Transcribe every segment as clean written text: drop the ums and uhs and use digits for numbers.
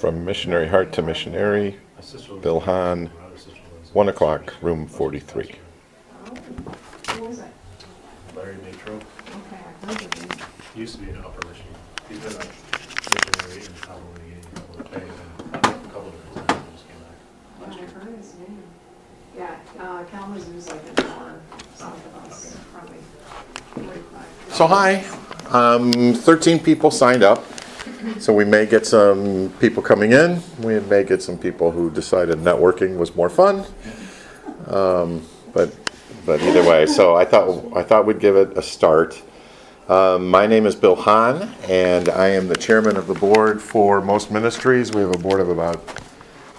From Missionary Heart to Missionary, Bill Hahn, 1 o'clock, room 43. Who was it? Larry Matro. Okay, I heard of him. He used to be an upper mission. He's been a missionary in California, a couple of different times. He just came back Yeah, last I year. heard his name. Yeah, Kalamazoo's like an hour south of us, probably 45. So hi, 13 people signed up. So we may get some people coming in. We may get some people who decided networking was more fun. But either way, so I thought we'd give it a start. My name is Bill Hahn, and I am the chairman of the board for most ministries. We have a board of about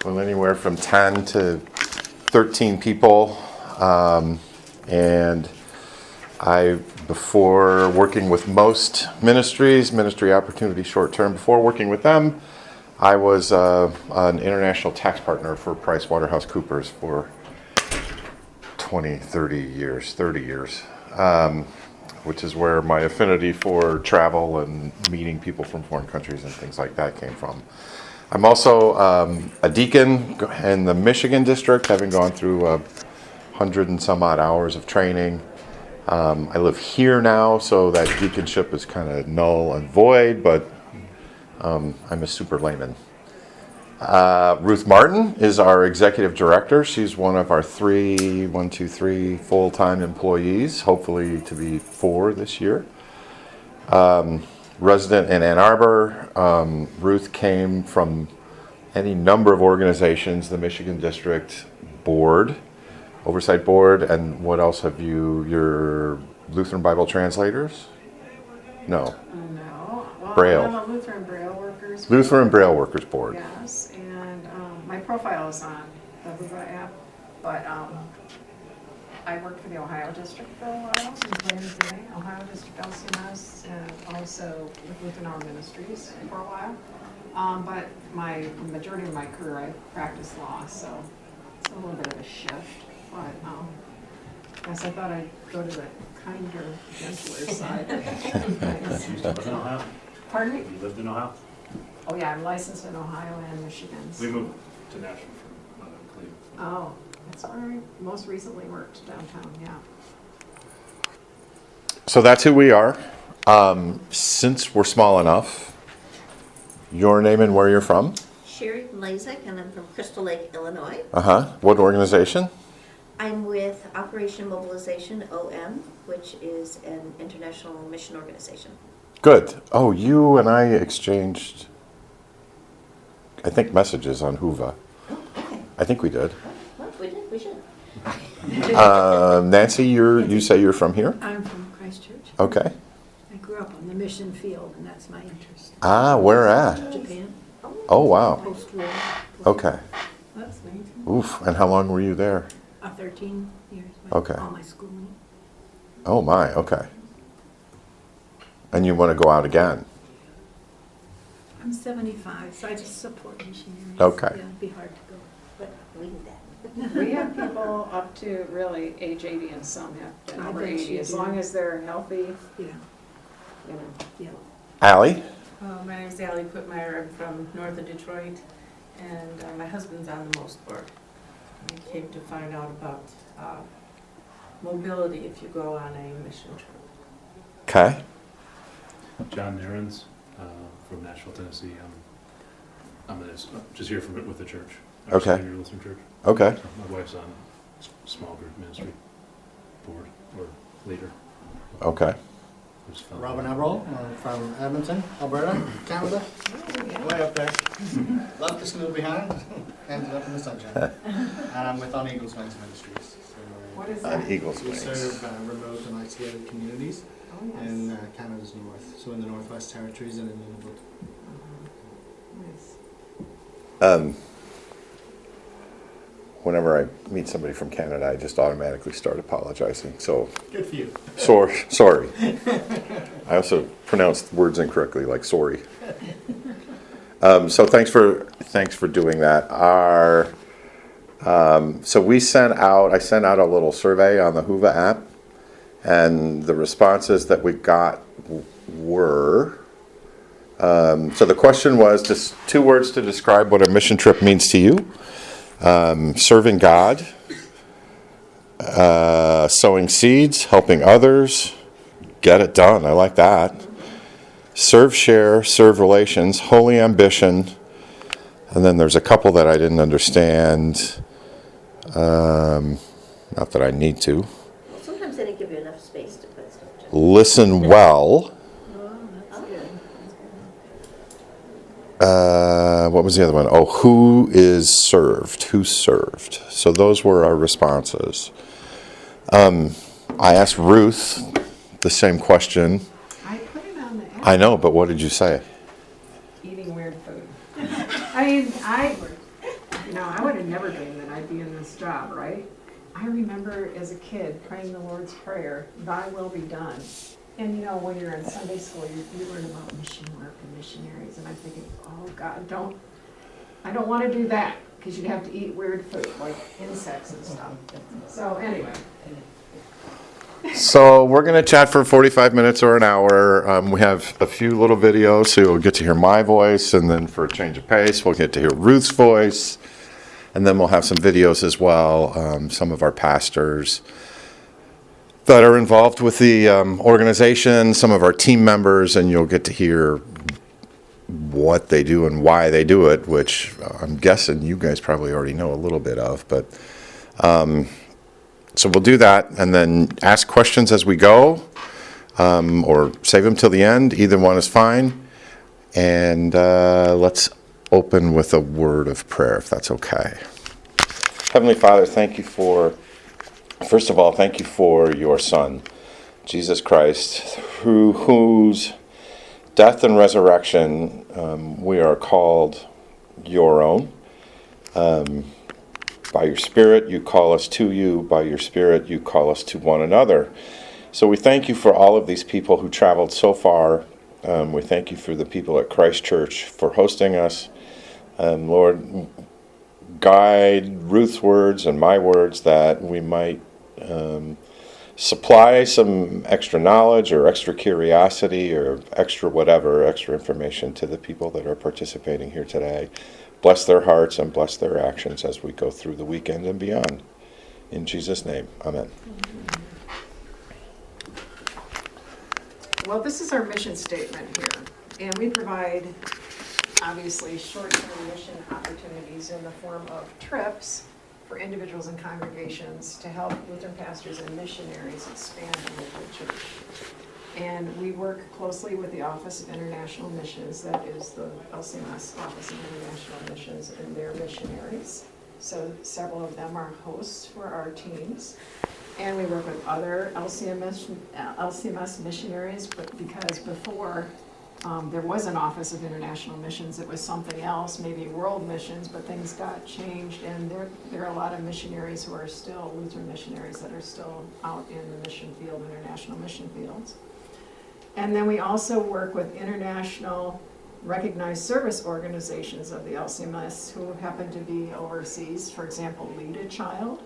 anywhere from 10 to 13 people, and before working with most ministries, Ministry Opportunity Short Term, before working with them, I was an international tax partner for PricewaterhouseCoopers for 30 years, which is where my affinity for travel and meeting people from foreign countries and things like that came from. I'm also a deacon in the Michigan district, having gone through 100 and some odd hours of training. I live here now, so that deaconship is kind of null and void, but I'm a super layman. Ruth Martin is our executive director. She's one of our three full-time employees, hopefully to be 4 this year. Resident in Ann Arbor. Ruth came from any number of organizations, the Michigan District Board, Oversight Board, and what else have you? Your Lutheran Bible Translators? No. No. Well, Braille. I'm a Lutheran Braille Workers. Lutheran Braille Workers Board. Yes, and my profile is on the Hoover app, but I worked for the Ohio District for a while, in Ohio District LCMS, and also with Lutheran Hour Ministries for a while. But my majority of my career, I practiced law, so it's a little bit of a shift. But yes, I thought I'd go to the kinder, gentler side. You used to live in Ohio? Pardon me? You lived in Ohio? Oh, yeah, I'm licensed in Ohio and Michigan. We moved to Nashville from Cleveland. Oh, that's where I most recently worked downtown, yeah. So that's who we are. Since we're small enough, your name and where you're from? Sherry Lazek, and I'm from Crystal Lake, Illinois. What organization? I'm with Operation Mobilization, OM, which is an international mission organization. Good. Oh, you and I exchanged, I think, messages on Hoover. Oh, okay. I think we did. Well, we should. Nancy, you say you're from here? I'm from Christchurch. Okay. I grew up on the mission field, and that's my interest. Where at? Japan, Oh, wow. post-war. Okay. That's neat. Oof. And how long were you there? 13 years. Okay. All my schooling. Oh, my. Okay. And you want to go out again? I'm 75, so I just support missionaries. Okay. Yeah, it'd be hard to go, but We do that. We have people up to really age 80 and some have been I over bet 80, you as do. long as they're healthy, yeah, you know. yeah. Allie? My name is Allie Putmeyer. I'm from north of Detroit, and my husband's on the most board. We came to find out about mobility if you go on a mission trip. Okay. John Narens from Nashville, Tennessee. I'm just here with the church. Our Okay. Senior Lutheran Church. Okay. My wife's on small group ministry board or leader. Okay. Which is fun. Robin Eberl from Edmonton, Alberta, Canada. Way up there. Left the snow behind, ended up in the sunshine. And I'm with On Eagles Wings Ministries. So What is On that? Eagles we Wings. serve remote and isolated communities Oh, yes. in Canada's north, so in the Northwest Territories and in Nunavut. Nice. Whenever I meet somebody from Canada, I just automatically start apologizing. So, Good for you. sorry. I also pronounced words incorrectly, like sorry. So thanks for doing that. So I sent out a little survey on the Hoover app, and the responses that we got were So the question was just 2 words to describe what a mission trip means to you. Serving God, sowing seeds, helping others, get it done. I like that. Serve, share, serve relations, holy ambition. And then there's a couple that I didn't understand. Not that I need to. Sometimes they didn't give you enough space to put stuff down. Listen well. What was the other one? Oh, who is served? Who served? So those were our responses. I asked Ruth the same question. I put it on the app. I know, but what did you say? Eating weird food. I mean, I would have never dreamed that I'd be in this job, right? I remember as a kid praying the Lord's Prayer, "Thy will be done." And when you're in Sunday school, you learn about mission work and missionaries, and I'm thinking, oh God, I don't want to do that, because you'd have to eat weird food, like insects and stuff. So anyway. So we're going to chat for 45 minutes or an hour. We have a few little videos, so you'll get to hear my voice, and then for a change of pace, we'll get to hear Ruth's voice, and then we'll have some videos as well, some of our pastors that are involved with the organization, some of our team members, and you'll get to hear what they do and why they do it, which I'm guessing you guys probably already know a little bit of. But so we'll do that, and then ask questions as we go, or save them till the end. Either one is fine. And let's open with a word of prayer, if that's okay. Heavenly Father, thank you first of all, thank you for your Son, Jesus Christ, through whose death and resurrection we are called your own. By your Spirit, you call us to you. By your Spirit, you call us to one another. So we thank you for all of these people who traveled so far. We thank you for the people at Christ Church for hosting us. Lord, guide Ruth's words and my words that we might supply some extra knowledge or extra curiosity or extra information to the people that are participating here today. Bless their hearts and bless their actions as we go through the weekend and beyond. In Jesus' name, amen. Well, this is our mission statement here, and we provide, obviously, short-term mission opportunities in the form of trips for individuals and congregations to help Lutheran pastors and missionaries expand the local church. And we work closely with the Office of International Missions, that is the LCMS Office of International Missions, and their missionaries. So several of them are hosts for our teams. And we work with other LCMS missionaries, but because before there was an Office of International Missions, it was something else, maybe world missions, but things got changed, and there are a lot of missionaries who are still, Lutheran missionaries that are still out in the mission field, international mission fields. And then we also work with international recognized service organizations of the LCMS who happen to be overseas. For example, Lead a Child.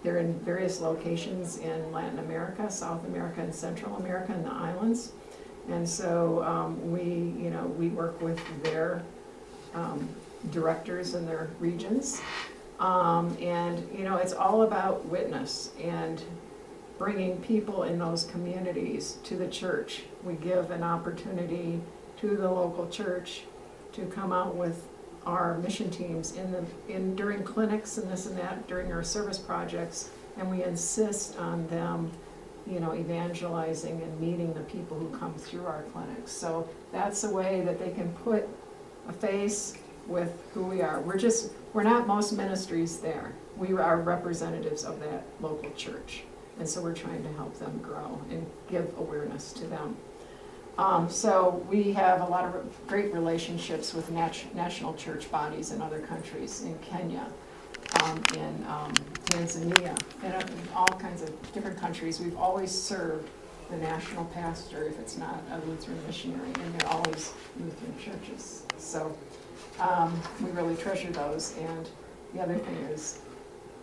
They're in various locations in Latin America, South America, and Central America, and the islands. And so we work with their directors in their regions. It's all about witness and bringing people in those communities to the church. We give an opportunity to the local church to come out with our mission teams during clinics and this and that, during our service projects, and we insist on them evangelizing and meeting the people who come through our clinics. So that's a way that they can put a face with who we are. We're not most ministries there. We are representatives of that local church. And so we're trying to help them grow and give awareness to them. So we have a lot of great relationships with national church bodies in other countries, in Kenya, in Tanzania, and all kinds of different countries. We've always served the national pastor if it's not a Lutheran missionary, and they're always Lutheran churches. So we really treasure those. And the other thing is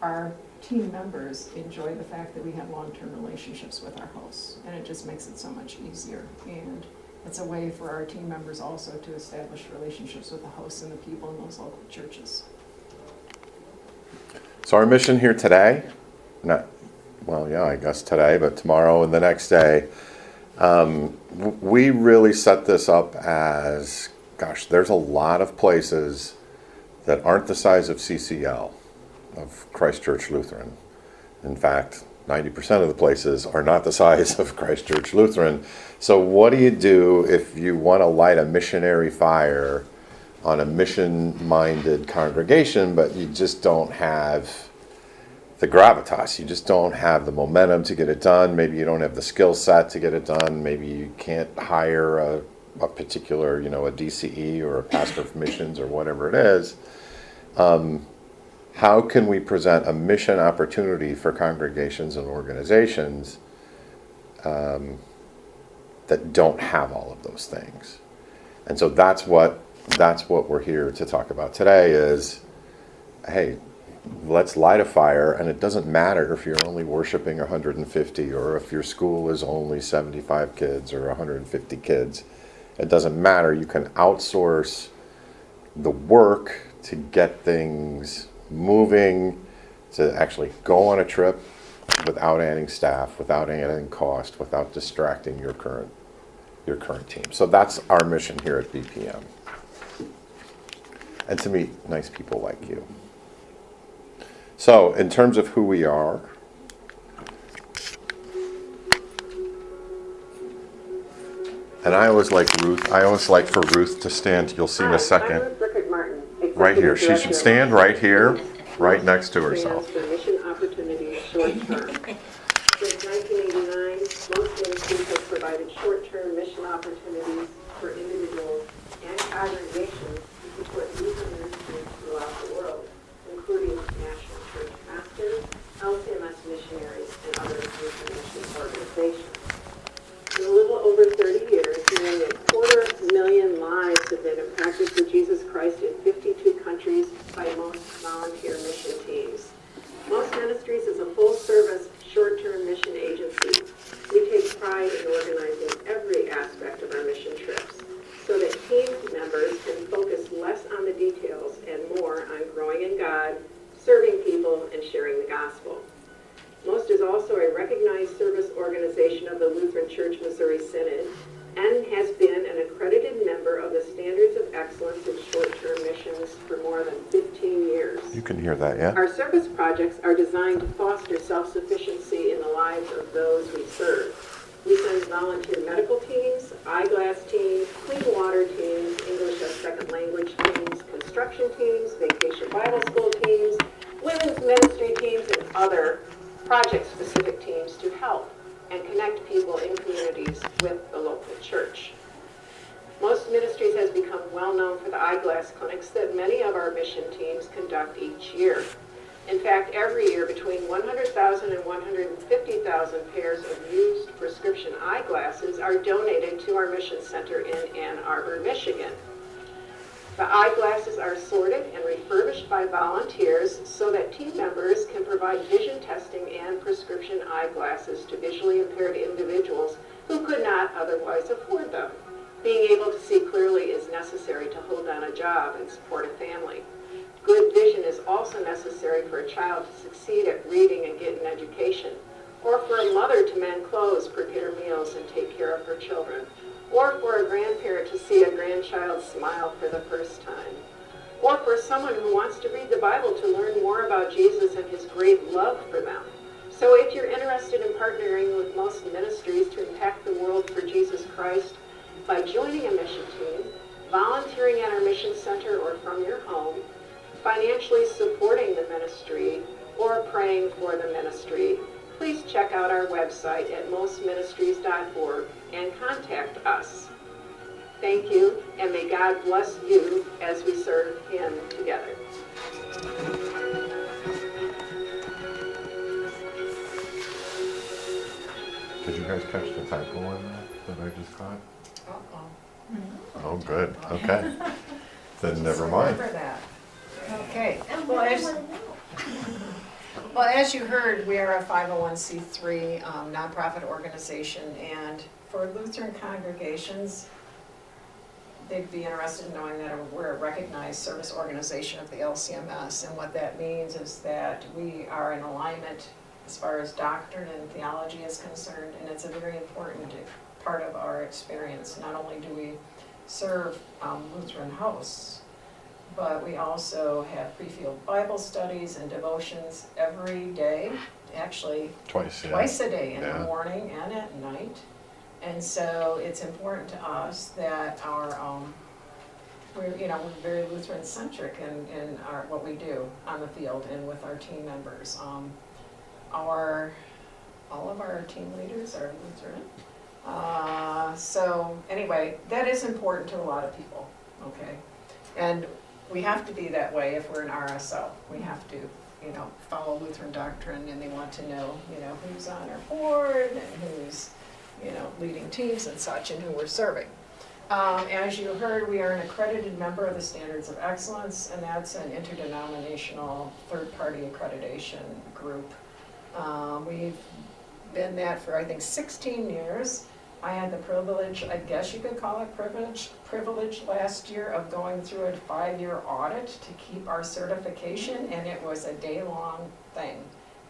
our team members enjoy the fact that we have long-term relationships with our hosts, and it just makes it so much easier. And it's a way for our team members also to establish relationships with the hosts and the people in those local churches. So our mission here today, I guess today, but tomorrow and the next day, we really set this up as, gosh, there's a lot of places that aren't the size of CCL, of Christ Church Lutheran. In fact, 90% of the places are not the size of Christ Church Lutheran. So what do you do if you want to light a missionary fire on a mission-minded congregation, but you just don't have the gravitas, you just don't have the momentum to get it done, maybe you don't have the skill set to get it done, maybe you can't hire a particular, a DCE or a pastor of missions or whatever it is. How can we present a mission opportunity for congregations and organizations that don't have all of those things? And so that's what we're here to talk about today is, hey, let's light a fire, and it doesn't matter if you're only worshiping 150 or if your school is only 75 kids or 150 kids. It doesn't matter. You can outsource the work to get things moving, to actually go on a trip without adding staff, without adding cost, without distracting your current team. So that's our mission here at BPM. And to meet nice people like you. So, in terms of who we are, and I always like for Ruth to stand. You'll see in a second. Ruth Martin, Right here. She should stand right here, right next to herself. For mission opportunities short term. Since 1989, most ministries have provided short-term mission opportunities for individuals and congregations to support Lutheran ministries throughout the world, including national church pastors, LCMS missionaries, and other Lutheran mission organizations. In a little over 30 years, nearly 250,000 lives have been impacted for Jesus Christ in 52 countries by most volunteer mission teams. Most Ministries is a full-service, short-term mission agency. We take pride in organizing every aspect of our mission trips so that team members can focus less on the details and more on growing in God, serving people, and sharing the gospel. Most is also a recognized service organization of the Lutheran Church Missouri Synod and has been an accredited member of the Standards of Excellence in Short-Term Missions for more than 15 years. You can hear that, yeah? Our service projects are designed to foster self-sufficiency in the lives of those we serve. We send volunteer medical teams, eyeglass teams, clean water teams, English as second language teams, construction teams, vacation Bible school teams, women's ministry teams, and other project-specific teams to help and connect people in communities with the local church. Most Ministries has become well known for the eyeglass clinics that many of our mission teams conduct each year. In fact, every year between 100,000 and 150,000 pairs of used prescription eyeglasses are donated to our mission center in Ann Arbor, Michigan. The eyeglasses are sorted and refurbished by volunteers so that team members can provide vision testing and prescription eyeglasses to visually impaired individuals who could not otherwise afford them. Being able to see clearly is necessary to hold down a job and support a family. Good vision is also necessary for a child to succeed at reading and get an education, or for a mother to mend clothes, prepare meals, and take care of her children, or for a grandparent to see a grandchild smile for the first time, or for someone who wants to read the Bible to learn more about Jesus and his great love for them. So if you're interested in partnering with most ministries to impact the world for Jesus Christ by joining a mission team, volunteering at our mission center or from your home, financially supporting the ministry, or praying for the ministry, please check out our website at mostministries.org and contact us. Thank you, and may God bless you as we serve him together. Did you guys catch the typo in that I just caught? Oh, good. Okay. Then never mind. Remember that. Okay. And Well, what I there's- want to know. Well, as you heard, we are a 501c3 nonprofit organization, and for Lutheran congregations, they'd be interested in knowing that we're a recognized service organization of the LCMS, and what that means is that we are in alignment as far as doctrine and theology is concerned, and it's a very important part of our experience. Not only do we serve Lutheran hosts, but we also have pre-field Bible studies and devotions every day, actually Twice, yeah. twice a day, in the Yeah. morning and at night. And so it's important to us that we're very Lutheran centric in what we do on the field and with our team members. All of our team leaders are Lutheran. So anyway, that is important to a lot of people, okay? And we have to be that way if we're an RSO. We have to, follow Lutheran doctrine, and they want to know, who's on our board and who's, leading teams and such, and who we're serving. As you heard, we are an accredited member of the Standards of Excellence, and that's an interdenominational third-party accreditation group. We've been that for, I think, 16 years. I had the privilege, I guess you could call it privilege last year of going through a 5-year audit to keep our certification, and it was a day-long thing,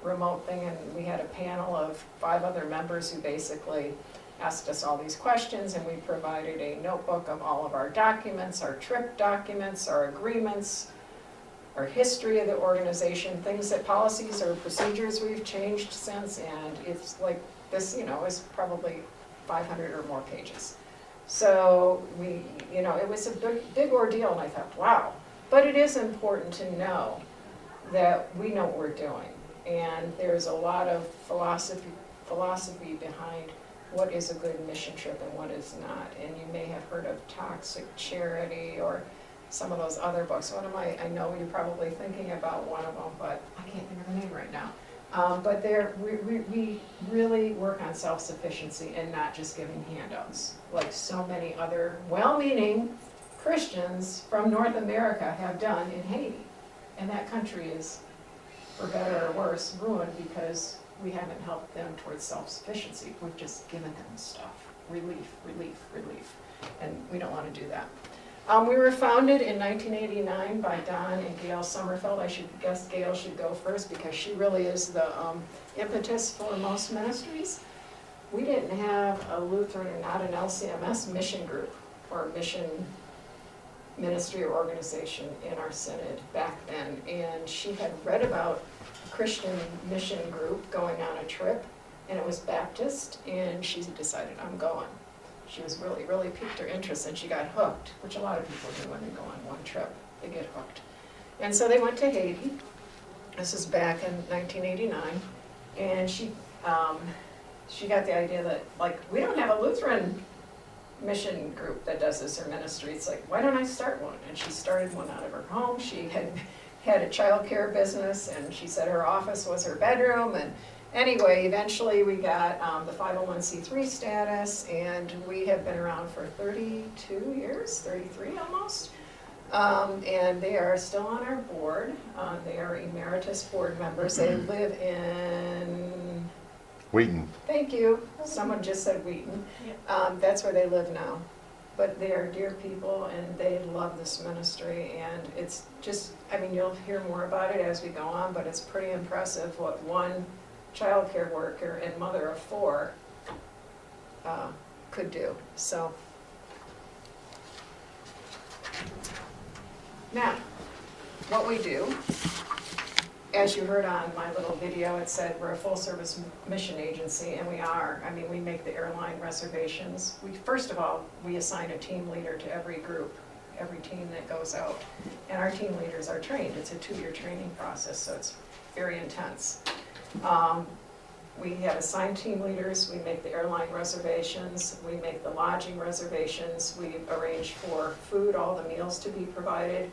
remote thing, and we had a panel of 5 other members who basically asked us all these questions, and we provided a notebook of all of our documents, our trip documents, our agreements, our history of the organization, things that policies or procedures we've changed since, and it's like this, is probably 500 or more pages. So it was a big ordeal, and I thought, wow. But it is important to know that we know what we're doing, and there's a lot of philosophy behind what is a good mission trip and what is not. And you may have heard of Toxic Charity or some of those other books. I know you're probably thinking about one of them, but I can't think of the name right now. But we really work on self-sufficiency and not just giving handouts, like so many other well-meaning Christians from North America have done in Haiti. And that country is, for better or worse, ruined because we haven't helped them towards self-sufficiency. We've just given them stuff, relief. And we don't want to do that. We were founded in 1989 by Don and Gail Sommerfeld. I should guess Gail should go first because she really is the impetus for most ministries. We didn't have a Lutheran or not an LCMS mission group or mission ministry or organization in our synod back then. And she had read about a Christian mission group going on a trip, and it was Baptist, and she decided, I'm going. She was really piqued her interest, and she got hooked, which a lot of people do when they go on one trip. They get hooked. And so they went to Haiti. This is back in 1989. And she got the idea that, we don't have a Lutheran mission group that does this or ministry. It's like, why don't I start one? And she started one out of her home. She had a child care business, and she said her office was her bedroom. And anyway, eventually we got the 501c3 status, and we have been around for 32 years, 33 almost. And they are still on our board. They are emeritus board members. They live in Wheaton. Thank you. Someone just said Wheaton. That's where they live now. But they are dear people, and they love this ministry. And it's just, you'll hear more about it as we go on, but it's pretty impressive what one child care worker and mother of 4 could do. So now, what we do, as you heard on my little video, it said we're a full-service mission agency, and we are. We make the airline reservations. First of all, we assign a team leader to every group, every team that goes out. And our team leaders are trained. It's a 2-year training process, so it's very intense. We have assigned team leaders. We make the airline reservations. We make the lodging reservations. We arrange for food, all the meals to be provided.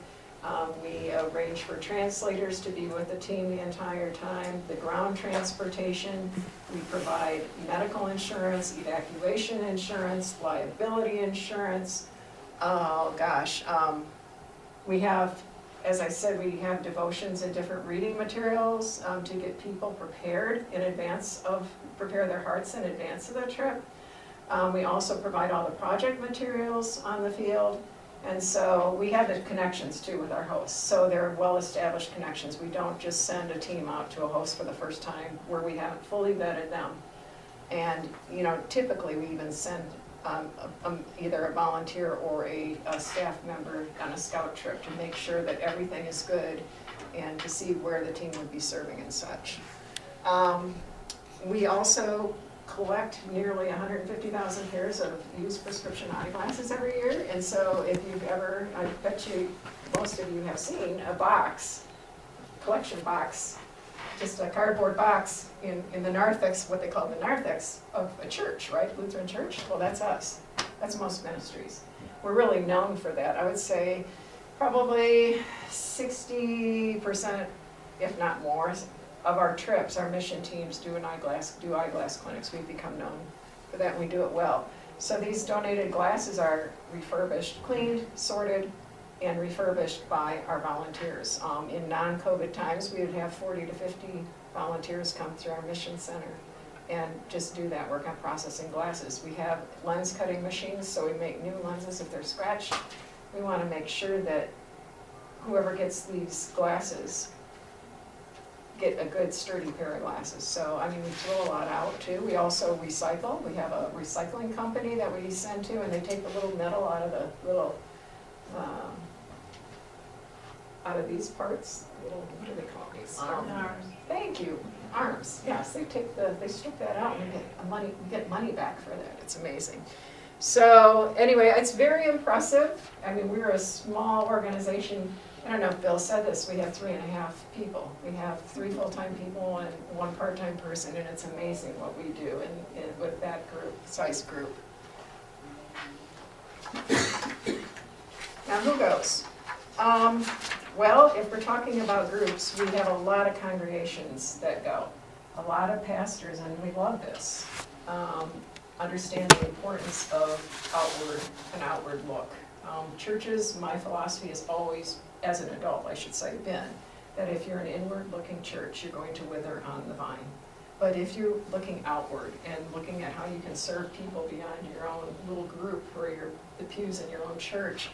We arrange for translators to be with the team the entire time, the ground transportation. We provide medical insurance, evacuation insurance, liability insurance. Oh gosh, we have As I said, we have devotions and different reading materials to get people prepared in advance of, prepare their hearts in advance of their trip. We also provide all the project materials on the field. And so we have the connections too with our hosts. So they're well-established connections. We don't just send a team out to a host for the first time where we haven't fully vetted them. And, you know, typically we even send either a volunteer or a staff member on a scout trip to make sure that everything is good and to see where the team would be serving and such. We also collect nearly 150,000 pairs of used prescription eyeglasses every year. And so if you've ever, I bet you most of you have seen a box, collection box, just a cardboard box in the narthex, what they call the narthex of a church, right? Lutheran church. Well, that's us. That's most ministries. We're really known for that. I would say probably 60%, if not more, of our trips, our mission teams do eyeglass clinics. We've become known for that, and we do it well. So these donated glasses are refurbished, cleaned, sorted, and refurbished by our volunteers. In non-COVID times, we would have 40 to 50 volunteers come through our mission center and just do that work on processing glasses. We have lens cutting machines, so we make new lenses if they're scratched. We want to make sure that whoever gets these glasses get a good sturdy pair of glasses. So, I mean, we throw a lot out too. We also recycle. We have a recycling company that we send to, and they take the little metal out of the little, out of these parts, little, what do they call these? Arms. Thank you, arms. Yes, they strip that out and we get money back for that. It's amazing. So anyway, it's very impressive. I mean, we're a small organization. I don't know if Bill said this, we have 3.5 people. We have 3 full-time people and 1 part-time person, and it's amazing what we do with that size group. Now, who goes? Well, if we're talking about groups, we have a lot of congregations that go. A lot of pastors, and we love this, understand the importance of an outward look. Churches, my philosophy is always, as an adult, I should say, been that if you're an inward-looking church, you're going to wither on the vine. But if you're looking outward and looking at how you can serve people beyond your own little group or the pews in your own church,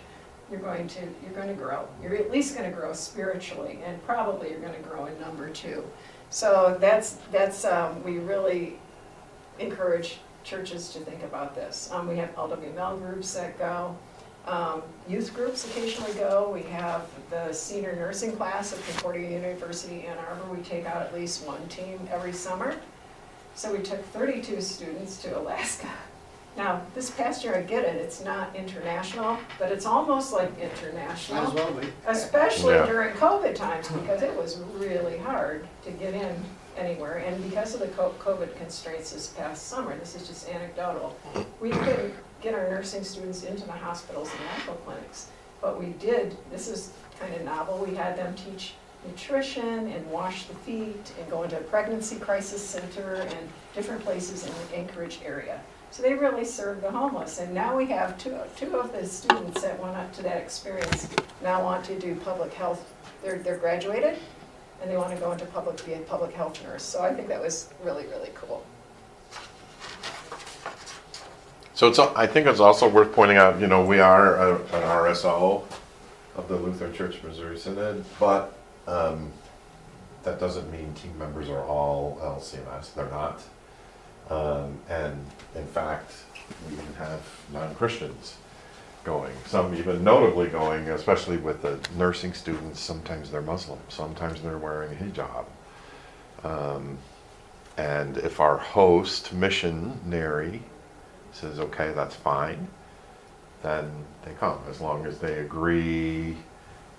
you're going to grow. You're at least going to grow spiritually, and probably you're going to grow in number too. So that's we really encourage churches to think about this. We have LWML groups that go. Youth groups occasionally go. We have the senior nursing class at Concordia University Ann Arbor. We take out at least 1 team every summer. So we took 32 students to Alaska. Now, this past year, I get it, it's not international, but it's almost like international. Might as well be. Especially Yeah. during COVID times, because it was really hard to get in anywhere. And because of the COVID constraints this past summer, this is just anecdotal, we couldn't get our nursing students into the hospitals and medical clinics. But we did, this is kind of novel, we had them teach nutrition and wash the feet and go into a pregnancy crisis center and different places in the Anchorage area. So they really served the homeless. And now we have two of the students that went up to that experience now want to do public health. They're graduated and they want to go into be a public health nurse. So I think that was really, really cool. So I think it's also worth pointing out, you know, we are an RSO of the Lutheran Church Missouri Synod, but that doesn't mean team members are all LCMS. They're not. And in fact, we even have non-Christians going, some even notably going, especially with the nursing students. Sometimes they're Muslim, sometimes they're wearing a hijab. And if our host missionary says, okay, that's fine, then they come, as long as they agree,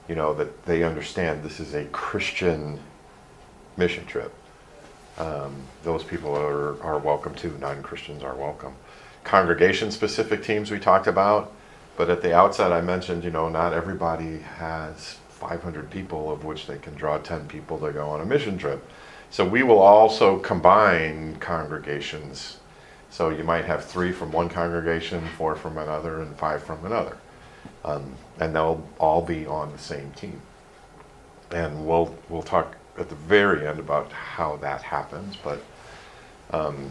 you know, that they understand this is a Christian mission trip. Those people are welcome too. Non-Christians are welcome. Congregation-specific teams we talked about, but at the outset I mentioned, you know, not everybody has 500 people of which they can draw 10 people to go on a mission trip. So we will also combine congregations. So you might have 3 from one congregation, 4 from another, and 5 from another. And they'll all be on the same team. And we'll talk at the very end about how that happens. But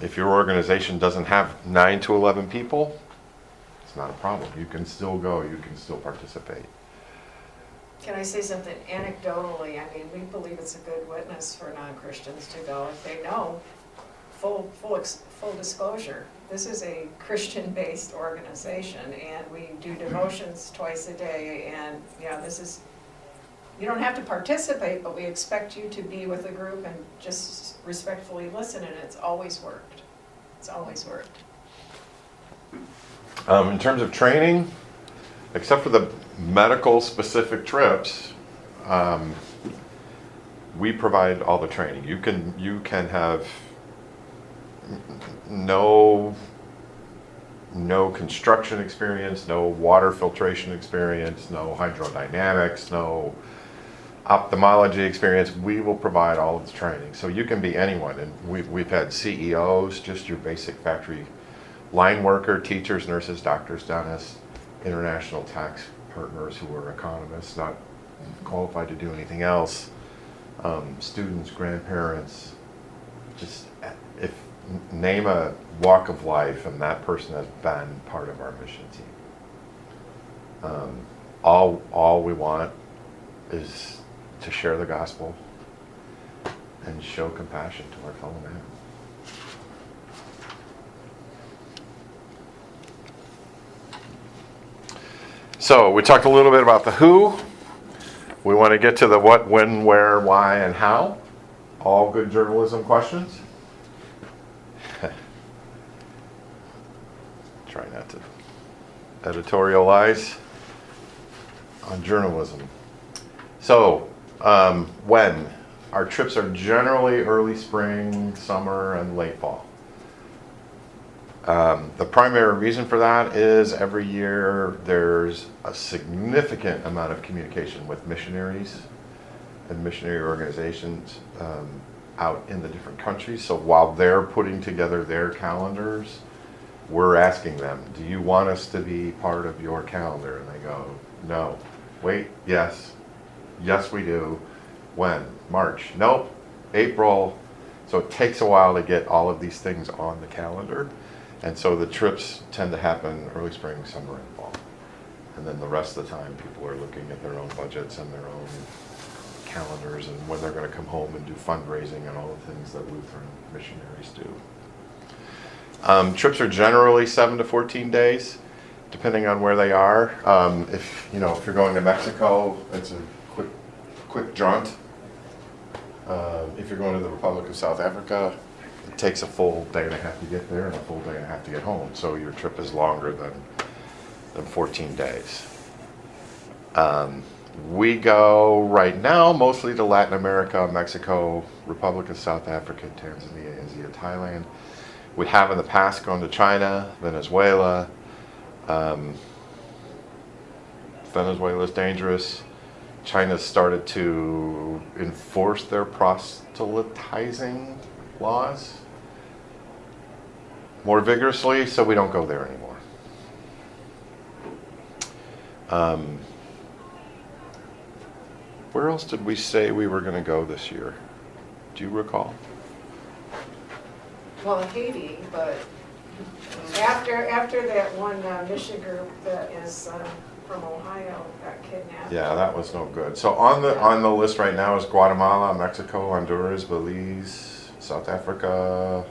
if your organization doesn't have 9 to 11 people, it's not a problem. You can still go, you can still participate. Can I say something anecdotally? I mean, we believe it's a good witness for non-Christians to go if they know. Full disclosure, this is a Christian-based organization, and we do devotions twice a day, and this is, you don't have to participate, but we expect you to be with the group and just respectfully listen, and it's always worked. It's always worked. In terms of training, except for the medical specific trips, we provide all the training. You can have no construction experience, no water filtration experience, no hydrodynamics, no ophthalmology experience. We will provide all of the training. So you can be anyone. And we've had CEOs, just your basic factory line worker, teachers, nurses, doctors, dentists, international tax partners who are economists, not qualified to do anything else, students, grandparents, just name a walk of life, and that person has been part of our mission team. All we want is to share the gospel and show compassion to our fellow man. So we talked a little bit about the who. We want to get to the what, when, where, why, and how. All good journalism questions. Try not to editorialize on journalism. So, when? Our trips are generally early spring, summer, and late fall. The primary reason for that is every year there's a significant amount of communication with missionaries and missionary organizations out in the different countries. So while they're putting together their calendars, we're asking them, do you want us to be part of your calendar? And they go, no. Wait, yes. Yes, we do. When? March. Nope. April. So it takes a while to get all of these things on the calendar. And so the trips tend to happen early spring, summer, and fall. And then the rest of the time, people are looking at their own budgets and their own calendars and when they're going to come home and do fundraising and all the things that Lutheran missionaries do. Trips are generally 7 to 14 days, depending on where they are. If you're going to Mexico, it's a quick jaunt. If you're going to the Republic of South Africa, it takes a full day and a half to get there and a full day and a half to get home. So your trip is longer than 14 days. We go right now mostly to Latin America, Mexico, Republic of South Africa, Tanzania, India, Thailand. We have in the past gone to China, Venezuela. Venezuela's dangerous. China's started to enforce their proselytizing laws more vigorously, so we don't go there anymore. Where else did we say we were going to go this year? Do you recall? Well, Haiti, but after that one mission group that is from Ohio got kidnapped. Yeah, that was no good. So on the list right now is Guatemala, Mexico, Honduras, Belize, South Africa.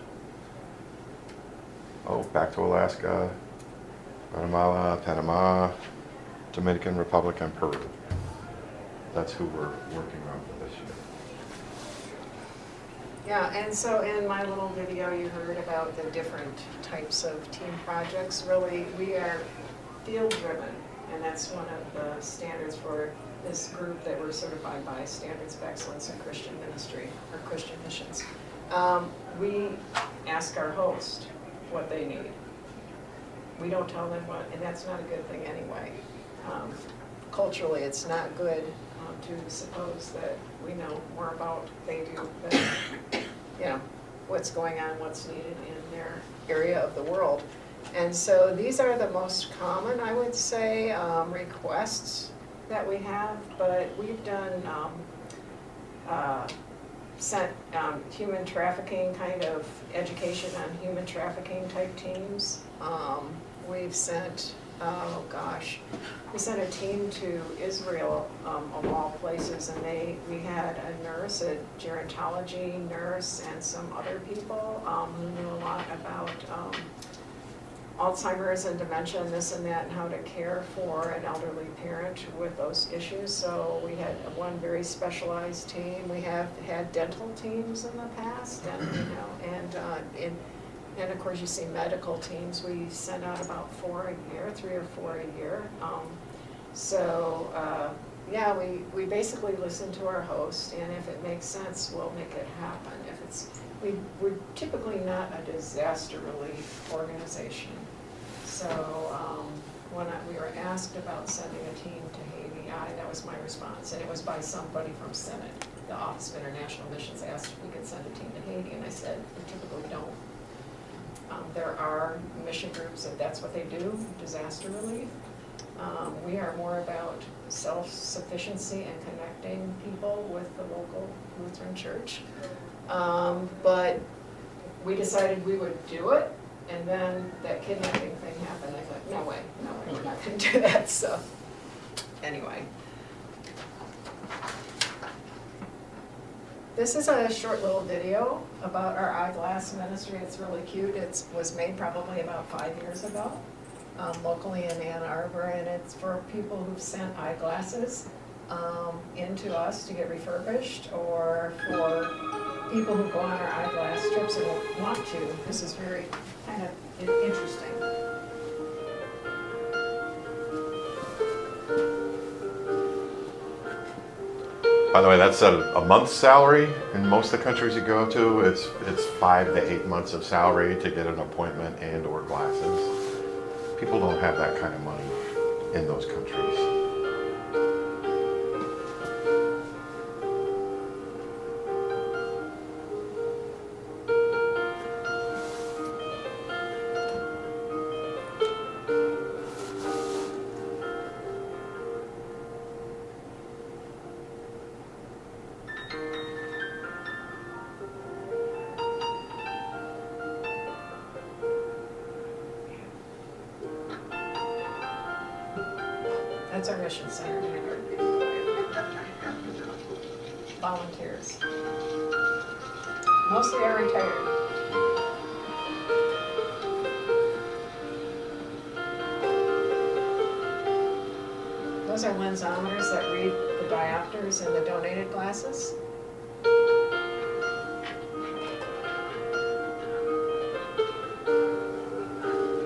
Back to Alaska, Guatemala, Panama, Dominican Republic, and Peru. That's who we're working on for this year. Yeah, and so in my little video, you heard about the different types of team projects. Really, we are field-driven, and that's one of the standards for this group that we're certified by, Standards of Excellence in Christian Ministry, or Christian Missions. We ask our host what they need. We don't tell them what, and that's not a good thing anyway. Culturally, it's not good to suppose that we know more about they do than what's going on, what's needed in their area of the world. And so these are the most common, I would say, requests that we have, but we've done sent human trafficking kind of education on human trafficking type teams. We've sent, we sent a team to Israel, of all places, and we had a nurse, a gerontology nurse, and some other people who knew a lot about Alzheimer's and dementia and this and that, and how to care for an elderly parent with those issues. So we had one very specialized team. We have had dental teams in the past, and and of course you see medical teams. We send out about 4 a year, 3 or 4 a year. Yeah, we basically listen to our host, and if it makes sense, we'll make it happen. If it's, we're typically not a disaster relief organization. So when we were asked about sending a team to Haiti, that was my response, and it was by somebody from Senate. The Office of International Missions asked if we could send a team to Haiti, and I said, we typically don't. There are mission groups that's what they do, disaster relief. We are more about self-sufficiency and connecting people with the local Lutheran church. But we decided we would do it, and then that kidnapping thing happened. I thought, no way, we're not gonna do that, so anyway. This is a short little video about our Eyeglass Ministry. It's really cute. It was made probably about 5 years ago, locally in Ann Arbor, and it's for people who've sent eyeglasses into us to get refurbished, or for people who go on our eyeglass trips and want to. This is very kind of interesting. By the way, that's a month's salary in most of the countries you go to. It's 5 to 8 months of salary to get an appointment and or glasses. People don't have that kind of money in those countries. That's our mission center. Volunteers. Mostly are retired. Those are lensometers that read the diopters in the donated glasses.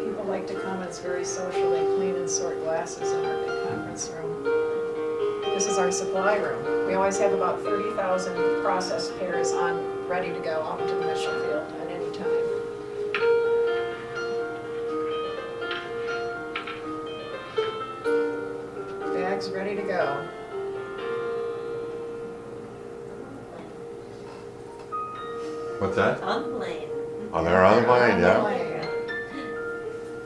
People like to come. It's very social. They clean and sort glasses in our big conference room. This is our supply room. We always have about 30,000 processed pairs ready to go out into the mission field at any time. Bags ready to go. What's that? On the plane. Oh, they're on the plane, On the yeah. plane.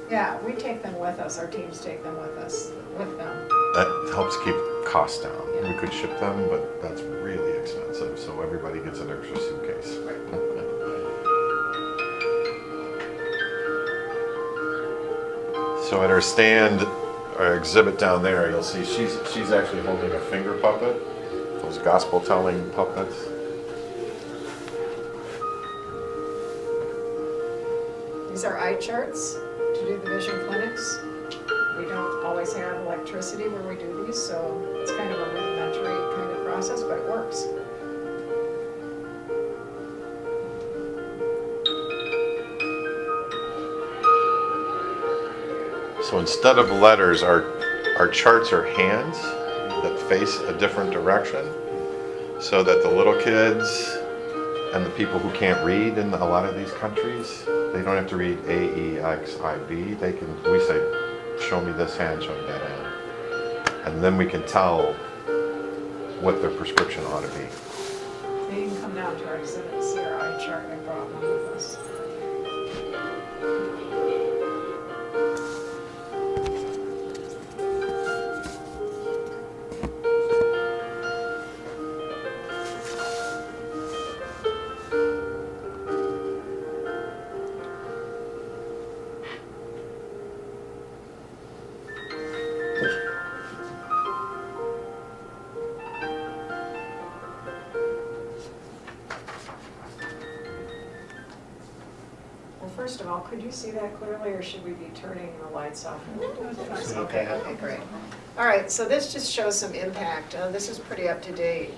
Yeah, we take them with us. Our teams take them with us, with them. That helps keep costs down. Yeah. We could ship them, but that's really expensive, so everybody gets an extra suitcase. So at our stand, our exhibit down there, you'll see she's actually holding a finger puppet, those gospel-telling puppets. These are eye charts to do the vision clinics. We don't always have electricity where we do these, so it's kind of a rudimentary kind of process, but it works. So instead of letters, our charts are hands that face a different direction, so that the little kids and the people who can't read in a lot of these countries, they don't have to read A, E, X, I, B. We say, show me this hand, show me that hand. And then we can tell what their prescription ought to be. Now you can come down to our exhibit and see our eye chart. I brought one with us. first of all, could you see that clearly, or should we be turning the lights off? It's Okay, okay. okay, great. All right, so this just shows some impact. This is pretty up to date.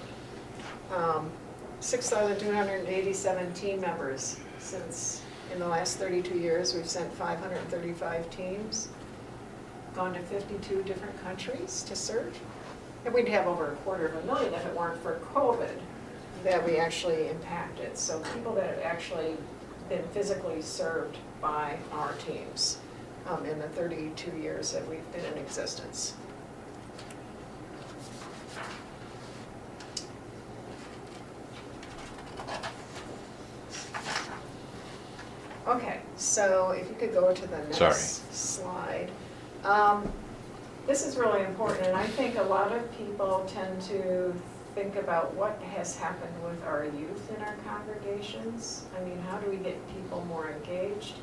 6,287 team members since, in the last 32 years, we've sent 535 teams, gone to 52 different countries to serve. And we'd have over 250,000 if it weren't for COVID that we actually impacted. So people that have actually been physically served by our teams in the 32 years that we've been in existence. Okay, so if you could go to the next slide. This is really important, and I think a lot of people tend to think about what has happened with our youth in our congregations. I mean, how do we get people more engaged?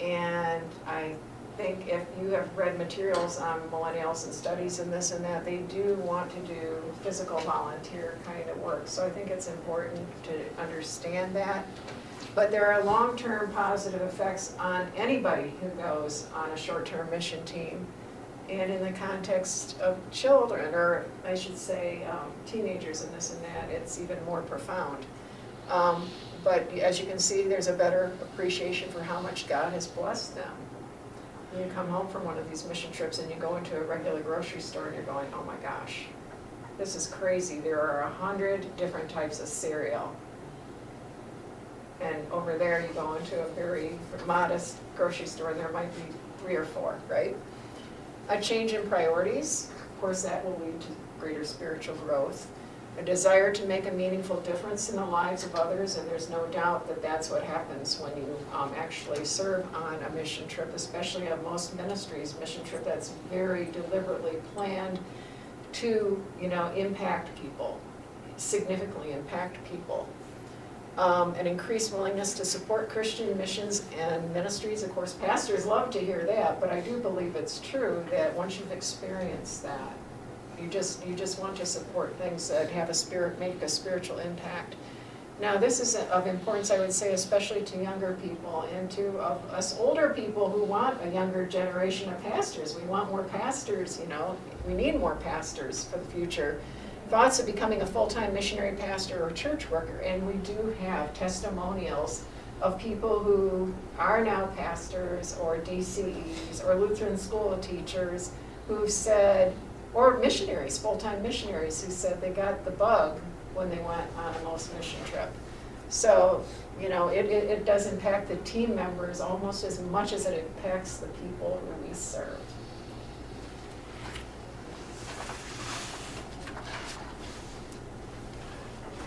And I think if you have read materials on millennials and studies and this and that, they do want to do physical volunteer kind of work. So I think it's important to understand that. But there are long-term positive effects on anybody who goes on a short-term mission team. And in the context of children, or I should say teenagers and this and that, it's even more profound. But as you can see, there's a better appreciation for how much God has blessed them. When you come home from one of these mission trips and you go into a regular grocery store and you're going, oh my gosh, this is crazy. There are 100 different types of cereal. And over there you go into a very modest grocery store and there might be 3 or 4, right? A change in priorities, of course that will lead to greater spiritual growth. A desire to make a meaningful difference in the lives of others, and there's no doubt that that's what happens when you actually serve on a mission trip, especially at most ministries, mission trip that's very deliberately planned to, impact people, significantly impact people. An increased willingness to support Christian missions and ministries. Of course, pastors love to hear that, but I do believe it's true that once you've experienced that, you just want to support things that have make a spiritual impact. Now, this is of importance, I would say, especially to younger people and to us older people who want a younger generation of pastors. We want more pastors, we need more pastors for the future. Thoughts of becoming a full-time missionary pastor or church worker, and we do have testimonials of people who are now pastors or DCEs or Lutheran school teachers who've said, or missionaries, full-time missionaries who said they got the bug when they went on a most mission trip. So, it does impact the team members almost as much as it impacts the people who we serve.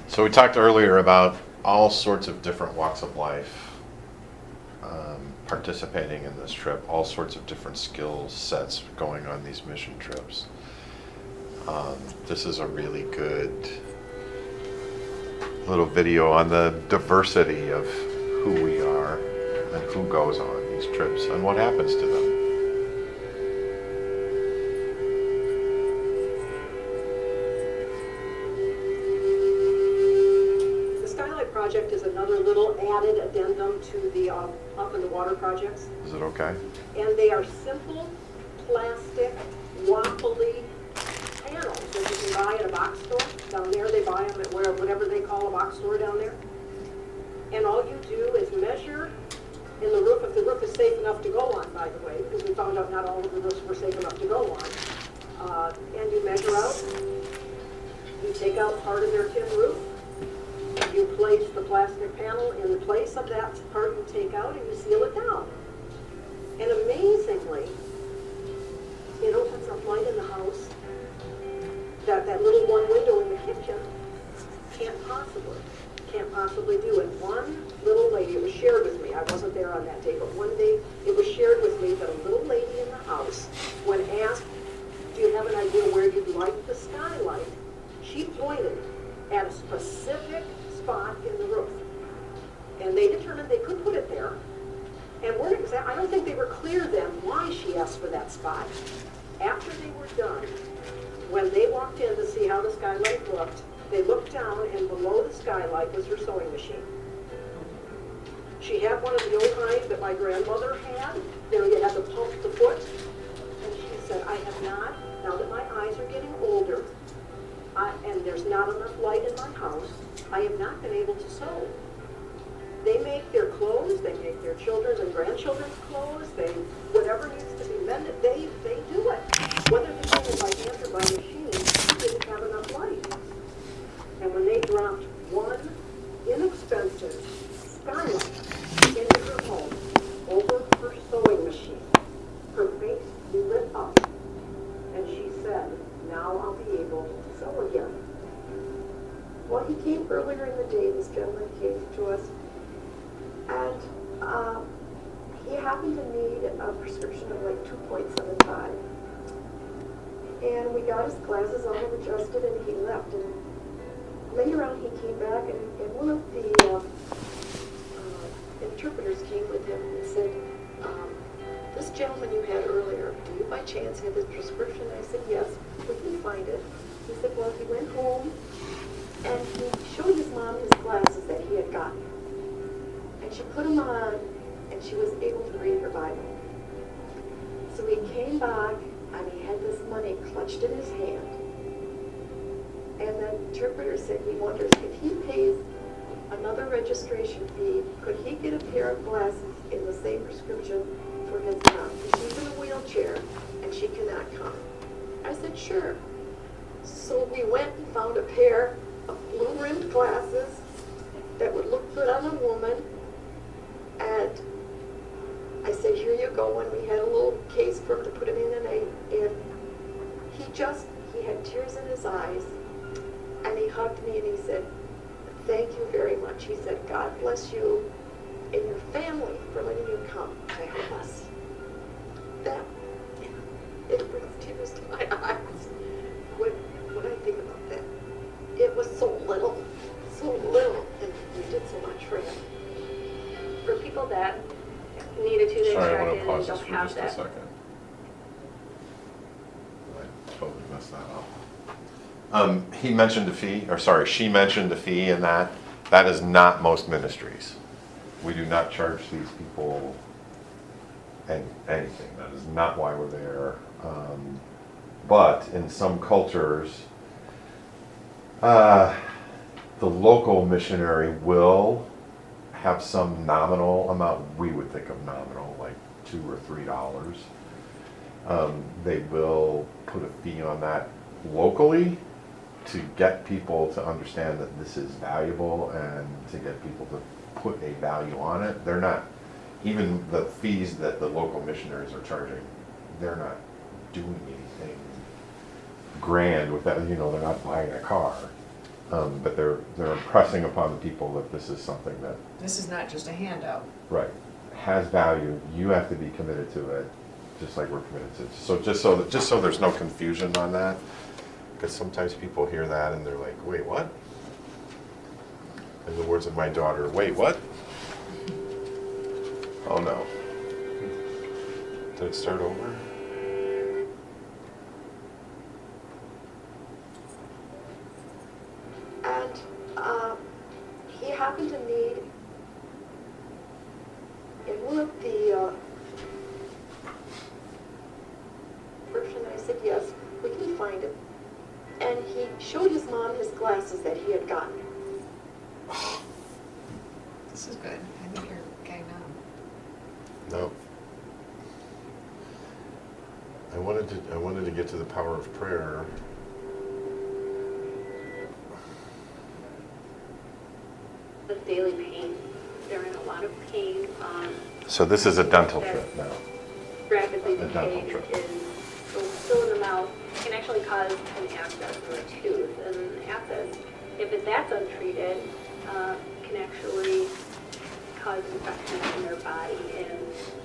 So we talked earlier about all sorts of different walks of life participating in this trip, all sorts of different skill sets going on these mission trips. This is a really good little video on the diversity of who we are and who goes on these trips and what happens to them. The Skylight Project is another little added addendum to the Up in the Water projects. Is it okay? And they are simple, plastic, waffly panels that you can buy at a box store. Down there, they buy them at whatever they call a box store down there. And all you do is measure in the roof, if the roof is safe enough to go on, by the way, because we found out not all of the roofs were safe enough to go on. And you measure out, you take out part of their tin roof, you place the plastic panel in the place of that part you take out, and you seal it down. And amazingly, it opens up light in the house. That little one window in the kitchen can't possibly do it. One little lady, it was shared with me, I wasn't there on that day, but one day it was shared with me that a little lady in the house, when asked, do you have an idea where you'd like the skylight, she pointed at a specific spot in the roof. And they determined they could put it there. And I don't think they were clear then why she asked for that spot. After they were done, when they walked in to see how the skylight looked, they looked down and below the skylight was her sewing machine. She had one of the old hinds that my grandmother had. You know, you had to pump the foot. And she said, I have not, now that my eyes are getting older, and there's not enough light in my house, I have not been able to sew. They make their clothes, they make their children's and grandchildren's clothes, whatever needs to be mended, they do it. Whether they're doing it by hand or by machine, they didn't have enough light. And when they dropped one inexpensive Skylight into her home over her sewing machine, her face lit up, and she said, now I'll be able to sew again. Well, he came earlier in the day, this gentleman came to us, and he happened to need a prescription of like 2.75. And we got his glasses all adjusted and he left. And later on he came back and one of the interpreters came with him and said, this gentleman you had earlier, do you by chance have his prescription? I said, yes, we can find it. He said, well, he went home and he showed his mom his glasses that he had gotten. And she put them on and she was able to read her Bible. So he came back and he had this money clutched in his hand. And the interpreter said he wonders if he pays another registration fee, could he get a pair of glasses in the same prescription for his mom? She's in a wheelchair and she cannot come. I said, sure. So we went and found a pair of blue-rimmed glasses that would look good on a woman. And I said, here you go. And we had a little case for him to put him in, and he had tears in his eyes. And he hugged me and he said, thank you very much. He said, God bless you and your family for letting you come to help us. That, it brings tears to my eyes when I think about that. It was so little, and we did so much for him. For people that need a tooth Sorry, I want extracted to and pause this don't for have just a that. second. I totally messed that up. He mentioned a fee, or sorry, she mentioned a fee in that. That is not most ministries. We do not charge these people anything. That is not why we're there. But in some cultures, the local missionary will have some nominal amount. We would think of nominal, like $2 or $3. They will put a fee on that locally to get people to understand that this is valuable and to get people to put a value on it. They're not, even the fees that the local missionaries are charging, they're not doing anything grand with that. You know, they're not buying a car. But they're impressing upon the people that this is something that, This is not just a handout. right, has value. You have to be committed to it, just like we're committed to. So just so there's no confusion on that, because sometimes people hear that and they're like, wait, what? In the words of my daughter, wait, what? Oh no. Did it start over? And he happened to need, in one of the prescription, I said, yes, we can find it. And he showed his mom his glasses that he had gotten. This is good. I think you're okay now. No. I wanted to get to the power of prayer. With daily pain, they're in a lot of pain. So this is a dental trip now. Rapidly A dental decaying trip. is still in the mouth, can actually cause an abscess in the tooth. And an abscess, if that's untreated, can actually cause infections in their body and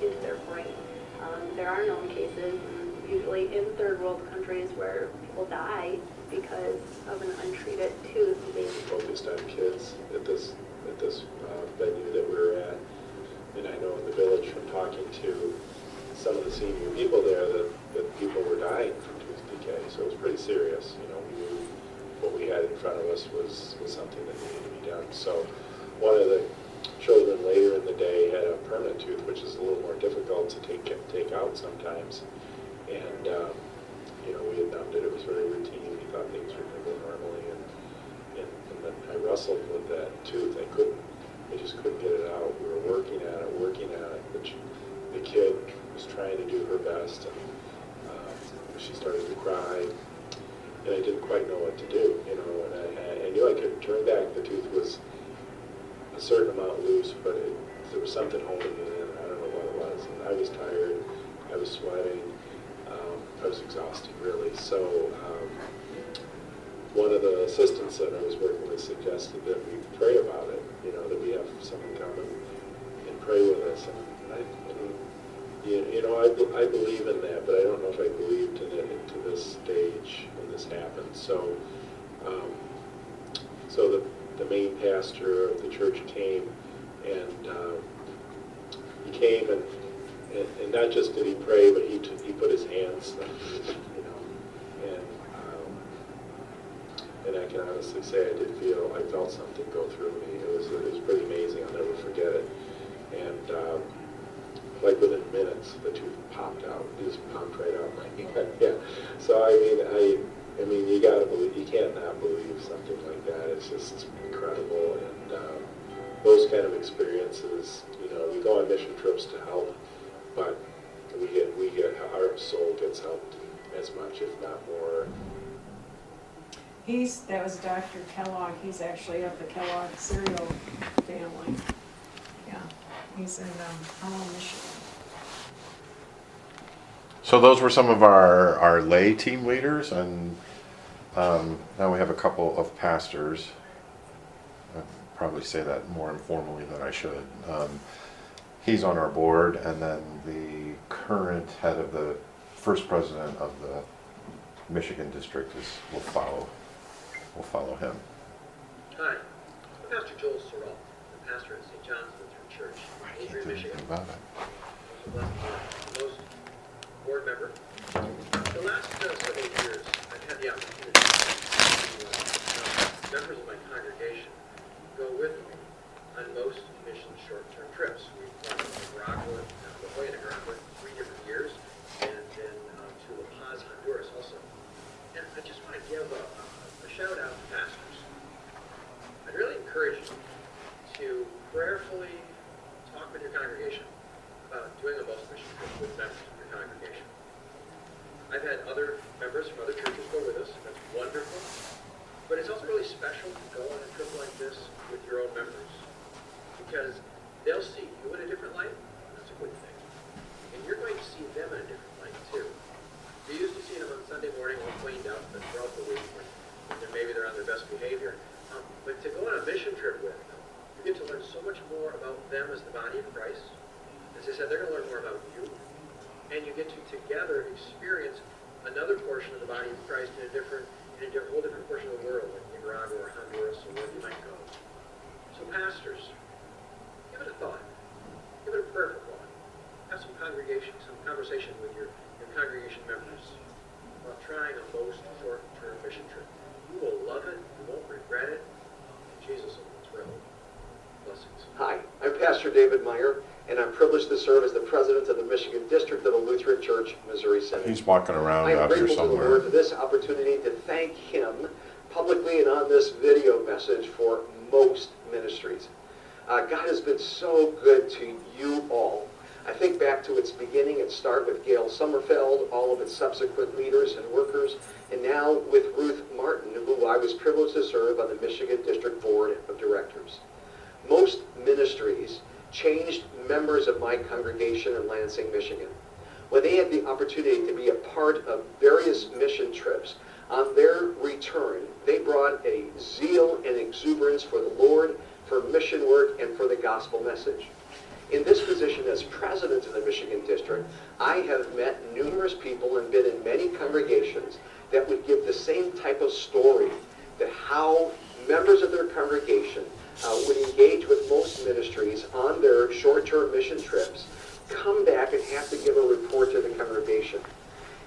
into their brain. There are known cases, usually in third world countries, where people die because of an untreated tooth. Mainly focused on kids at this venue that we were at. And I know in the village from talking to some of the senior people there that people were dying from tooth decay. So it was pretty serious. You know, we knew what we had in front of us was something that needed to be done. So one of the children later in the day had a permanent tooth, which is a little more difficult to take out sometimes. And we had numbed it. It was very routine. We thought things were going to go normally. And then I wrestled with that tooth. I just couldn't get it out. We were working at it, but the kid was trying to do her best, and she started to cry, and I didn't quite know what to do, and I knew I couldn't turn back. The tooth was a certain amount loose, but there was something holding it in. I don't know what it was, and I was tired. I was sweating. I was exhausted, really. So one of the assistants that I was working with suggested that we pray about it, that we have someone come and pray with us. And I believe in that, but I don't know if I believed in it to this stage when this happened. So, the main pastor of the church came, and he came and not just did he pray, but he put his hands, and I can honestly say I felt something go through me. It was pretty amazing. I'll never forget it. And like within minutes, the tooth popped out. It just popped right out my hand. Yeah. So I mean, you gotta believe. You can't not believe something like that. It's just incredible. And those kind of experiences, we go on mission trips to help, but we get our soul gets helped as much, if not more. That was Dr. Kellogg. He's actually of the Kellogg cereal family. Yeah, he's in Hahn, Michigan. So those were some of our lay team leaders, and now we have a couple of pastors. I'd probably say that more informally than I should. He's on our board, and then the current head of the first president of the Michigan district will follow him. Hi, I'm Pastor Joel Sorrell, the pastor at St. John's Lutheran Church in Avery, Michigan. About it. I'm so blessed to be most board member. The last several years, I've had the opportunity to have members of my congregation go with me on most mission short-term trips. We've gone to Nicaragua, La Jolla, Nicaragua, 3 different years, and then to La Paz, Honduras also. And I just want to give a shout out to pastors. I'd really encourage you to prayerfully talk with your congregation about doing a most mission trip with members of your congregation. I've had other members from other churches go with us. That's wonderful. But it's also really special to go on a trip like this with your own members, because they'll see you in a different light. That's a good thing. And you're going to see them in a different light too. You're used to seeing them on Sunday morning all cleaned up, and throughout the week when maybe they're on their best behavior. But to go on a mission trip with them, you get to learn so much more about them as the body of Christ. As I said, they're going to learn more about you. And you get to together experience another portion of the body of Christ in a whole different portion of the world, like Nicaragua or Honduras or wherever you might go. So pastors, give it a thought. Give it a prayerful thought. Have some conversation with your congregation members about trying a most short-term mission trip. You will love it. You won't regret it. Jesus will be thrilled. Blessings. Hi, I'm Pastor David Meyer, and I'm privileged to serve as the president of the Michigan District of the Lutheran Church, Missouri Synod. He's walking around I am out here grateful to the somewhere. Lord for this opportunity to thank Him publicly and on this video message for most ministries. God has been so good to you all. I think back to its beginning. It started with Gail Sommerfeld, all of its subsequent leaders and workers, and now with Ruth Martin, who I was privileged to serve on the Michigan District Board of Directors. Most ministries changed members of my congregation in Lansing, Michigan. When they had the opportunity to be a part of various mission trips, on their return, they brought a zeal and exuberance for the Lord, for mission work, and for the gospel message. In this position as president of the Michigan District, I have met numerous people and been in many congregations that would give the same type of story, that how members of their congregation would engage with most ministries on their short-term mission trips, come back and have to give a report to the congregation.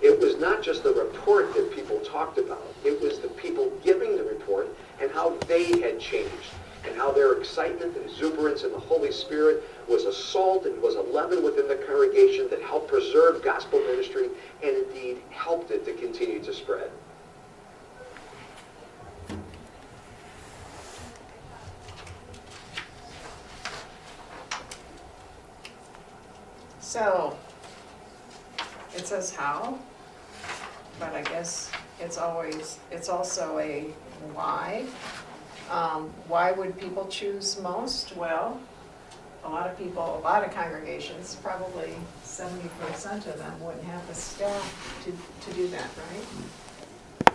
It was not just the report that people talked about, it was the people giving the report and how they had changed and how their excitement and exuberance in the Holy Spirit was a salt and was a leaven within the congregation that helped preserve gospel ministry and indeed helped it to continue to spread. So, it says how, but I guess it's also a why. Why would people choose most? Well, a lot of congregations, probably 70% of them wouldn't have the staff to do that,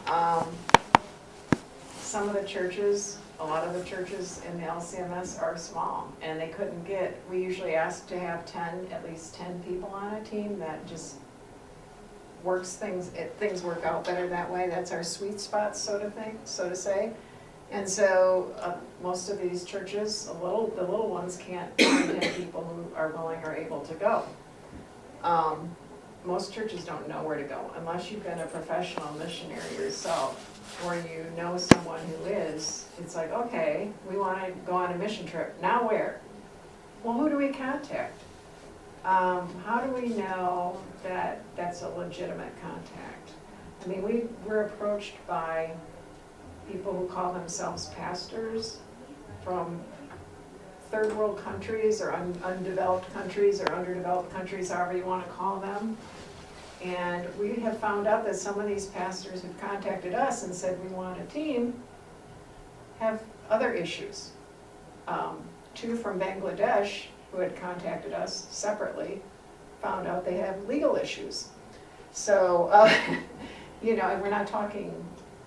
right? Some of the churches, a lot of the churches in the LCMS are small, and they couldn't we usually ask to have at least 10 people on a team. That just things work out better that way. That's our sweet spot, so to say. And so most of these churches, the little ones can't find 10 people who are willing or able to go. Most churches don't know where to go unless you've been a professional missionary yourself, or you know someone who is. It's like, okay, we want to go on a mission trip. Now where? Well, who do we contact? How do we know that that's a legitimate contact? I mean, we're approached by people who call themselves pastors from third world countries or undeveloped countries or underdeveloped countries, however you want to call them. And we have found out that some of these pastors who've contacted us and said we want a team have other issues. 2 from Bangladesh who had contacted us separately found out they have legal issues. So, and we're not talking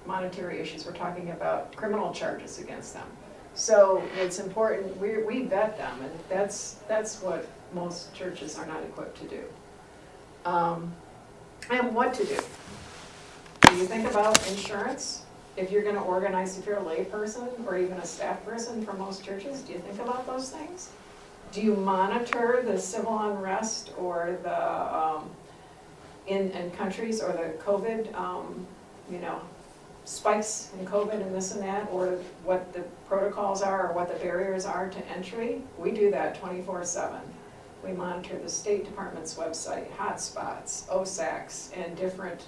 monetary issues, we're talking about criminal charges against them. So it's important, we vet them, and that's what most churches are not equipped to do. And what to do. Do you think about insurance? If you're going to organize, if you're a layperson or even a staff person for most churches, do you think about those things? Do you monitor the civil unrest or the in countries, or the COVID, spikes in COVID and this and that, or what the protocols are or what the barriers are to entry? We do that 24/7. We monitor the State Department's website, hotspots, OSACs, and different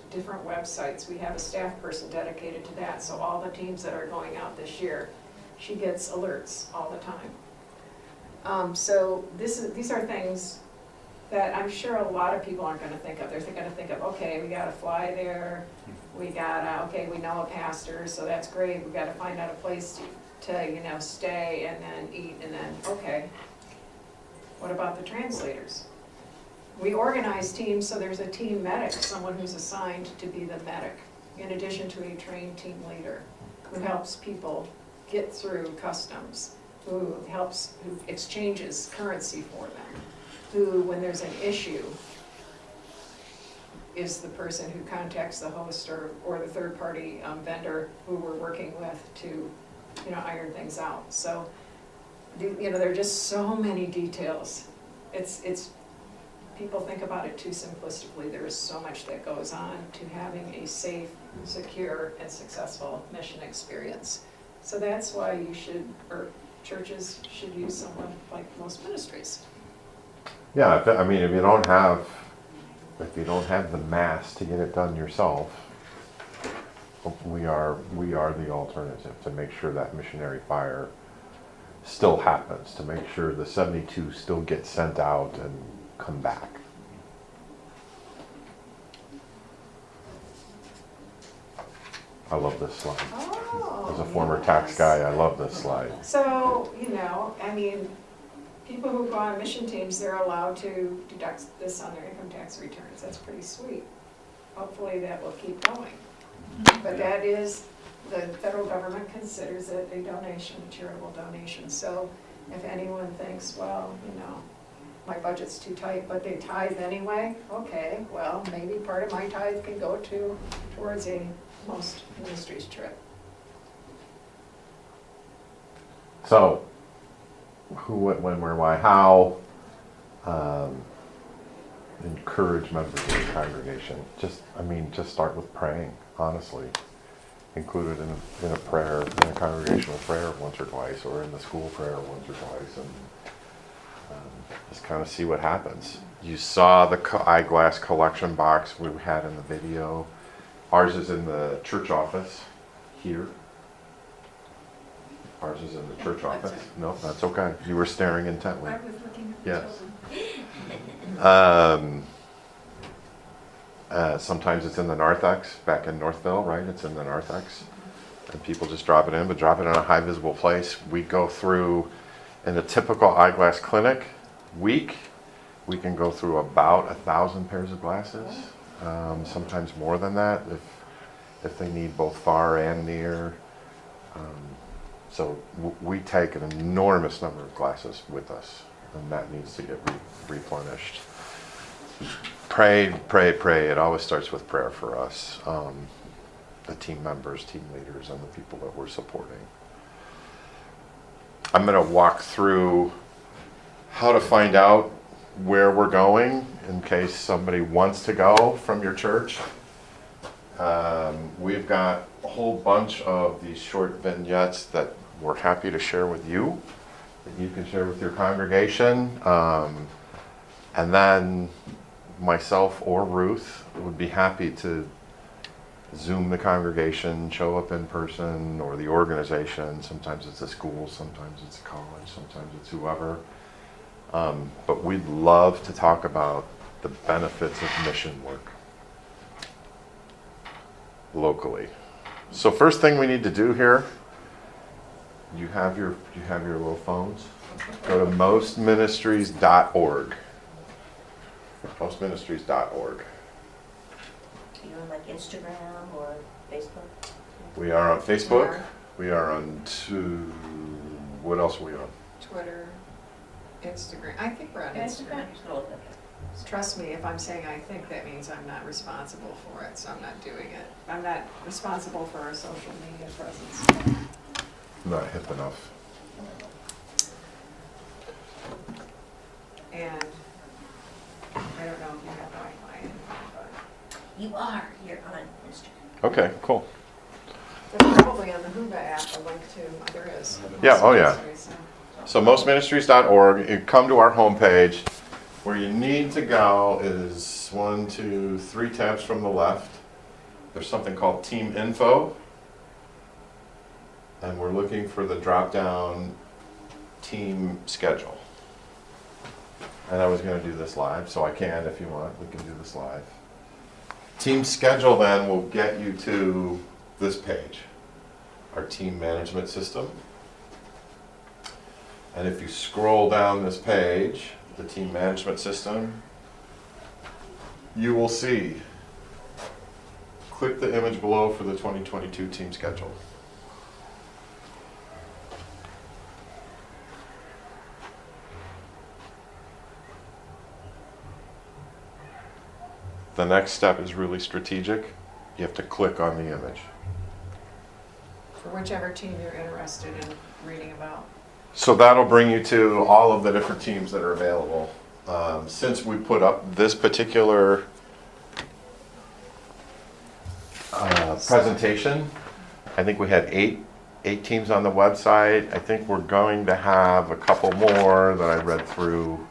websites. We have a staff person dedicated to that, so all the teams that are going out this year, she gets alerts all the time. So these are things that I'm sure a lot of people aren't going to think of. They're going to think of, okay, we got to fly there, we know a pastor, so that's great. We got to find out a place to stay and then eat, and then okay. What about the translators? We organize teams, so there's a team medic, someone who's assigned to be the medic, in addition to a trained team leader who helps people get through customs, who exchanges currency for them, who, when there's an issue, is the person who contacts the host or the third-party vendor who we're working with to iron things out. So there are just so many details. It's people think about it too simplistically. There is so much that goes on to having a safe, secure, and successful mission experience. So that's why churches should use someone like most ministries. Yeah, if you don't have the mass to get it done yourself, we are the alternative to make sure that missionary fire still happens, to make sure the 72 still get sent out and come back. I love this slide. Oh, As a former tax guy, I love this slide. So, people who go on mission teams, they're allowed to deduct this on their income tax returns. That's pretty sweet. Hopefully that will keep going. But that is, the federal government considers it a donation, a charitable donation. So if anyone thinks, well, my budget's too tight, but they tithe anyway, okay, well, maybe part of my tithe can go towards a most ministries trip. So, who, what, when, where, why, how, encourage members of the congregation. Just start with praying, honestly. included in a prayer, in a congregational prayer once or twice, or in the school prayer once or twice, and just kind of see what happens. You saw the eyeglass collection box we had in the video. Ours is in the church office here. Ours is in the church office. No, that's okay. You were staring intently. I was looking at the Yes. children. Sometimes it's in the narthex, back in Northville, right? It's in the narthex. And people just drop it in, but drop it in a high visible place. We go through, in a typical eyeglass clinic week, we can go through about 1,000 pairs of glasses. Sometimes more than that if they need both far and near. So we take an enormous number of glasses with us, and that needs to get replenished. Pray, pray, pray. It always starts with prayer for us, the team members, team leaders, and the people that we're supporting. I'm going to walk through how to find out where we're going in case somebody wants to go from your church. We've got a whole bunch of these short vignettes that we're happy to share with you, that you can share with your congregation. And then myself or Ruth would be happy to Zoom the congregation, show up in person, or the organization. Sometimes it's a school, sometimes it's a college, sometimes it's whoever. But we'd love to talk about the benefits of mission work locally. So first thing we need to do here, you have your little phones. Go to mostministries.org. Mostministries.org. You know, like Instagram or Facebook? We are on Facebook. We are on what else are we on? Twitter, Instagram. I think we're on Instagram. Trust me, if I'm saying I think, that means I'm not responsible for it, so I'm not doing it. I'm not responsible for our social media presence. Not hip enough. And I don't know if you have Wi-Fi in there, You are. You're on Instagram. Okay, cool. but there's probably on the Hooba app a link to, there is. Yeah, oh yeah. Ministries, So mostministries.org, you come to our homepage. Where you need to go is 1, 2, 3 tabs from the left. There's something called Team Info. And we're looking for the drop-down team schedule. And I was going to do this live, so I can if you want. We can do this live. Team schedule then will get you to this page, our team management system. And if you scroll down this page, the team management system, you will see, click the image below for the 2022 team schedule. The next step is really strategic. You have to click on the image. for whichever team you're interested in reading about. So that'll bring you to all of the different teams that are available. Since we put up this particular presentation, I think we had eight teams on the website. I think we're going to have a couple more that I read through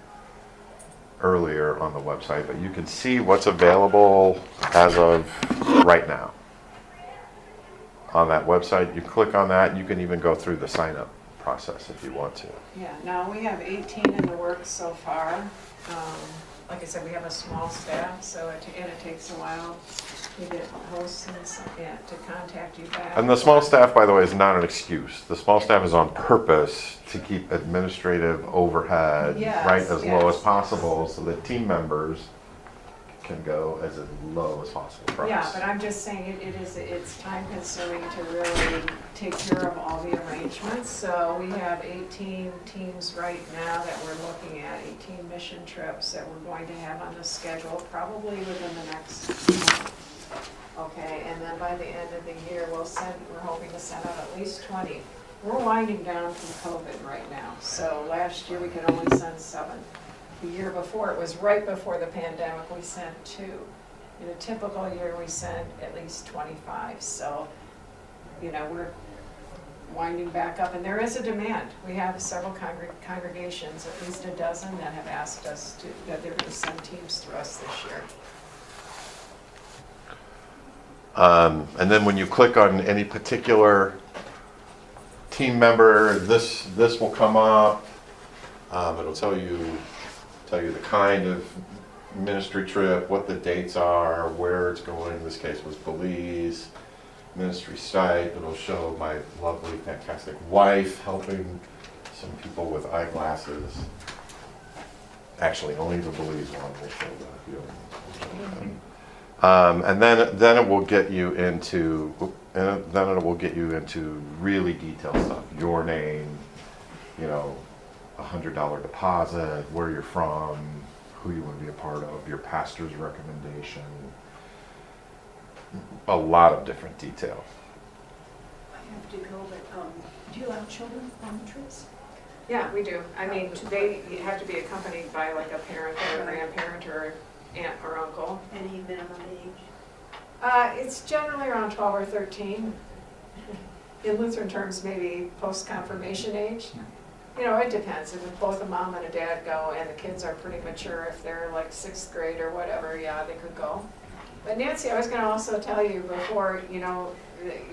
earlier on the website, but you can see what's available as of right now. On that website, you click on that, you can even go through the sign-up process if you want to. Yeah, now we have 18 in the works so far. Like I said, we have a small staff, so it takes a while to get hosts and to contact you back. And the small staff, by the way, is not an excuse. The small staff is on purpose to keep administrative overhead right as low as possible so that team members can go as low as possible for us. Yeah, but I'm just saying it's time consuming to really take care of all the arrangements. So we have 18 teams right now that we're looking at, 18 mission trips that we're going to have on the schedule, probably within the next month. Okay, and then by the end of the year, we're hoping to send out at least 20. We're winding down from COVID right now. So last year we could only send 7. The year before, it was right before the pandemic, we sent 2. In a typical year, we send at least 25. So we're winding back up, and there is a demand. We have several congregations, at least a dozen, that have asked us that they're going to send teams through us this year. And then when you click on any particular team member, this will come up. It'll tell you the kind of ministry trip, what the dates are, where it's going. In this case was Belize. Ministry site. It'll show my lovely, fantastic wife helping some people with eyeglasses. Actually, only the Belize one will show that. And then it will get you into really detailed stuff. Your name, $100 deposit, where you're from, who you want to be a part of, your pastor's recommendation. A lot of different detail. I have to go, but do you allow children on the trips? Yeah, we do. I mean, they have to be accompanied by like a parent or a grandparent or aunt or uncle. Any minimum age? It's generally around 12 or 13. In Lutheran terms, maybe post-confirmation age. It depends. If both a mom and a dad go and the kids are pretty mature, if they're like 6th grade or whatever, yeah, they could go. But Nancy, I was going to also tell you before, you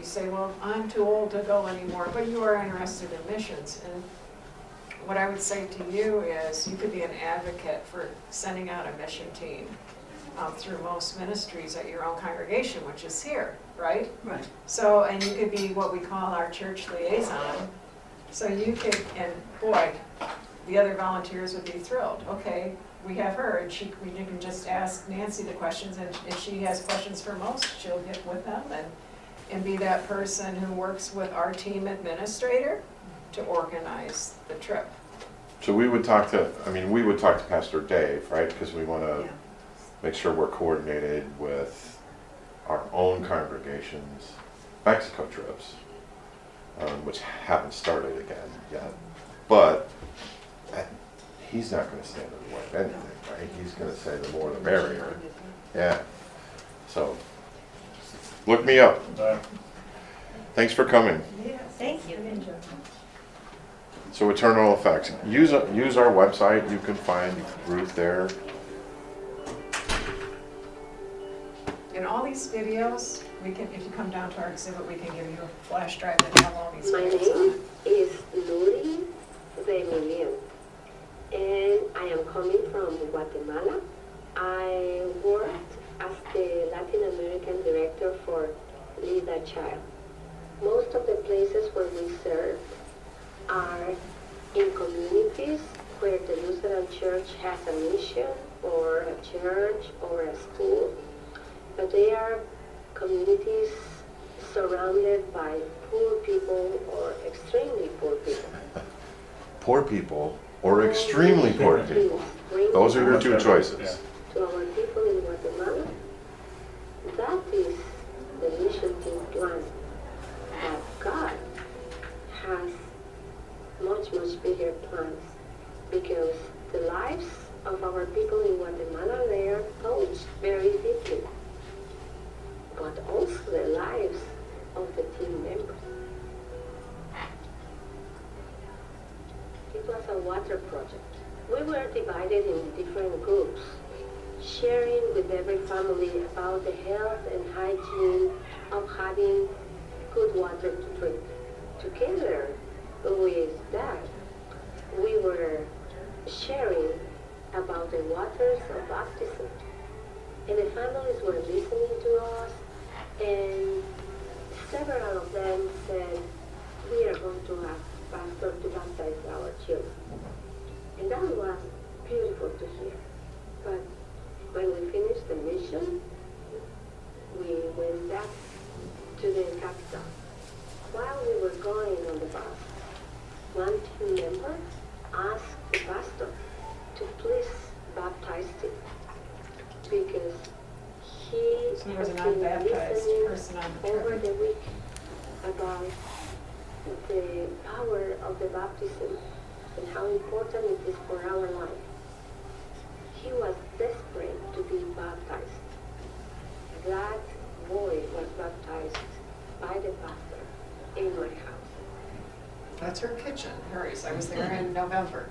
say, well, I'm too old to go anymore, but you are interested in missions. And what I would say to you is you could be an advocate for sending out a mission team through most ministries at your own congregation, which is here, right? Right. So, and you could be what we call our church liaison. So you could, and boy, the other volunteers would be thrilled. Okay, we have her, and we can just ask Nancy the questions, and if she has questions for most, she'll get with them and be that person who works with our team administrator to organize the trip. So we would talk to Pastor Dave, right? Because we want to make sure we're coordinated with our own congregations' Mexico trips, which haven't started again yet. But he's not going to stand in the way of anything, right? He's going to say the more the merrier. Yeah. So look me up. Thanks for coming. Thank you. So Eternal Effects. Use our website. You can find Ruth there. And all these videos, we can, if you come down to our exhibit, we can give you a flash drive that have all these My videos on name it. is Luri Remilian, and I am coming from Guatemala. I worked as the Latin American director for Lead a Child. Most of the places where we serve are in communities where the Lutheran Church has a mission or a church or a school, but they are communities surrounded by poor people or extremely poor people. Poor people or extremely poor people. Those are your two choices. To our people in Guatemala, that is the mission team plan. But God has much, much bigger plans, because the lives of our people in Guatemala, they are touched very deeply, but also the lives of the team members. It was a water project. We were divided in different groups, sharing with every family about the health and hygiene of having good water to drink. Together with that, we were sharing about the waters of baptism. And the families were listening to us, and several of them said, we are going to ask Pastor to baptize our children. And that was beautiful to hear. But when we finished the mission, we went back to the capital. While we were going on the bus, one team member asked the pastor to please baptize him, because he So there was has an been unbaptized listening person on the over trip. the week about the power of the baptism and how important it is for our life. He was desperate to be baptized. That boy was baptized by the pastor England House. That's her kitchen, hers. I was there in November.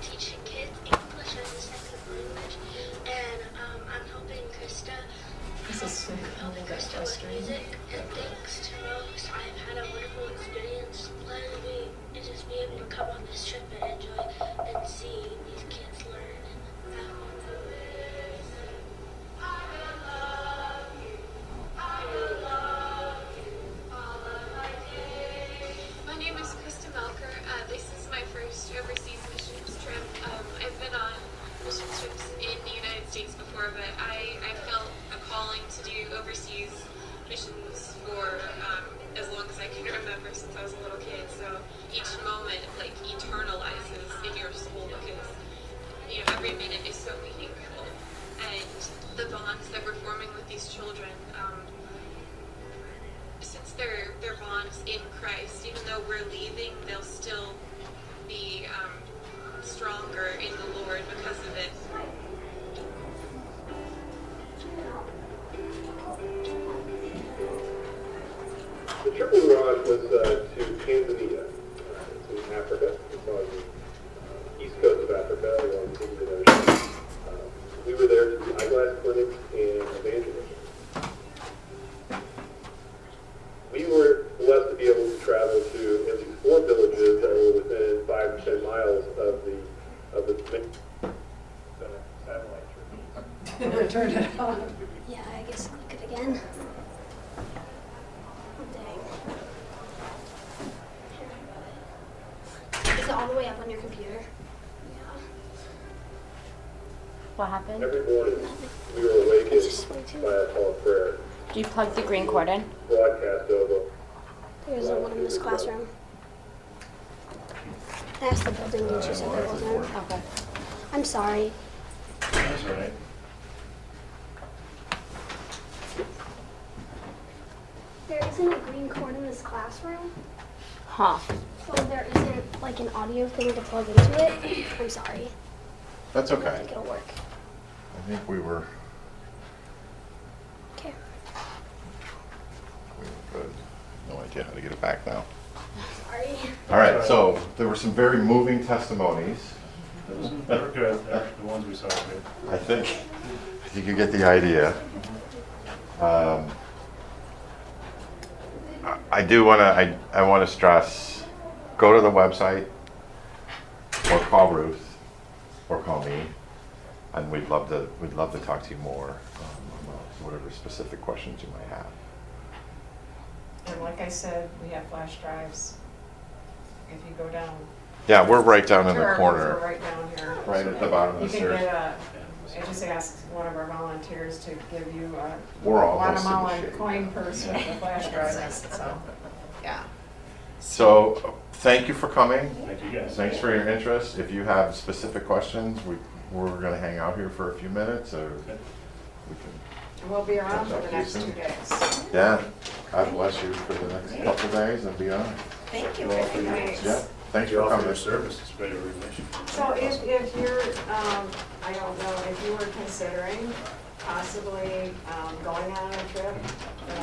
Teaching kids English as a second language, and I'm helping Krista. This is helping Krista with music, and thanks to Rose, I've had a wonderful experience. Letting me and just be able to come on this trip and enjoy and see these kids learn and have fun. My name is Krista Melker. This is my first overseas missions trip. I've been on mission trips in the United States before, but I felt a calling to do overseas missions for as long as I can remember since I was a little kid. So each moment like eternalizes in your soul because every minute is so meaningful, and the bonds that we're forming with these children. Since they're bonds in Christ, even though we're leaving, they'll still be stronger in the Lord because of it. The trip we were on was to Tanzania. It's in Africa. It's on the east coast of Africa, along the Indian Ocean. We were there to do eyeglass clinics and evangelism. We were blessed to be able to travel to at least 4 villages that were within 5 to 10 miles of the satellite church. Turn it on. Yeah, I guess click it again. Dang. Is it all the way up on your computer? Yeah. What happened? Every morning, we were awakened by a call of prayer. Do you plug the green cord in? Broadcast over. There's one in this classroom. That's the building that you said there wasn't. Okay. I'm sorry. That's all right. There isn't a green cord in this classroom, Huh. so there isn't like an audio thing to plug into it. I'm sorry. That's I okay. think it'll work. I think we were Okay. good. No idea how to get it back now. Sorry. All right, so there were some very moving testimonies. They were good. The ones we saw were good. I think you get the idea. I do want to. I want to stress: go to the website, or call Ruth, or call me, and we'd love to talk to you more about whatever specific questions you might have. And like I said, we have flash drives. If you go down. Yeah, we're right down in the We're corner, right down here. right at the bottom of the You can stairs. get I just asked one of our volunteers to give you a We're almost in the Guatemalan shade. coin purse with a flash drive. So, yeah. So, thank you for coming. Thank you guys. Thanks for your interest. If you have specific questions, we're going to hang out here for a few minutes, or we can. We'll be around catch for up the to you next 2 soon. days. Yeah. God bless you for the next couple days and beyond. Thank you Well, very much. Yeah. Thanks Thank you for all for coming. your service. It's great organization. So if you're, I don't know, if you were considering possibly going on a trip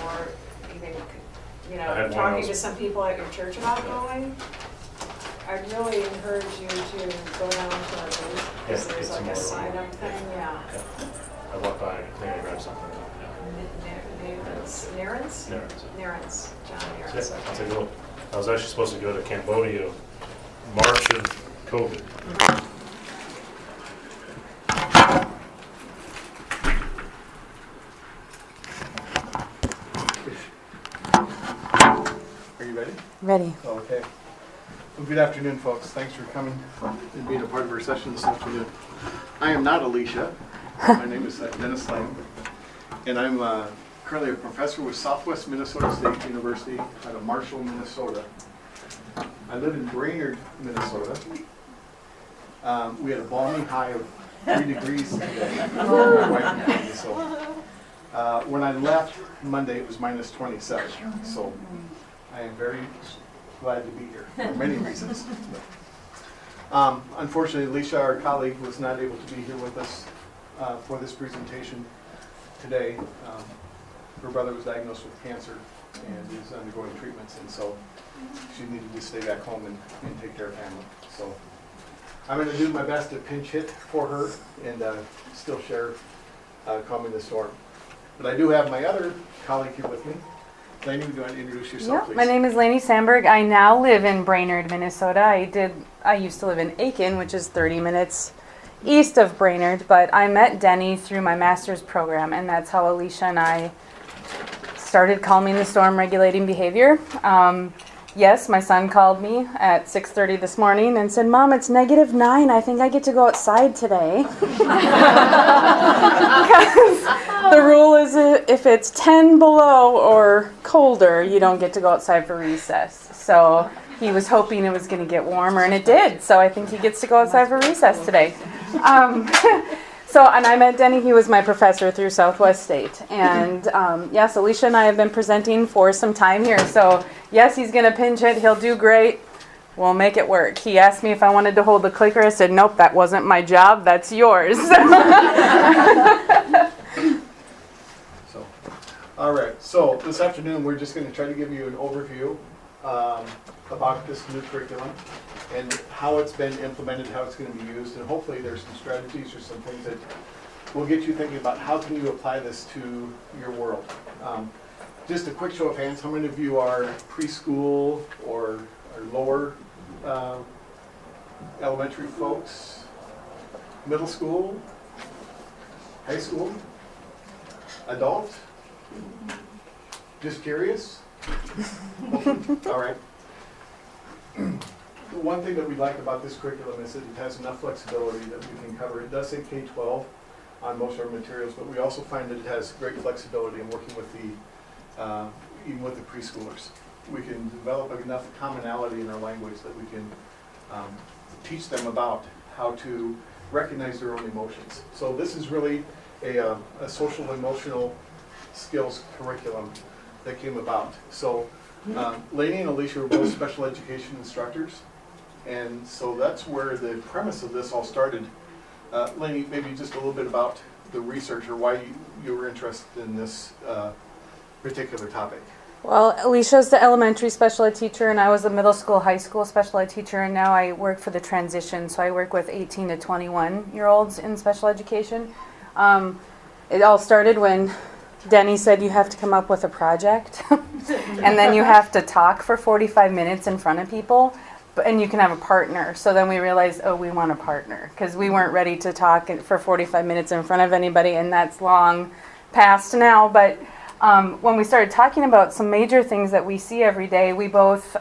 or even, I had one talking else. to some people at your church about going, I'd really encourage you to go down to our booth because Yeah, there's get some like a more. sign-up thing, yeah. I walked by, I think I grabbed something. Narens? Narens. John Narens, Yeah, I'll okay. take a look. I was actually supposed to go to Cambodia March of COVID. Are you ready? Ready. Okay. Well, good afternoon, folks. Thanks for coming and being a part of our session this afternoon. I am not Alicia. My name is Dennis Lang, and I'm currently a professor with Southwest Minnesota State University out of Marshall, Minnesota. I live in Brainerd, Minnesota. We had a balmy high of 3 degrees today. My wife and me, so, when I left Monday, it was minus 27. So I am very glad to be here for many reasons. Unfortunately, Alicia, our colleague, was not able to be here with us for this presentation today. Her brother was diagnosed with cancer and is undergoing treatments, and so she needed to stay back home and take care of family. So I'm going to do my best to pinch hit for her and still share calming the storm. But I do have my other colleague here with me. Lainey, would you want to introduce yourself, please? My name is Lainey Samberg. I now live in Brainerd, Minnesota. I used to live in Aiken, which is 30 minutes east of Brainerd, but I met Denny through my master's program, and that's how Alicia and I started calming the storm, regulating behavior. Yes, my son called me at 6:30 this morning and said, "Mom, it's -9. I think I get to go outside today." Because the rule is if it's 10 below or colder, you don't get to go outside for recess. So he was hoping it was going to get warmer, and it did. So I think he gets to go outside for recess today. And I met Denny. He was my professor through Southwest State. And yes, Alicia and I have been presenting for some time here. So yes, he's going to pinch it. He'll do great. We'll make it work. He asked me if I wanted to hold the clicker. I said, nope, that wasn't my job. That's yours. All right. So this afternoon, we're just going to try to give you an overview about this new curriculum and how it's been implemented, how it's going to be used, and hopefully there's some strategies or some things that will get you thinking about how can you apply this to your world. Just a quick show of hands, how many of you are preschool or lower elementary folks? Middle school? High school? Adult? Just curious? All right. The one thing that we like about this curriculum is that it has enough flexibility that we can cover. It does say K-12 on most of our materials, but we also find that it has great flexibility in working with even with the preschoolers. We can develop enough commonality in our language that we can teach them about how to recognize their own emotions. So this is really a social emotional skills curriculum that came about. So Lainey and Alicia were both special education instructors, and so that's where the premise of this all started. Lainey, maybe just a little bit about the research or why you were interested in this particular topic. Well, Alicia's the elementary special ed teacher, and I was the middle school, high school special ed teacher, and now I work for the transition, so I work with 18 to 21-year-olds in special education. It all started when Denny said you have to come up with a project, and then you have to talk for 45 minutes in front of people, and you can have a partner. So then we realized, oh, we want a partner, because we weren't ready to talk for 45 minutes in front of anybody, and that's long past now. But when we started talking about some major things that we see every day, we both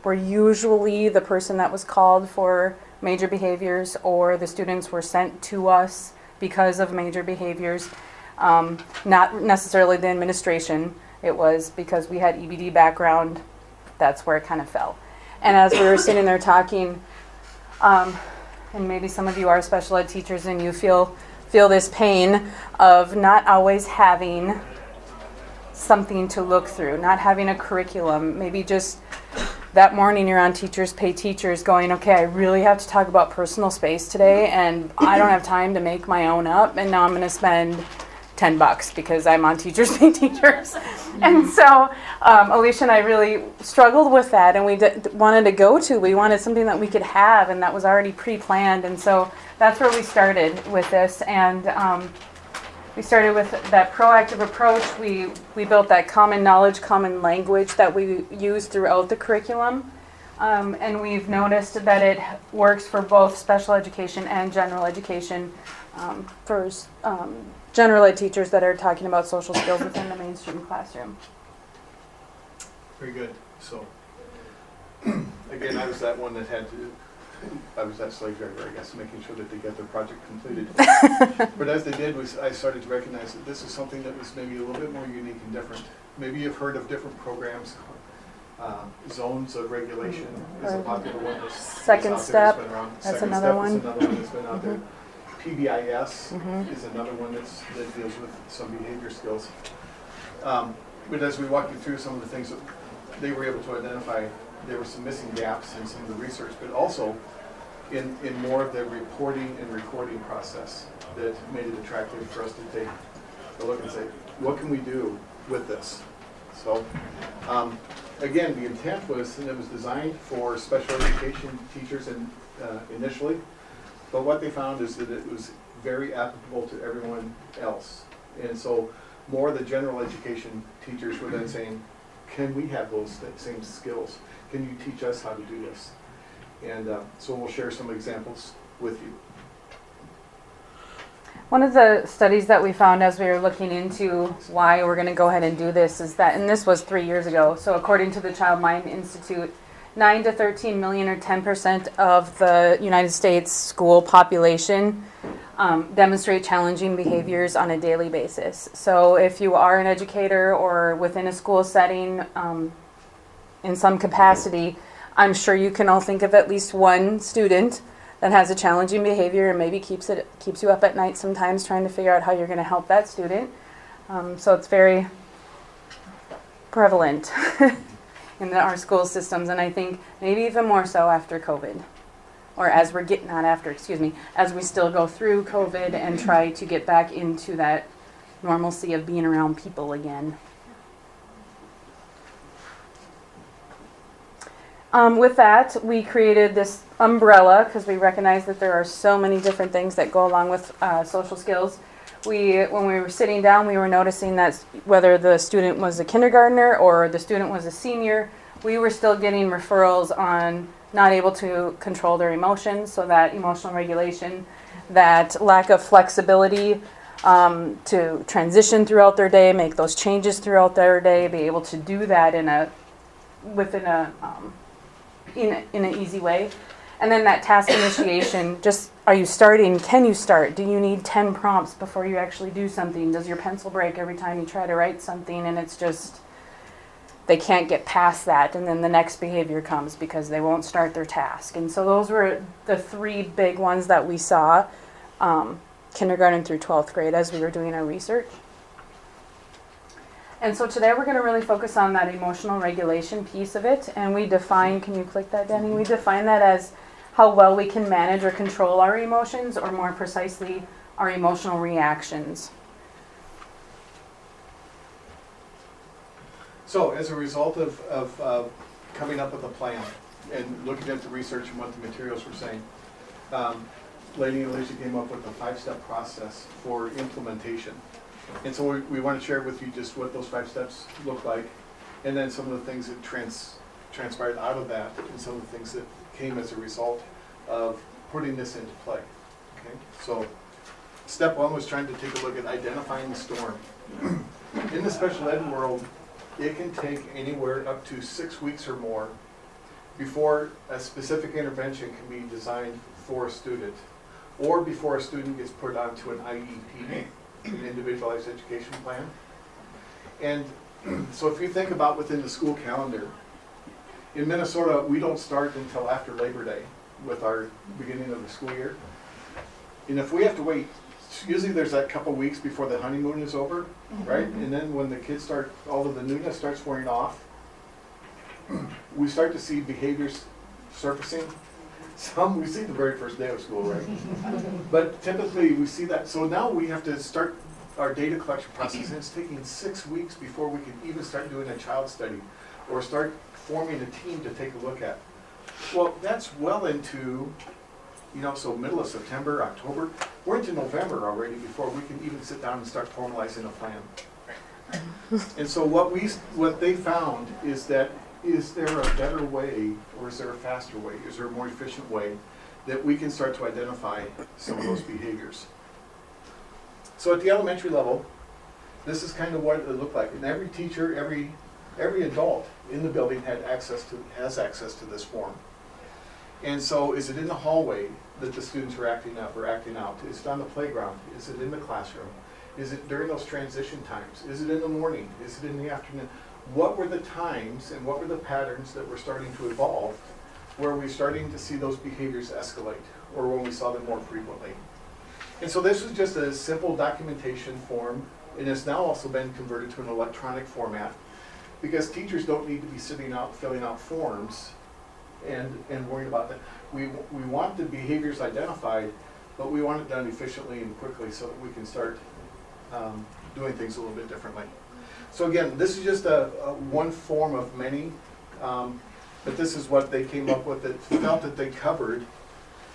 were usually the person that was called for major behaviors, or the students were sent to us because of major behaviors. Not necessarily the administration. It was because we had EBD background. That's where it kind of fell. And as we were sitting there talking, and maybe some of you are special ed teachers and you feel this pain of not always having something to look through, not having a curriculum. Maybe just that morning you're on Teachers Pay Teachers going, okay, I really have to talk about personal space today, and I don't have time to make my own up, and now I'm going to spend $10 because I'm on Teachers Pay Teachers. And so Alicia and I really struggled with that, and we we wanted something that we could have and that was already pre-planned, and so that's where we started with this. And we started with that proactive approach. We built that common knowledge, common language that we use throughout the curriculum, and we've noticed that it works for both special education and general education, for general ed teachers that are talking about social skills within the mainstream classroom. Very good. So, again, I was that one that I was that slave driver, I guess, making sure that they get their project completed. But as they did, I started to recognize that this is something that was maybe a little bit more unique and different. Maybe you've heard of different programs. Zones of regulation is a popular one. Second Step, that's another one. That's another one that's been out there. PBIS is another one that deals with some behavior skills. But as we walked you through some of the things that they were able to identify, there were some missing gaps in some of the research, but also in more of the reporting and recording process that made it attractive for us to take a look and say, what can we do with this? So, again, the intent was, and it was designed for special education teachers initially, but what they found is that it was very applicable to everyone else. And so more of the general education teachers were then saying, can we have those same skills? Can you teach us how to do this? And so we'll share some examples with you. One of the studies that we found as we were looking into why we're going to go ahead and do this is that, and this was 3 years ago, so according to the Child Mind Institute, 9 to 13 million or 10% of the United States school population demonstrate challenging behaviors on a daily basis. So if you are an educator or within a school setting in some capacity, I'm sure you can all think of at least one student that has a challenging behavior and maybe keeps you up at night sometimes trying to figure out how you're going to help that student. So it's very prevalent in our school systems, and I think maybe even more so after COVID, or as we're getting, not after, excuse me, as we still go through COVID and try to get back into that normalcy of being around people again. With that, we created this umbrella because we recognize that there are so many different things that go along with social skills. When we were sitting down, we were noticing that whether the student was a kindergartner or the student was a senior, we were still getting referrals on not able to control their emotions, so that emotional regulation, that lack of flexibility to transition throughout their day, make those changes throughout their day, be able to do that in an easy way. And then that task initiation, just, are you starting? Can you start? Do you need 10 prompts before you actually do something? Does your pencil break every time you try to write something? And it's just, they can't get past that. And then the next behavior comes because they won't start their task. And so those were the 3 big ones that we saw, kindergarten through 12th grade, as we were doing our research. And so today we're going to really focus on that emotional regulation piece of it. And we define, can you click that, Danny? We define that as how well we can manage or control our emotions, or more precisely, our emotional reactions. So as a result of coming up with a plan and looking at the research and what the materials were saying, Lainey and Alicia came up with a 5-step process for implementation. And so we want to share with you just what those 5 steps look like, and then some of the things that transpired out of that, and some of the things that came as a result of putting this into play. Okay? So step 1 was trying to take a look at identifying the storm. In the special ed world, it can take anywhere up to 6 weeks or more before a specific intervention can be designed for a student, or before a student gets put onto an IEP, an individualized education plan. And so if you think about within the school calendar, in Minnesota, we don't start until after Labor Day with our beginning of the school year. And if we have to wait, usually there's that couple weeks before the honeymoon is over, right? And then when the kids start, all of the newness starts wearing off, we start to see behaviors surfacing. Some we see the very first day of school, right? But typically we see that. So now we have to start our data collection process, and it's taking 6 weeks before we can even start doing a child study or start forming a team to take a look at. Well, that's well into, so middle of September, October. We're into November already before we can even sit down and start formalizing a plan. And so what they found is that, is there a better way, or is there a faster way? Is there a more efficient way that we can start to identify some of those behaviors? So at the elementary level, this is kind of what it looked like. And every teacher, every adult in the building has access to this form. And so is it in the hallway that the students are acting up or acting out? Is it on the playground? Is it in the classroom? Is it during those transition times? Is it in the morning? Is it in the afternoon? What were the times and what were the patterns that were starting to evolve where we're starting to see those behaviors escalate, or when we saw them more frequently? And so this was just a simple documentation form, and it's now also been converted to an electronic format, because teachers don't need to be sitting out filling out forms and worrying about that. We want the behaviors identified, but we want it done efficiently and quickly so that we can start doing things a little bit differently. So again, this is just a one form of many, but this is what they came up with that felt that they covered.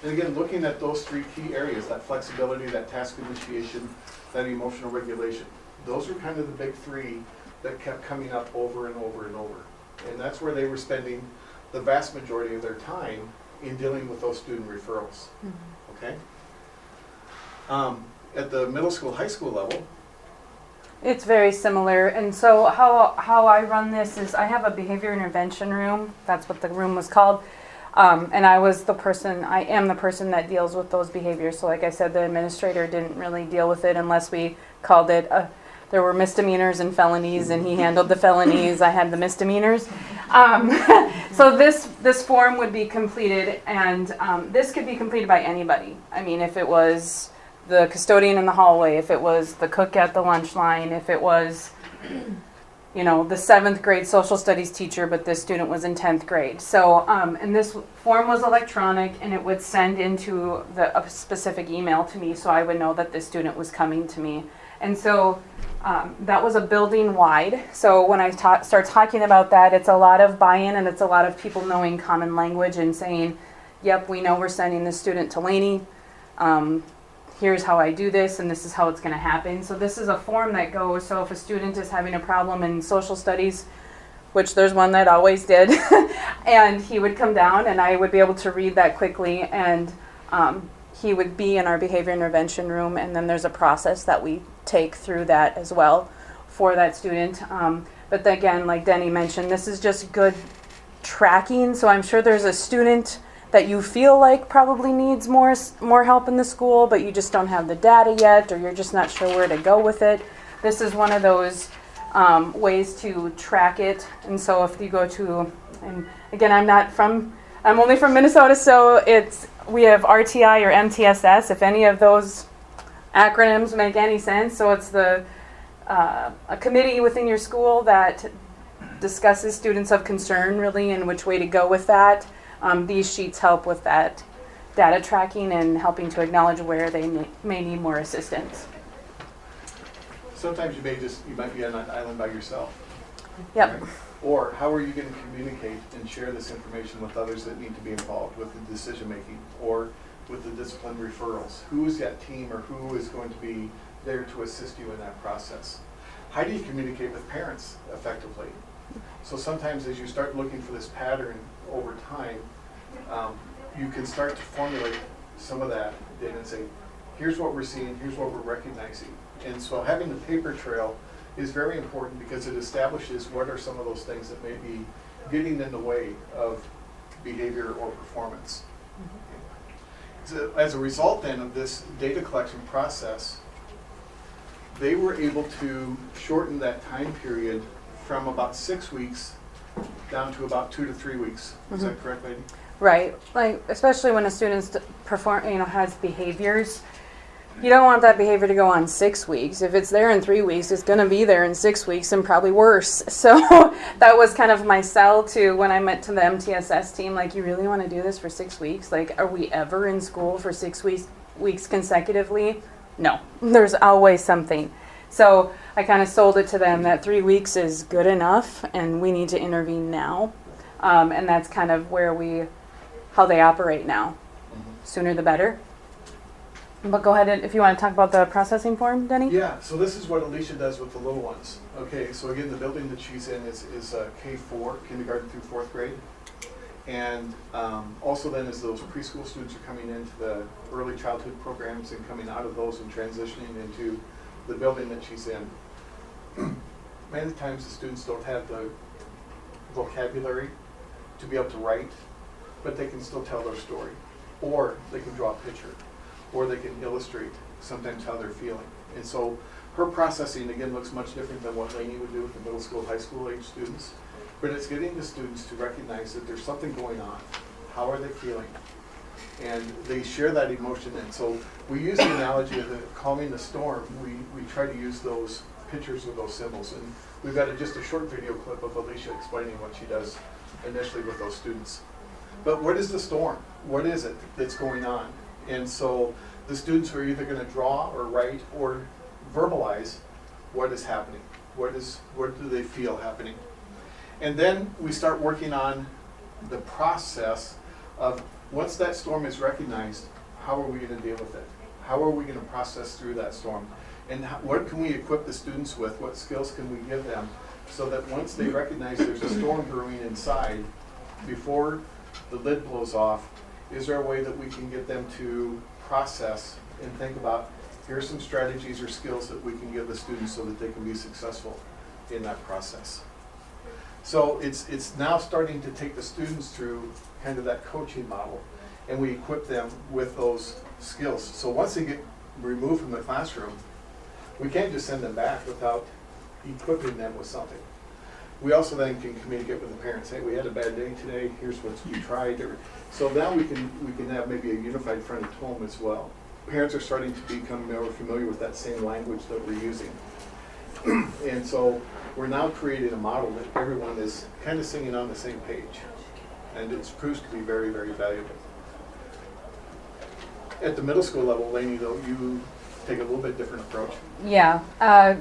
And again, looking at those three key areas, that flexibility, that task initiation, that emotional regulation, those were kind of the big three that kept coming up over and over and over. And that's where they were spending the vast majority of their time in dealing with those student referrals. Okay? At the middle school, high school level, It's very similar. And so how I run this is I have a behavior intervention room. That's what the room was called. And I am the person that deals with those behaviors. So like I said, the administrator didn't really deal with it unless we called it, there were misdemeanors and felonies, and he handled the felonies. I had the misdemeanors. So this form would be completed, and this could be completed by anybody. I mean, if it was the custodian in the hallway, if it was the cook at the lunch line, if it was, the 7th grade social studies teacher, but this student was in 10th grade. So, and this form was electronic, and it would send into a specific email to me, so I would know that this student was coming to me. And so that was a building wide. So when I start talking about that, it's a lot of buy-in, and it's a lot of people knowing common language and saying, yep, we know we're sending this student to Lainey. Here's how I do this, and this is how it's going to happen. So this is a form that goes, so if a student is having a problem in social studies, which there's one that always did, and he would come down, and I would be able to read that quickly, and he would be in our behavior intervention room, and then there's a process that we take through that as well for that student. But again, like Denny mentioned, this is just good tracking, so I'm sure there's a student that you feel like probably needs more help in the school, but you just don't have the data yet, or you're just not sure where to go with it. This is one of those ways to track it. And so if you go to, and again, I'm only from Minnesota, so we have RTI or MTSS, if any of those acronyms make any sense. So it's a committee within your school that discusses students of concern, really, and which way to go with that. These sheets help with that data tracking and helping to acknowledge where they may need more assistance. sometimes you might be on an island by yourself. Yep. Right? Or how are you going to communicate and share this information with others that need to be involved with the decision making or with the discipline referrals? Who is that team, or who is going to be there to assist you in that process? How do you communicate with parents effectively? So sometimes as you start looking for this pattern over time, you can start to formulate some of that data and say, here's what we're seeing, here's what we're recognizing. And so having the paper trail is very important because it establishes what are some of those things that may be getting in the way of behavior or performance. So as a result then of this data collection process, they were able to shorten that time period from about 6 weeks down to about 2 to 3 weeks. Is that correct, Lady? Right. Like, especially when a student has behaviors, you don't want that behavior to go on 6 weeks. If it's there in 3 weeks, it's going to be there in 6 weeks and probably worse. So that was kind of my sell to when I went to the MTSS team. Like, you really want to do this for 6 weeks? Like, are we ever in school for 6 weeks consecutively? No, there's always something. So I kind of sold it to them that 3 weeks is good enough and we need to intervene now. And that's kind of how they operate now. Sooner the better. But go ahead, if you want to talk about the processing form, Denny? Yeah, so this is what Alicia does with the little ones. Okay, so again, the building that she's in is K4, kindergarten through 4th grade. And also then as those preschool students are coming into the early childhood programs and coming out of those and transitioning into the building that she's in, many times the students don't have the vocabulary to be able to write, but they can still tell their story. Or they can draw a picture. Or they can illustrate sometimes how they're feeling. And so her processing, again, looks much different than what Lainey would do with the middle school, high school age students. But it's getting the students to recognize that there's something going on. How are they feeling? And they share that emotion. And so we use the analogy of calming the storm. We try to use those pictures with those symbols. And we've got just a short video clip of Alicia explaining what she does initially with those students. But what is the storm? What is it that's going on? And so the students are either going to draw or write or verbalize what is happening. What do they feel happening? And then we start working on the process of, once that storm is recognized, how are we going to deal with it? How are we going to process through that storm? And what can we equip the students with? What skills can we give them so that once they recognize there's a storm brewing inside, before the lid blows off, is there a way that we can get them to process and think about, here's some strategies or skills that we can give the students so that they can be successful in that process. So it's now starting to take the students through kind of that coaching model, and we equip them with those skills. So once they get removed from the classroom, we can't just send them back without equipping them with something. We also then can communicate with the parents. Hey, we had a bad day today. Here's what you tried. So now we can have maybe a unified front at home as well. Parents are starting to become more familiar with that same language that we're using. And so we're now creating a model that everyone is kind of singing on the same page. And it proves to be very, very valuable. At the middle school level, Lainey, though, you take a little bit different approach. Yeah,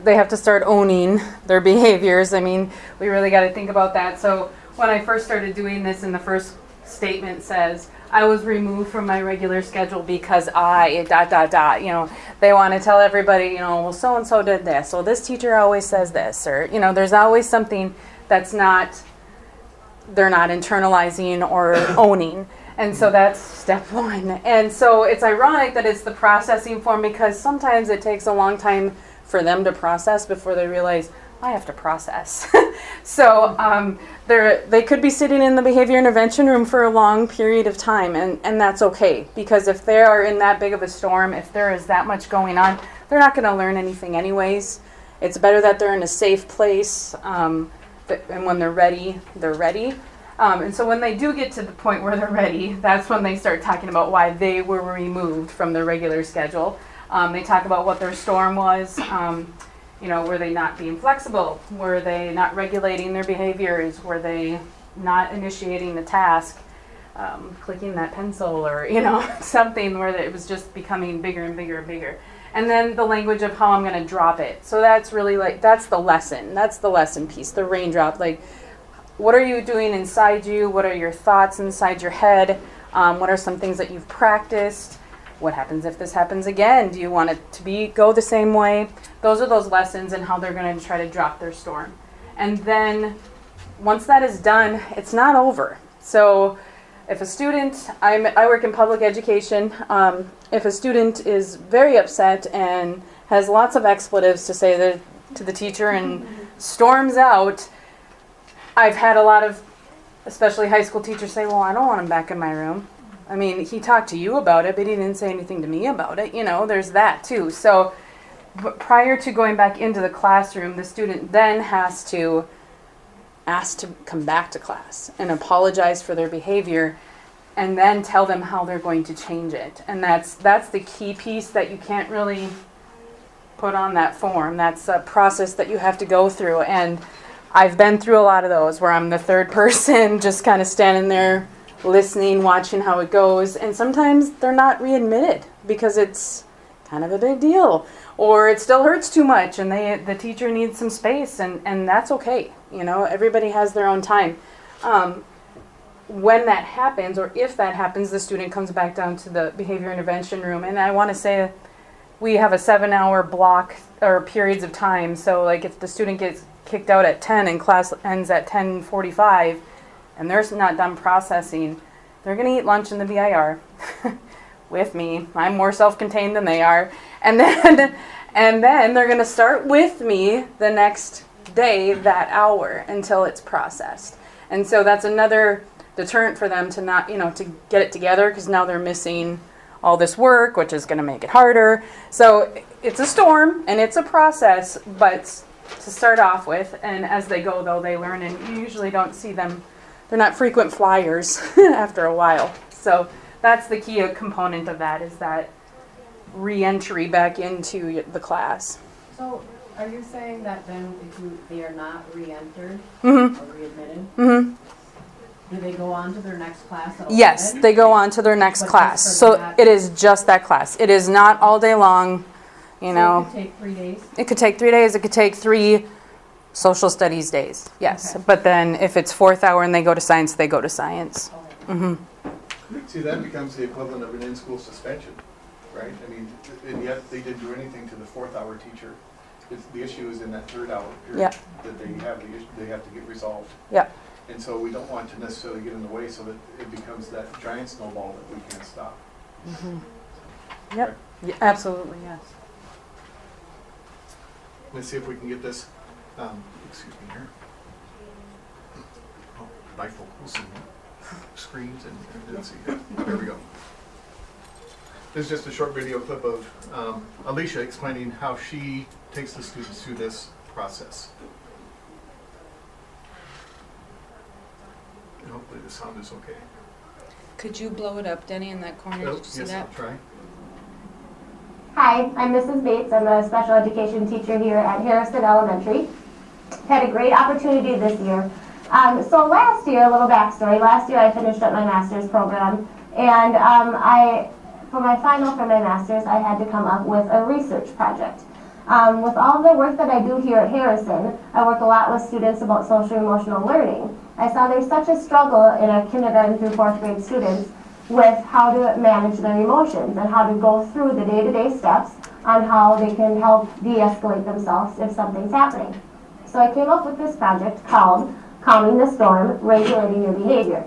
they have to start owning their behaviors. I mean, we really got to think about that. So when I first started doing this, and the first statement says, I was removed from my regular schedule because I, ... You know, they want to tell everybody, you know, well, so-and-so did this. Well, this teacher always says this. Or, you know, there's always something that's not, they're not internalizing or owning. And so that's step one. And so it's ironic that it's the processing form, because sometimes it takes a long time for them to process before they realize, I have to process. So they could be sitting in the behavior intervention room for a long period of time, and that's okay. Because if they are in that big of a storm, if there is that much going on, they're not going to learn anything anyways. It's better that they're in a safe place, and when they're ready, they're ready. And so when they do get to the point where they're ready, that's when they start talking about why they were removed from their regular schedule. They talk about what their storm was. You know, were they not being flexible? Were they not regulating their behaviors? Were they not initiating the task, clicking that pencil, or, you know, something where it was just becoming bigger and bigger and bigger. And then the language of how I'm going to drop it. So that's really that's the lesson. That's the lesson piece, the raindrop. Like, what are you doing inside you? What are your thoughts inside your head? What are some things that you've practiced? What happens if this happens again? Do you want it to go the same way? Those are those lessons and how they're going to try to drop their storm. And then once that is done, it's not over. So if a student, I work in public education, if a student is very upset and has lots of expletives to say to the teacher and storms out, I've had a lot of, especially high school teachers, say, well, I don't want him back in my room. I mean, he talked to you about it, but he didn't say anything to me about it. You know, there's that too. So prior to going back into the classroom, the student then has to ask to come back to class and apologize for their behavior, and then tell them how they're going to change it. And that's the key piece that you can't really put on that form. That's a process that you have to go through. And I've been through a lot of those where I'm the third person, just kind of standing there listening, watching how it goes. And sometimes they're not readmitted because it's kind of a big deal, or it still hurts too much and the teacher needs some space, and that's okay. You know, everybody has their own time. When that happens, or if that happens, the student comes back down to the behavior intervention room. And I want to say we have a 7-hour block or periods of time. So like if the student gets kicked out at 10 and class ends at 10:45 and they're not done processing, they're going to eat lunch in the VIR with me. I'm more self-contained than they are. And then they're going to start with me the next day, that hour, until it's processed. And so that's another deterrent for them to not, to get it together, because now they're missing all this work, which is going to make it harder. So it's a storm and it's a process, but to start off with, and as they go, though, they learn, and you usually don't see them. They're not frequent flyers after a while. So that's the key component of that, is that re-entry back into the class. So are you saying that then if they are not re-entered Mm-hmm. or readmitted, Mm-hmm. do they go on to their next class? Yes, they go on to their next But class. just for So that- it is just that class. It is not all day long, you know. So it could take 3 days? It could take 3 days. It could take 3 social studies days. Yes. Okay. But then if it's 4th hour and they go to science, they go to science. Mm-hmm. See, that becomes the equivalent of an in-school suspension, right? I mean, and yet they didn't do anything to the 4th hour teacher. The issue is in that 3rd hour period Yeah. that they have they have to get resolved. Yeah. And so we don't want to necessarily get in the way so that it becomes that giant snowball that we can't stop. Mm-hmm. Yep. Yeah, absolutely, yes. Let's see if we can get this, excuse me here. Oh, bifocals and screens and let's see here. There we go. This is just a short video clip of Alicia explaining how she takes the students through this process. And hopefully the sound is okay. Could you blow it up, Denny, in that corner? Oh, Did you see yes, that? I'll try. Hi, I'm Mrs. Bates. I'm a special education teacher here at Harrison Elementary. Had a great opportunity this year. So last year, a little backstory, last year I finished up my master's program, and for my final for my master's, I had to come up with a research project. With all the work that I do here at Harrison, I work a lot with students about social emotional learning. I saw there's such a struggle in our kindergarten through 4th grade students with how to manage their emotions and how to go through the day-to-day steps on how they can help de-escalate themselves if something's happening. So I came up with this project called Calming the Storm, Regulating Your Behavior.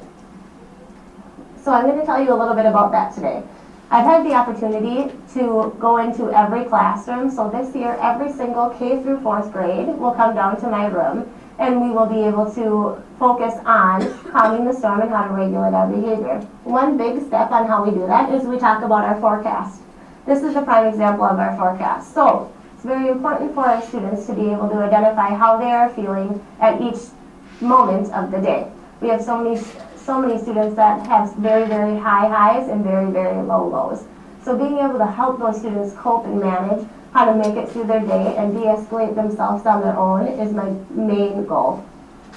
So I'm going to tell you a little bit about that today. I've had the opportunity to go into every classroom, so this year every single K through 4th grade will come down to my room and we will be able to focus on calming the storm and how to regulate our behavior. One big step on how we do that is we talk about our forecast. This is a prime example of our forecast. So it's very important for our students to be able to identify how they are feeling at each moment of the day. We have so many students that have very, very high highs and very, very low lows. So being able to help those students cope and manage how to make it through their day and de-escalate themselves on their own is my main goal.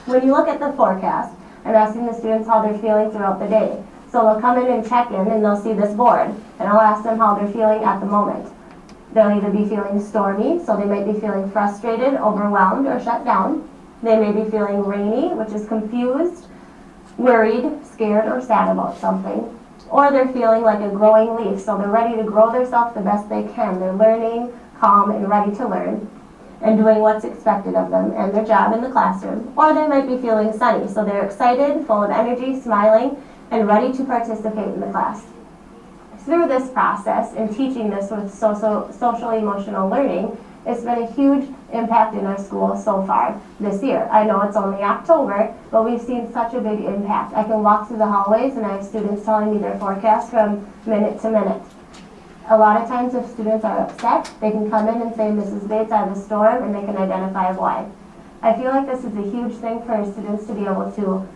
When you look at the forecast, I'm asking the students how they're feeling throughout the day. So they'll come in and check in and they'll see this board, and I'll ask them how they're feeling at the moment. They'll either be feeling stormy, so they might be feeling frustrated, overwhelmed, or shut down. They may be feeling rainy, which is confused, worried, scared, or sad about something. Or they're feeling like a growing leaf, so they're ready to grow themselves the best they can. They're learning, calm, and ready to learn, and doing what's expected of them and their job in the classroom. Or they might be feeling sunny, so they're excited, full of energy, smiling, and ready to participate in the class. Through this process and teaching this with social emotional learning, it's been a huge impact in our school so far this year. I know it's only October, but we've seen such a big impact. I can walk through the hallways and I have students telling me their forecast from minute to minute. A lot of times if students are upset, they can come in and say, Mrs. Bates, I have a storm, and they can identify why. I feel like this is a huge thing for our students to be able to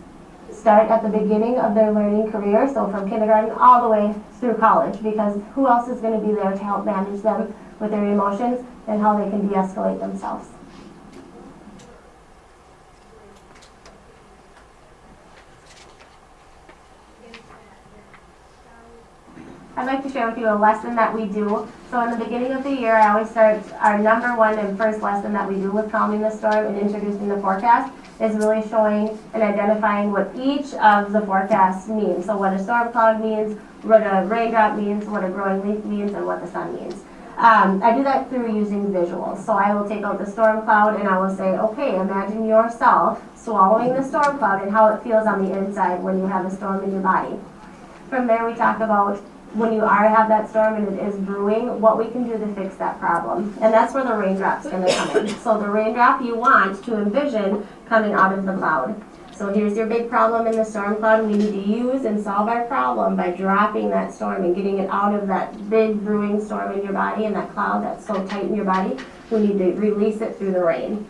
start at the beginning of their learning career, so from kindergarten all the way through college, because who else is going to be there to help manage them with their emotions and how they can de-escalate themselves. I'd like to share with you a lesson that we do. So in the beginning of the year, I always start our number one and first lesson that we do with Calming the Storm and introducing the forecast is really showing and identifying what each of the forecasts means. So what a storm cloud means, what a raindrop means, what a growing leaf means, and what the sun means. I do that through using visuals. So I will take out the storm cloud and I will say, okay, imagine yourself swallowing the storm cloud and how it feels on the inside when you have a storm in your body. From there we talk about when you have that storm and it is brewing, what we can do to fix that problem. And that's where the raindrop's going to come in. So the raindrop you want to envision coming out of the cloud. So here's your big problem in the storm cloud. We need to use and solve our problem by dropping that storm and getting it out of that big brewing storm in your body and that cloud that's so tight in your body. We need to release it through the rain.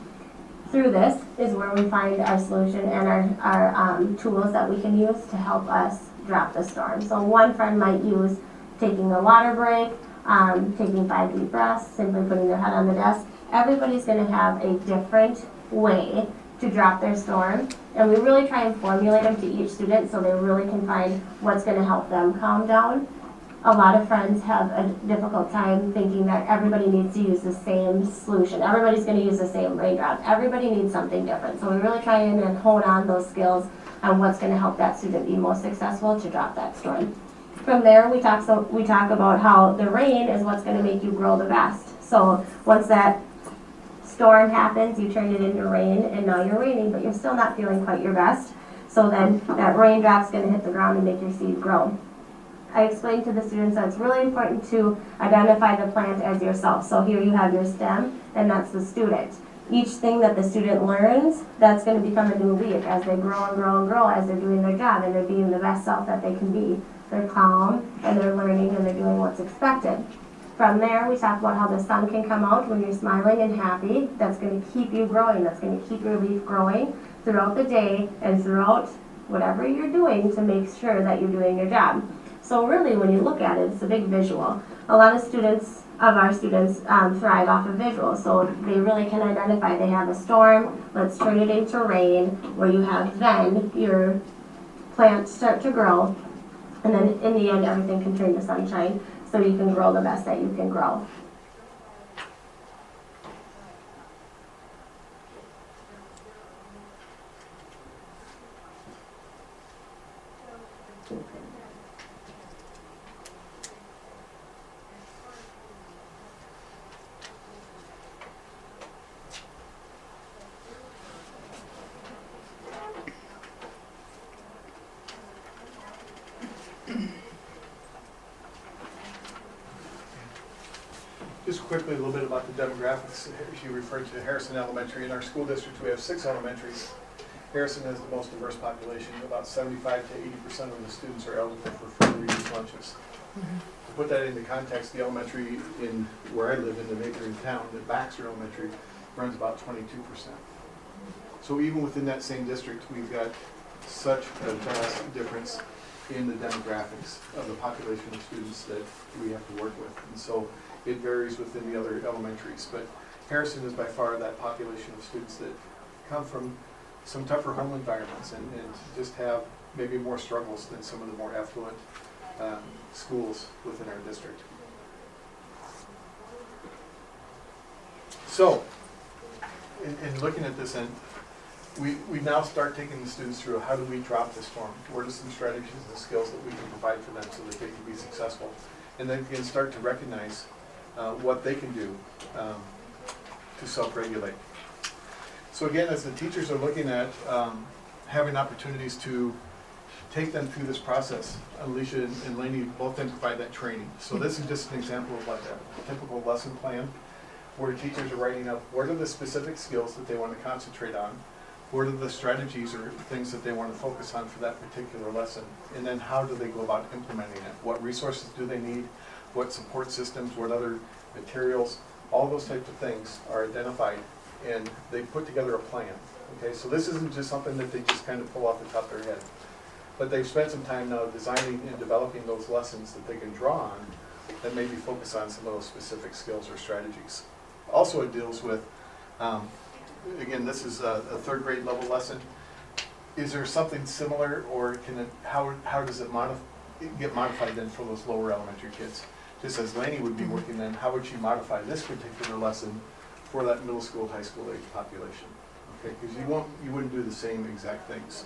Through this is where we find our solution and our tools that we can use to help us drop the storm. So one friend might use taking a water break, taking 5 deep breaths, simply putting their head on the desk. Everybody's going to have a different way to drop their storm. And we really try and formulate them to each student so they really can find what's going to help them calm down. A lot of friends have a difficult time thinking that everybody needs to use the same solution. Everybody's going to use the same raindrop. Everybody needs something different. So we really try and hone on those skills on what's going to help that student be most successful to drop that storm. From there, we talk about how the rain is what's going to make you grow the best. So once that storm happens, you turn it into rain, and now you're raining, but you're still not feeling quite your best. So then that raindrop's going to hit the ground and make your seed grow. I explained to the students that it's really important to identify the plant as yourself. So here you have your stem, and that's the student. Each thing that the student learns, that's going to become a new leaf as they grow and grow and grow as they're doing their job and they're being the best self that they can be. They're calm and they're learning and they're doing what's expected. From there, we talk about how the sun can come out when you're smiling and happy. That's going to keep you growing. That's going to keep your leaf growing throughout the day and throughout whatever you're doing to make sure that you're doing your job. So really, when you look at it, it's a big visual. A lot of our students thrive off of visuals, so they really can identify they have a storm, let's turn it into rain, where you have then your plants start to grow, and then in the end everything can turn to sunshine, so you can grow the best that you can grow. Just quickly, a little bit about the demographics. She referred to Harrison Elementary. In our school district, we have 6 elementaries. Harrison has the most diverse population. About 75 to 80% of the students are eligible for free reduced lunches. To put that into context, the elementary in where I live in the neighboring town, the Baxter Elementary, runs about 22%. So even within that same district, we've got such a vast difference in the demographics of the population of students that we have to work with. And so it varies within the other elementaries, but Harrison is by far that population of students that come from some tougher home environments and just have maybe more struggles than some of the more affluent schools within our district. So, in looking at this, and we now start taking the students through how do we drop the storm? What are some strategies and skills that we can provide for them so that they can be successful? And then again, start to recognize what they can do to self-regulate. So again, as the teachers are looking at having opportunities to take them through this process, Alicia and Lainey both then provide that training. So this is just an example of like a typical lesson plan where teachers are writing up what are the specific skills that they want to concentrate on, what are the strategies or things that they want to focus on for that particular lesson, and then how do they go about implementing it? What resources do they need? What support systems, what other materials, all those types of things are identified and they put together a plan. Okay, so this isn't just something that they just kind of pull off the top of their head. But they've spent some time now designing and developing those lessons that they can draw on that maybe focus on some of those specific skills or strategies. Also it deals with, again, this is a 3rd grade level lesson. Is there something similar or can it, how does it get modified then for those lower elementary kids? Just as Lainey would be working then, how would she modify this particular lesson for that middle school, high school age population? Okay, because you wouldn't do the same exact things.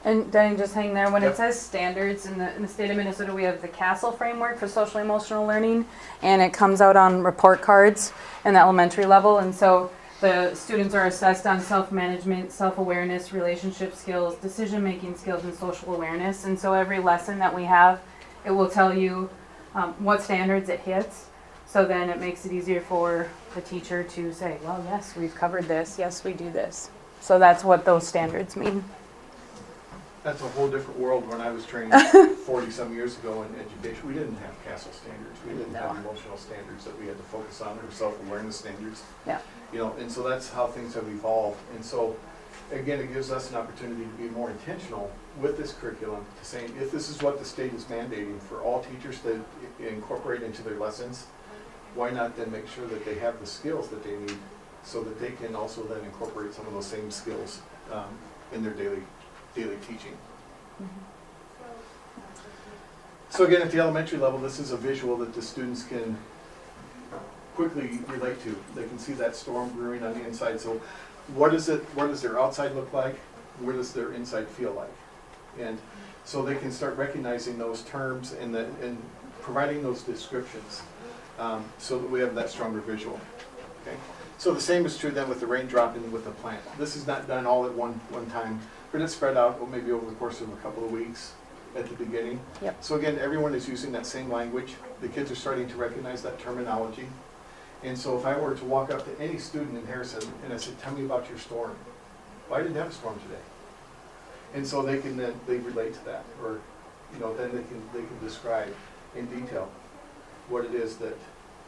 And Danny, just hang there. When Yep. it says standards in the state of Minnesota, we have the CASEL framework for social emotional learning, and it comes out on report cards in the elementary level. And so the students are assessed on self-management, self-awareness, relationship skills, decision-making skills, and social awareness. And so every lesson that we have, it will tell you what standards it hits. So then it makes it easier for the teacher to say, well, yes, we've covered this. Yes, we do this. So that's what those standards mean. That's a whole different world. When I was trained 40-some years ago in education, we didn't have CASEL standards. We didn't have emotional standards that we had to focus on, or self-awareness standards. Yeah. You know, and so that's how things have evolved. And so, again, it gives us an opportunity to be more intentional with this curriculum, to saying if this is what the state is mandating for all teachers to incorporate into their lessons, why not then make sure that they have the skills that they need so that they can also then incorporate some of those same skills in their daily teaching. So again, at the elementary level, this is a visual that the students can quickly relate to. They can see that storm brewing on the inside. So what does their outside look like? Where does their inside feel like? And so they can start recognizing those terms and providing those descriptions so that we have that stronger visual. Okay? So the same is true then with the raindrop and with the plant. This is not done all at one time, but it's spread out maybe over the course of a couple of weeks at the beginning. Yep. So again, everyone is using that same language. The kids are starting to recognize that terminology. And so if I were to walk up to any student in Harrison and I said, tell me about your storm. Well, I didn't have a storm today. And so they relate to that, or then they can describe in detail what it is that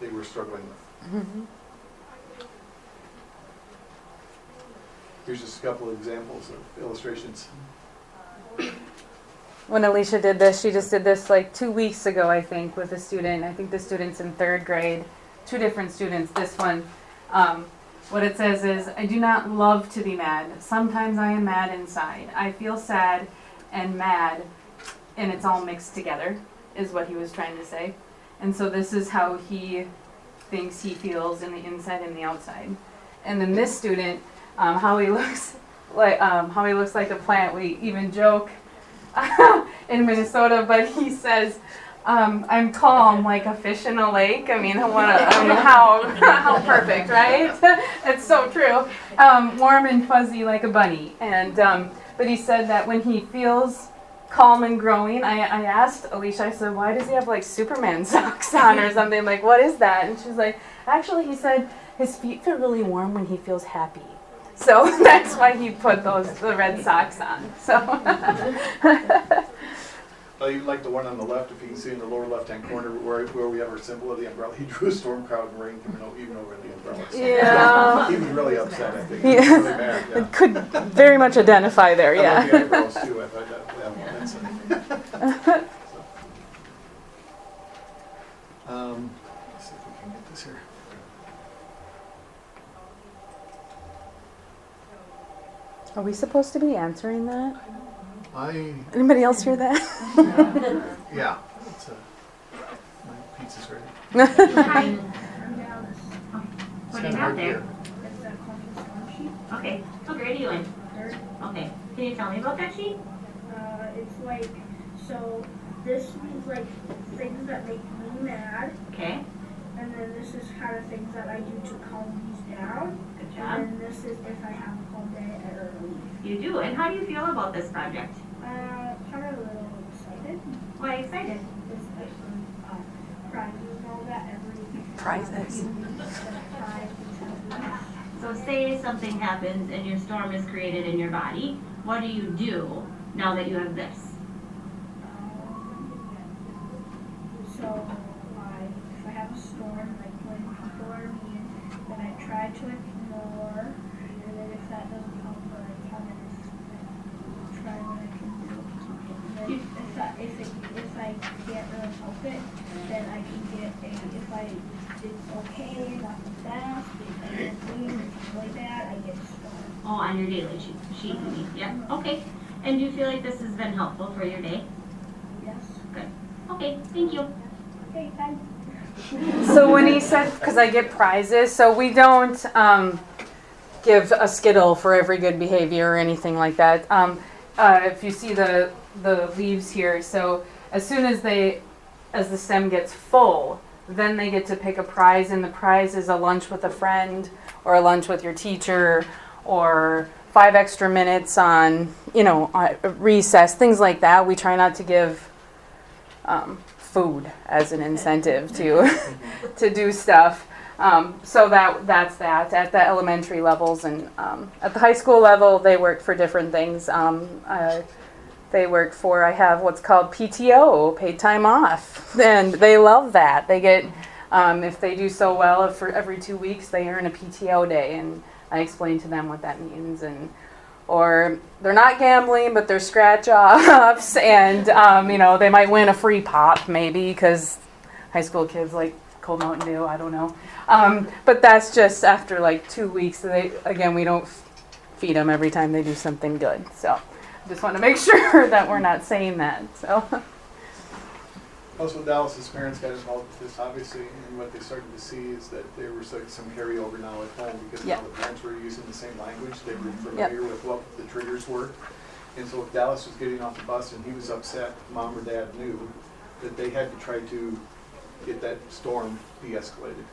they were struggling with. Mm-hmm. Here's just a couple of examples of illustrations. When Alicia did this, she just did this like 2 weeks ago, I think, with a student. I think the student's in 3rd grade. 2 different students. This one, what it says is, I do not love to be mad. Sometimes I am mad inside. I feel sad and mad, and it's all mixed together, is what he was trying to say. And so this is how he thinks he feels in the inside and the outside. And then this student, how he looks like a plant. We even joke in Minnesota, but he says, I'm calm like a fish in a lake. I mean, how perfect, right? It's so true. Warm and fuzzy like a bunny. And but he said that when he feels calm and growing, I asked Alicia, I said, why does he have like Superman socks on or something? Like, what is that? And she's like, actually, he said his feet feel really warm when he feels happy. So that's why he put the red socks on. So. Even like the one on the left, if you can see in the lower left-hand corner where we have our symbol of the umbrella, he drew a storm cloud and rain coming even over the umbrella. So yeah. He was really upset, I think. Yeah. He was really mad. Yeah. It could very much identify there, I love the yeah. eyebrows too. I thought that's let's see if we can get this here. Are we supposed to be answering that? Anybody else hear that? Yeah. It's, my pizza's ready. What do you have there? Okay. What grade are you in? Okay. Can you tell me about that sheet? It's like, so this is like things that make me mad. Okay. And then this is kind of things that I do to calm these down. Good job. And then this is if I have a calm day or a relief. You do. And how do you feel about this project? Kind of a little excited. Why excited? It's like prizes and all that every Prizes. So say something happens and your storm is created in your body. What do you do now that you have this? So if I have a storm, like when people are mean, then I try to ignore, and then if that doesn't help, then I kind of just try what I can do. And then if I can't really help it, then I can get it's okay, not the best, if I get mean, it's really bad, I get a storm. Oh, on your daily sheet, you mean? Yeah. Okay. And do you feel like this has been helpful for your day? Yes. Good. Okay. Thank you. Okay, thanks. So when he said, because I get prizes, so we don't give a Skittle for every good behavior or anything like that. If you see the leaves here, so as soon as the stem gets full, then they get to pick a prize, and the prize is a lunch with a friend or a lunch with your teacher or 5 extra minutes on, recess, things like that. We try not to give food as an incentive to do stuff. So that's that at the elementary levels, and at the high school level, they work for different things. They work for, I have what's called PTO, paid time off, and they love that. They get, if they do so well, for every 2 weeks, they earn a PTO day, and I explain to them what that means. Or they're not gambling, but they're scratch offs, and they might win a free pop maybe, because high school kids like Cold Mountain Dew, I don't know. But that's just after like 2 weeks. Again, we don't feed them every time they do something good. So just want to make sure that we're not saying that. So. Also, Dallas's parents got involved with this, obviously, and what they started to see is that there was like some carryover now at home because now the parents were using the same language. They were familiar with what the triggers were. And so if Dallas was getting off the bus and he was upset, mom or dad knew that they had to try to get that storm de-escalated.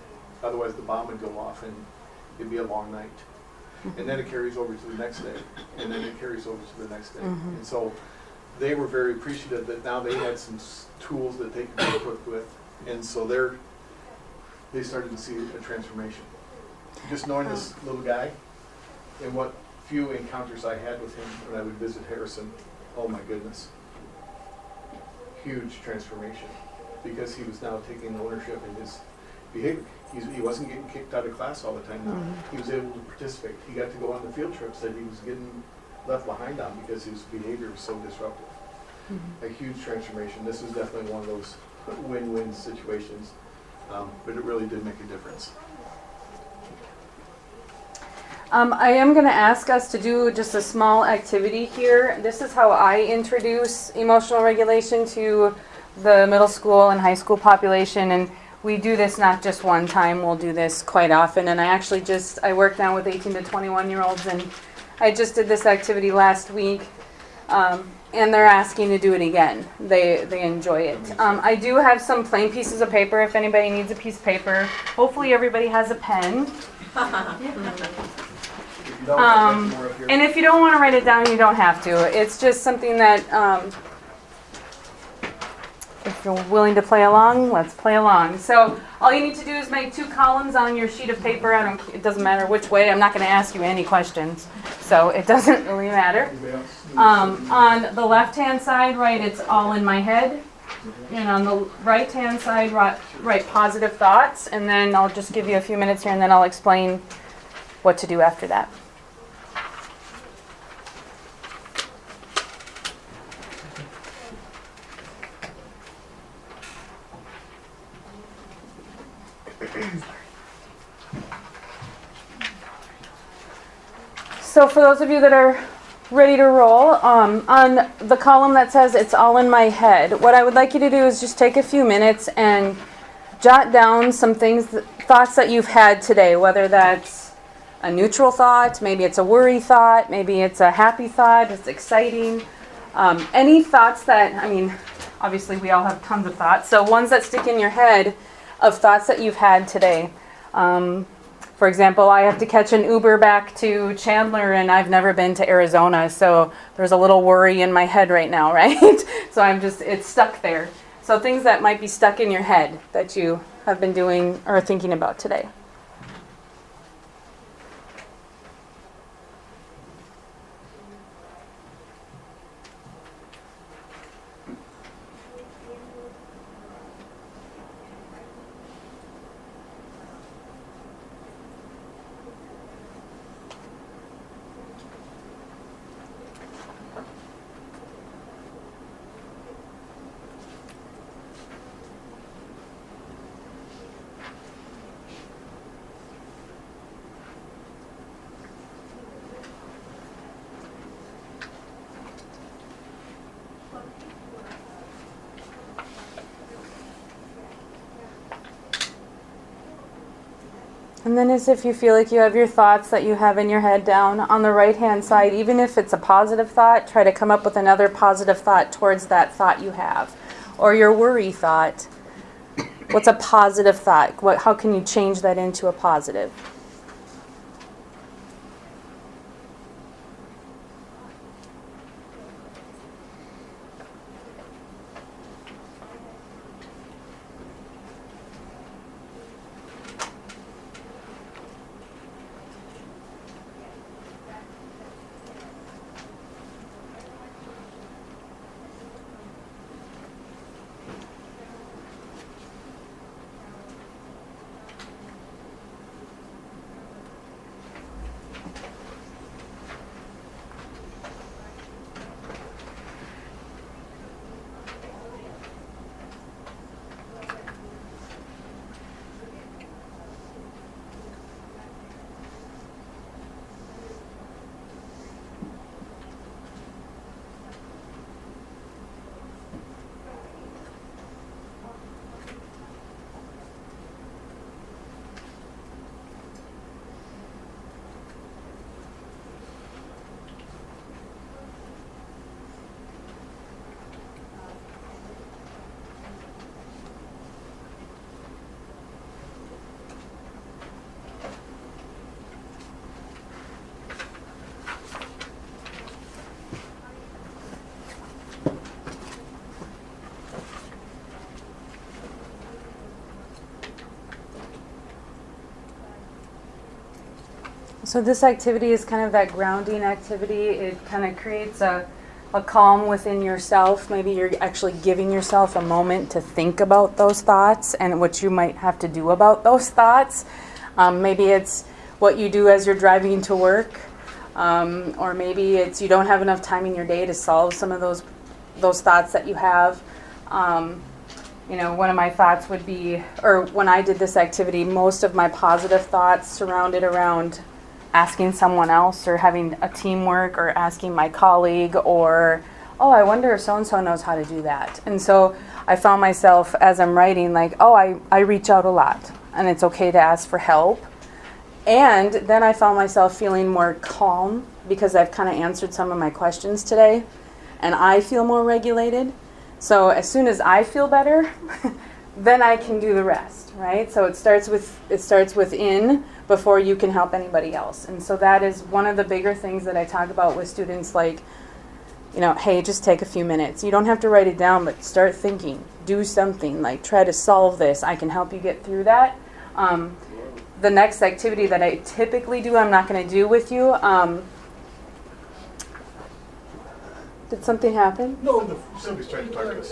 Otherwise, the bomb would go off and it'd be a long night. And then it carries over to the next day, and then it carries over to the next day. And so they were very appreciative that now they had some tools that they could be equipped with. And so they started to see a transformation. Just knowing this little guy and what few encounters I had with him when I would visit Harrison, oh my goodness. Huge transformation because he was now taking ownership in his behavior. He wasn't getting kicked out of class all the time now. He was able to participate. He got to go on the field trips that he was getting left behind on because his behavior was so disruptive. A huge transformation. This is definitely one of those win-win situations, but it really did make a difference. I am going to ask us to do just a small activity here. This is how I introduce emotional regulation to the middle school and high school population, and we do this not just one time, we'll do this quite often. And I work now with 18 to 21-year-olds, and I just did this activity last week, and they're asking to do it again. They enjoy it. I do have some plain pieces of paper if anybody needs a piece of paper. Hopefully everybody has a pen. And if you don't want to write it down, you don't have to. It's just something that, if you're willing to play along, let's play along. So all you need to do is make 2 columns on your sheet of paper. It doesn't matter which way. I'm not going to ask you any questions, so it doesn't really matter. On the left-hand side, write "it's all in my head." And on the right-hand side, write positive thoughts. And then I'll just give you a few minutes here, and then I'll explain what to do after that. So for those of you that are ready to roll, on the column that says "it's all in my head," what I would like you to do is just take a few minutes and jot down some thoughts that you've had today, whether that's a neutral thought, maybe it's a worry thought, maybe it's a happy thought, it's exciting. Any thoughts that, obviously we all have tons of thoughts, so ones that stick in your head of thoughts that you've had today. For example, I have to catch an Uber back to Chandler, and I've never been to Arizona, so there's a little worry in my head right now, right? So it's stuck there. So things that might be stuck in your head that you have been doing or thinking about today. And then as if you feel like you have your thoughts that you have in your head down on the right-hand side, even if it's a positive thought, try to come up with another positive thought towards that thought you have. Or your worry thought. What's a positive thought? How can you change that into a positive? So this activity is kind of that grounding activity. It kind of creates a calm within yourself. Maybe you're actually giving yourself a moment to think about those thoughts and what you might have to do about those thoughts. Maybe it's what you do as you're driving to work, or maybe it's you don't have enough time in your day to solve some of those thoughts that you have. One of my thoughts would be, or when I did this activity, most of my positive thoughts surrounded around asking someone else or having a teamwork or asking my colleague or, oh, I wonder if so-and-so knows how to do that. And so I found myself as I'm writing like, oh, I reach out a lot and it's okay to ask for help. And then I found myself feeling more calm because I've kind of answered some of my questions today and I feel more regulated. So as soon as I feel better, then I can do the rest, right? So it starts within before you can help anybody else. And so that is one of the bigger things that I talk about with students, like, hey, just take a few minutes. You don't have to write it down, but start thinking. Do something, like try to solve this. I can help you get through that. The next activity that I typically do, I'm not going to do with you. Did something happen? No, somebody's trying to talk to us.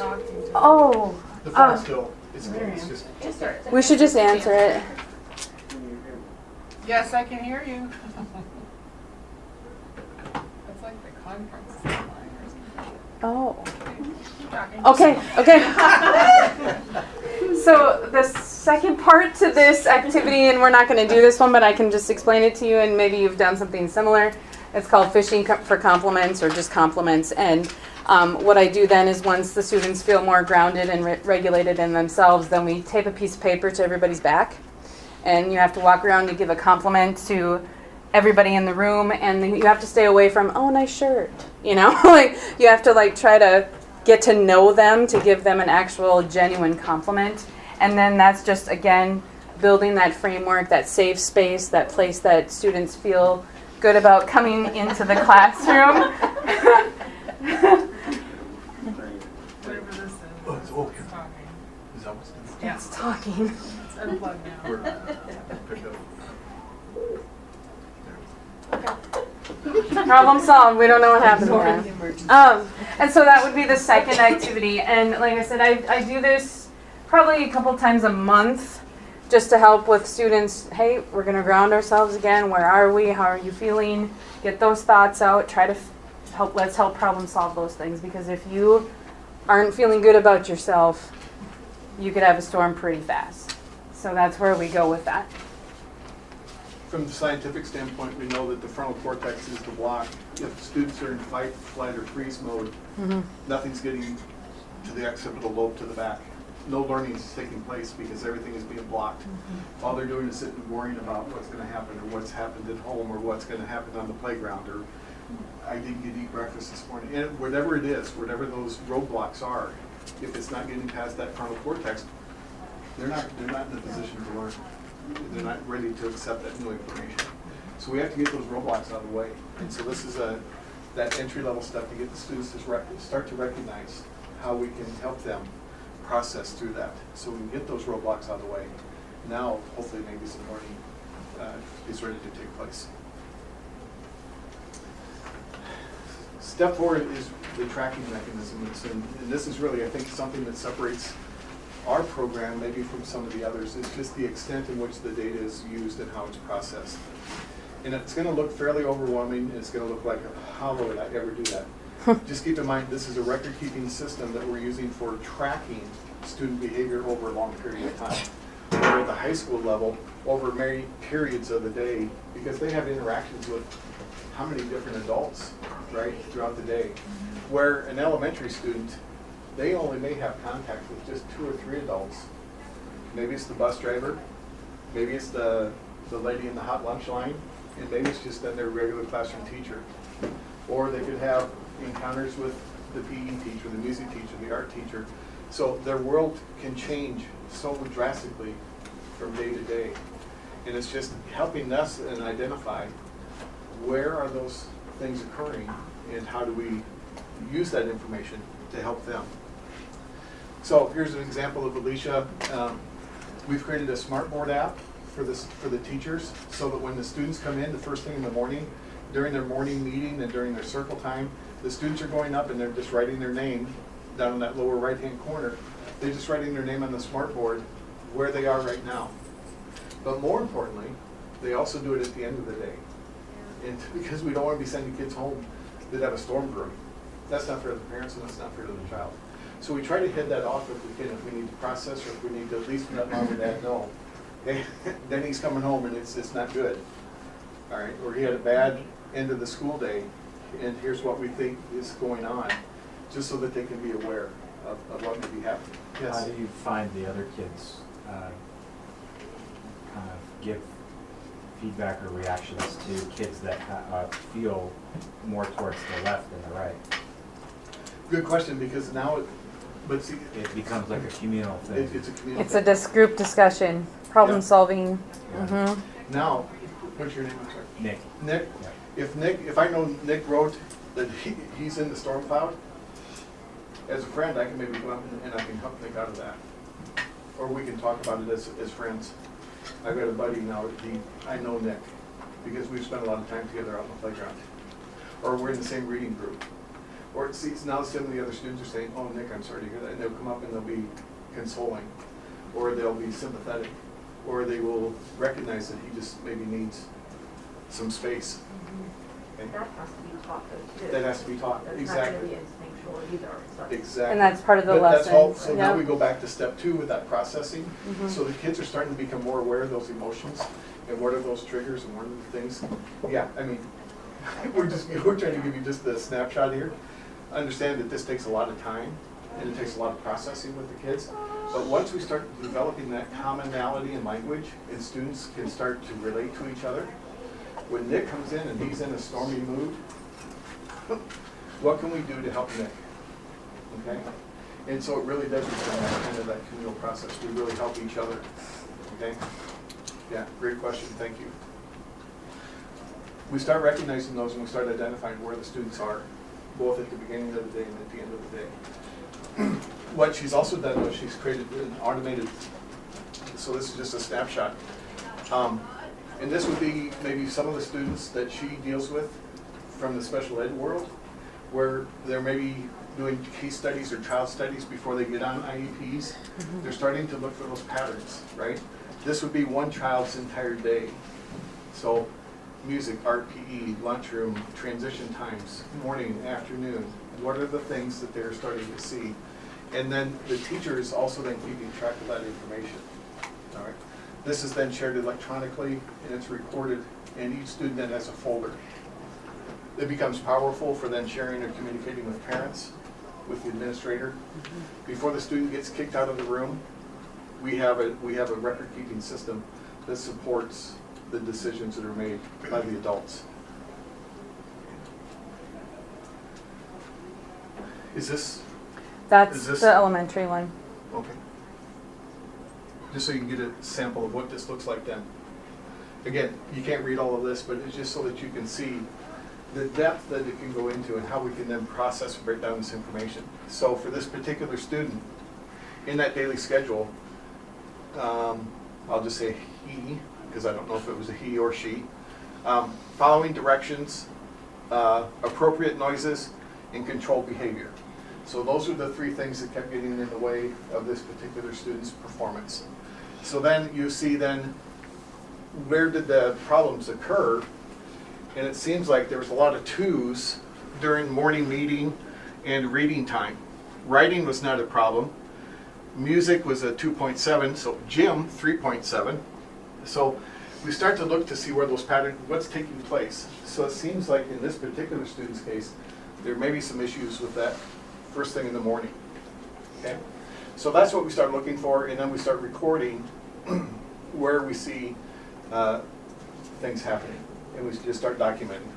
Oh. The phone's still, it's just. We should just answer it. Yes, I can hear you. It's like the conference line or something. Oh. Keep talking. Okay. So the second part to this activity, and we're not going to do this one, but I can just explain it to you, and maybe you've done something similar. It's called fishing for compliments or just compliments. And what I do then is once the students feel more grounded and regulated in themselves, then we tape a piece of paper to everybody's back. And you have to walk around and give a compliment to everybody in the room. And then you have to stay away from, oh, nice shirt. Like you have to try to get to know them to give them an actual genuine compliment. And then that's just, again, building that framework, that safe space, that place that students feel good about coming into the classroom. Whatever this is. Oh, it's okay. It's talking. Is that what's doing? Yeah. It's talking. It's unplugged now. Pick up. Problem solved. We don't know what happened there. And so that would be the second activity. And like I said, I do this probably a couple times a month just to help with students. Hey, we're going to ground ourselves again. Where are we? How are you feeling? Get those thoughts out. Try to let's help problem solve those things. Because if you aren't feeling good about yourself, you could have a storm pretty fast. So that's where we go with that. From the scientific standpoint, we know that the frontal cortex is the block. If students are in fight, flight, or freeze mode, nothing's getting to the occipital lobe to the back. No learning is taking place because everything is being blocked. All they're doing is sitting and worrying about what's going to happen or what's happened at home or what's going to happen on the playground or I didn't get to eat breakfast this morning. And whatever it is, whatever those roadblocks are, if it's not getting past that frontal cortex, they're not in a position to learn. They're not ready to accept that new information. So we have to get those roadblocks out of the way. And so this is that entry-level step to get the students to start to recognize how we can help them process through that. So we can get those roadblocks out of the way. Now, hopefully, maybe some learning is ready to take place. Step 4 is the tracking mechanisms. And this is really, I think, something that separates our program maybe from some of the others. It's just the extent in which the data is used and how it's processed. And it's going to look fairly overwhelming. It's going to look like, how would I ever do that? Just keep in mind, this is a record-keeping system that we're using for tracking student behavior over a long period of time. Or at the high school level, over many periods of the day, because they have interactions with how many different adults, right, throughout the day. Where an elementary student, they only may have contact with just 2 or 3 adults. Maybe it's the bus driver, maybe it's the lady in the hot lunch line, and maybe it's just then their regular classroom teacher. Or they could have encounters with the PE teacher, the music teacher, the art teacher. So their world can change so drastically from day to day. And it's just helping us and identify where are those things occurring and how do we use that information to help them. So here's an example of Alicia. We've created a smartboard app for the teachers, so that when the students come in the first thing in the morning, during their morning meeting and during their circle time, the students are going up and they're just writing their name down in that lower right-hand corner. They're just writing their name on the smart board where they are right now. But more importantly, they also do it at the end of the day. And because we don't want to be sending kids home that have a storm brewing. That's not fair to the parents and that's not fair to the child. So we try to head that off if we can, if we need to process or if we need to at least let mom or dad know. Okay, then he's coming home and it's not good. All right, or he had a bad end of the school day and here's what we think is going on, just so that they can be aware of what may be happening. Yes? How do you find the other kids kind of give feedback or reactions to kids that feel more towards the left than the right? Good question, because now it becomes like a communal thing. It's a communal It's a group discussion, problem solving. Yeah. Now, what's your name? I'm sorry. Nick. Nick. Yeah. If I know Nick wrote that he's in the storm cloud, as a friend, I can maybe go up and I can help Nick out of that, or we can talk about it as friends. I've got a buddy now. I know Nick because we've spent a lot of time together out on the playground, or we're in the same reading group. Or now some of the other students are saying, "Oh, Nick, I'm sorry to hear that," and they'll come up and they'll be consoling, or they'll be sympathetic, or they will recognize that he just maybe needs some space. Okay? That has to be taught though too. That has to be taught. That's Exactly. not going to be instinctual either. So. Exactly. And that's part of the That's all. lesson. So now we go back to step 2 with that processing. Mhm. So the kids are starting to become more aware of those emotions and what are those triggers and what are the things. Yeah, I mean, we're trying to give you just the snapshot here. Understand that this takes a lot of time and it takes a lot of processing with the kids. But once we start developing that commonality in language and students can start to relate to each other, when Nick comes in and he's in a stormy mood, what can we do to help Nick? Okay? And so it really does become that kind of that communal process. We really help each other. Okay? Yeah, great question. Thank you. We start recognizing those and we start identifying where the students are, both at the beginning of the day and at the end of the day. What she's also done was she's created an automated, so this is just a snapshot. And this would be maybe some of the students that she deals with from the special ed world, where they're maybe doing case studies or child studies before they get on IEPs. They're starting to look for those patterns, right? This would be one child's entire day. So music, art, PE, lunchroom, transition times, morning, afternoon. What are the things that they're starting to see? And then the teacher is also then keeping track of that information. All right. This is then shared electronically and it's recorded, and each student then has a folder. It becomes powerful for then sharing or communicating with parents, with the administrator. Before the student gets kicked out of the room, we have a record-keeping system that supports the decisions that are made by the adults. That's the elementary one. Okay. Just so you can get a sample of what this looks like then. Again, you can't read all of this, but it's just so that you can see the depth that it can go into and how we can then process and break down this information. So for this particular student, in that daily schedule, I'll just say he, because I don't know if it was a he or she, following directions, appropriate noises, and controlled behavior. So those are the 3 things that kept getting in the way of this particular student's performance. So then you see then, where did the problems occur? And it seems like there was a lot of 2s during morning meeting and reading time. Writing was not a problem. Music was a 2.7, so gym 3.7. So we start to look to see where those patterns, what's taking place. So it seems like in this particular student's case, there may be some issues with that first thing in the morning. Okay? So that's what we start looking for, and then we start recording where we see things happening, and we just start documenting.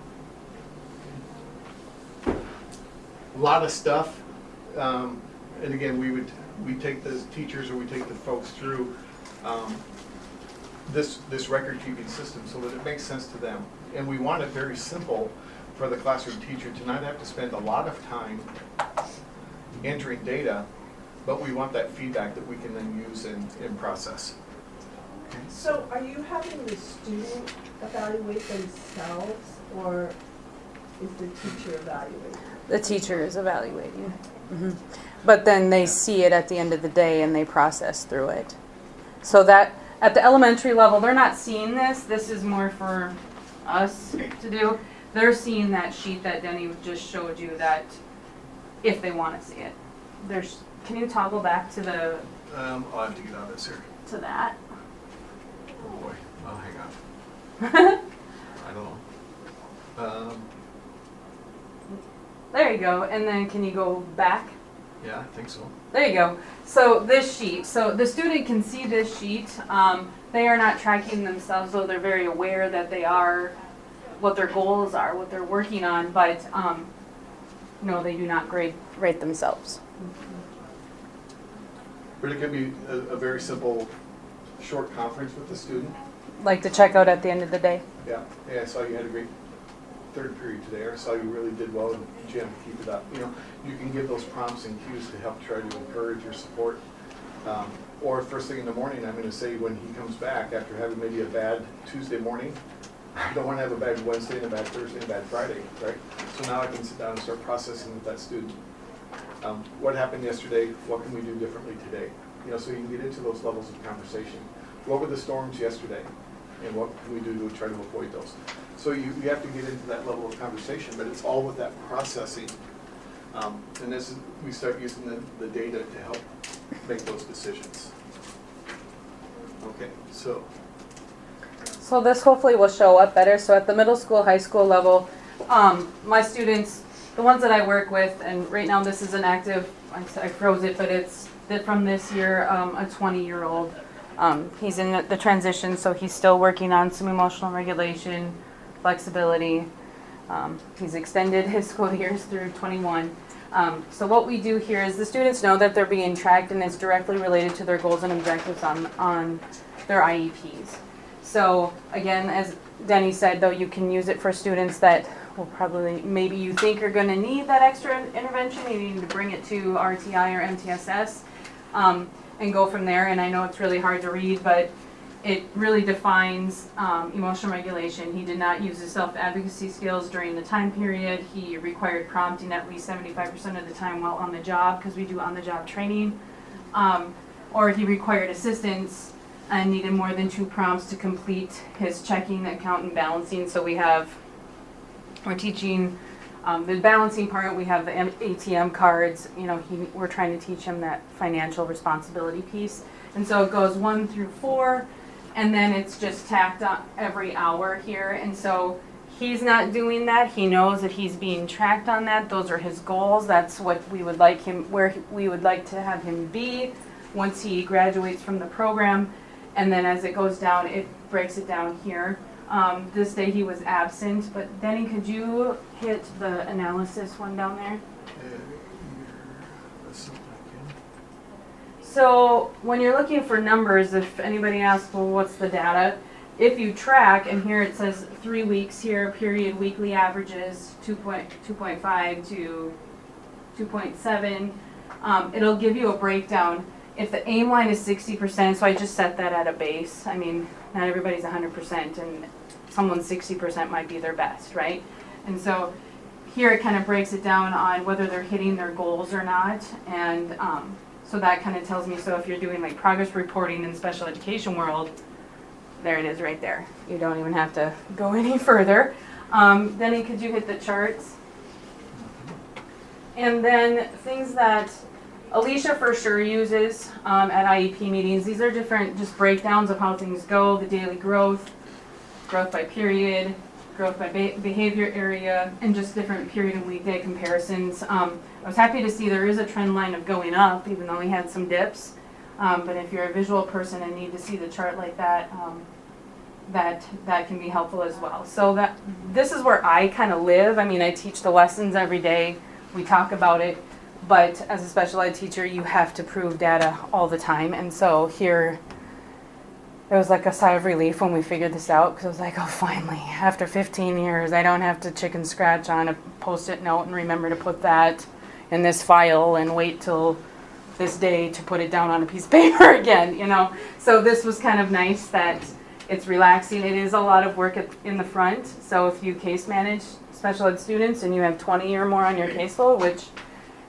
A lot of stuff, and again, we take the teachers or we take the folks through this record-keeping system so that it makes sense to them, and we want it very simple for the classroom teacher to not have to spend a lot of time entering data, but we want that feedback that we can then use and process. So are you having the student evaluate themselves, or is the teacher evaluating? The teacher is evaluating. But then they see it at the end of the day and they process through it. So that at the elementary level, they're not seeing this. This is more for us to do. They're seeing that sheet that Denny just showed you, that if they want to see it. Can you toggle back to the I'll have to get out of this here. to that? Oh boy, oh, hang on. I don't know. There you go. And then can you go back? Yeah, I think so. There you go. So this sheet, so the student can see this sheet. They are not tracking themselves, though they're very aware that they are, what their goals are, what they're working on, but no, they do not rate themselves. But it could be a very simple, short conference with the student. Like to check out at the end of the day. Yeah, I saw you had a great third period today, or I saw you really did well, and Jim, keep it up. You know, you can give those prompts and cues to help try to encourage or support. Or first thing in the morning, I'm going to say when he comes back after having maybe a bad Tuesday morning, you don't want to have a bad Wednesday and a bad Thursday and a bad Friday, right? So now I can sit down and start processing with that student. What happened yesterday? What can we do differently today? You know, so you can get into those levels of conversation. What were the storms yesterday? And what can we do to try to avoid those? So you have to get into that level of conversation, but it's all with that processing. And this is, we start using the data to help make those decisions. Okay, so this hopefully will show up better. So at the middle school, high school level, my students, the ones that I work with, and right now this is an active, I froze it, but it's from this year, a 20-year-old. He's in the transition, so he's still working on some emotional regulation, flexibility. He's extended his school years through 21. So what we do here is the students know that they're being tracked, and it's directly related to their goals and objectives on their IEPs. So again, as Denny said, though, you can use it for students that will probably, maybe you think you're going to need that extra intervention. You need to bring it to RTI or MTSS and go from there. And I know it's really hard to read, but it really defines emotional regulation. He did not use his self-advocacy skills during the time period. He required prompting at least 75% of the time while on the job, because we do on-the-job training. Or he required assistance and needed more than 2 prompts to complete his checking, account, and balancing. So we're teaching the balancing part. We have the ATM cards. You know, we're trying to teach him that financial responsibility piece. And so it goes 1 through 4. And then it's just tacked on every hour here. And so he's not doing that. He knows that he's being tracked on that. Those are his goals. That's what we would like him, where we would like to have him be once he graduates from the program. And then as it goes down, it breaks it down here. This day he was absent, but Denny, could you hit the analysis one down there? So when you're looking for numbers, if anybody asks, well, what's the data? If you track, and here it says 3 weeks here, period, weekly averages, 2.5 to 2.7, it'll give you a breakdown. If the aim line is 60%, so I just set that at a base. I mean, not everybody's 100%, and someone's 60% might be their best, right? And so here it kind of breaks it down on whether they're hitting their goals or not, and so that kind of tells me, so if you're doing like progress reporting in special education world, there it is right there. You don't even have to go any further. Denny, could you hit the charts? And then things that Alicia for sure uses at IEP meetings. These are different just breakdowns of how things go, the daily growth, growth by period, growth by behavior area, and just different period and weekday comparisons. I was happy to see there is a trend line of going up, even though we had some dips. But if you're a visual person and need to see the chart like that, that can be helpful as well. So this is where I kind of live. I mean, I teach the lessons every day. We talk about it. But as a special ed teacher, you have to prove data all the time. And so here, it was like a sigh of relief when we figured this out, because I was like, oh, finally, after 15 years, I don't have to chicken scratch on a Post-it note and remember to put that in this file and wait till this day to put it down on a piece of paper again, you know. So this was kind of nice that it's relaxing. It is a lot of work in the front. So if you case manage special ed students and you have 20 or more on your caseload, which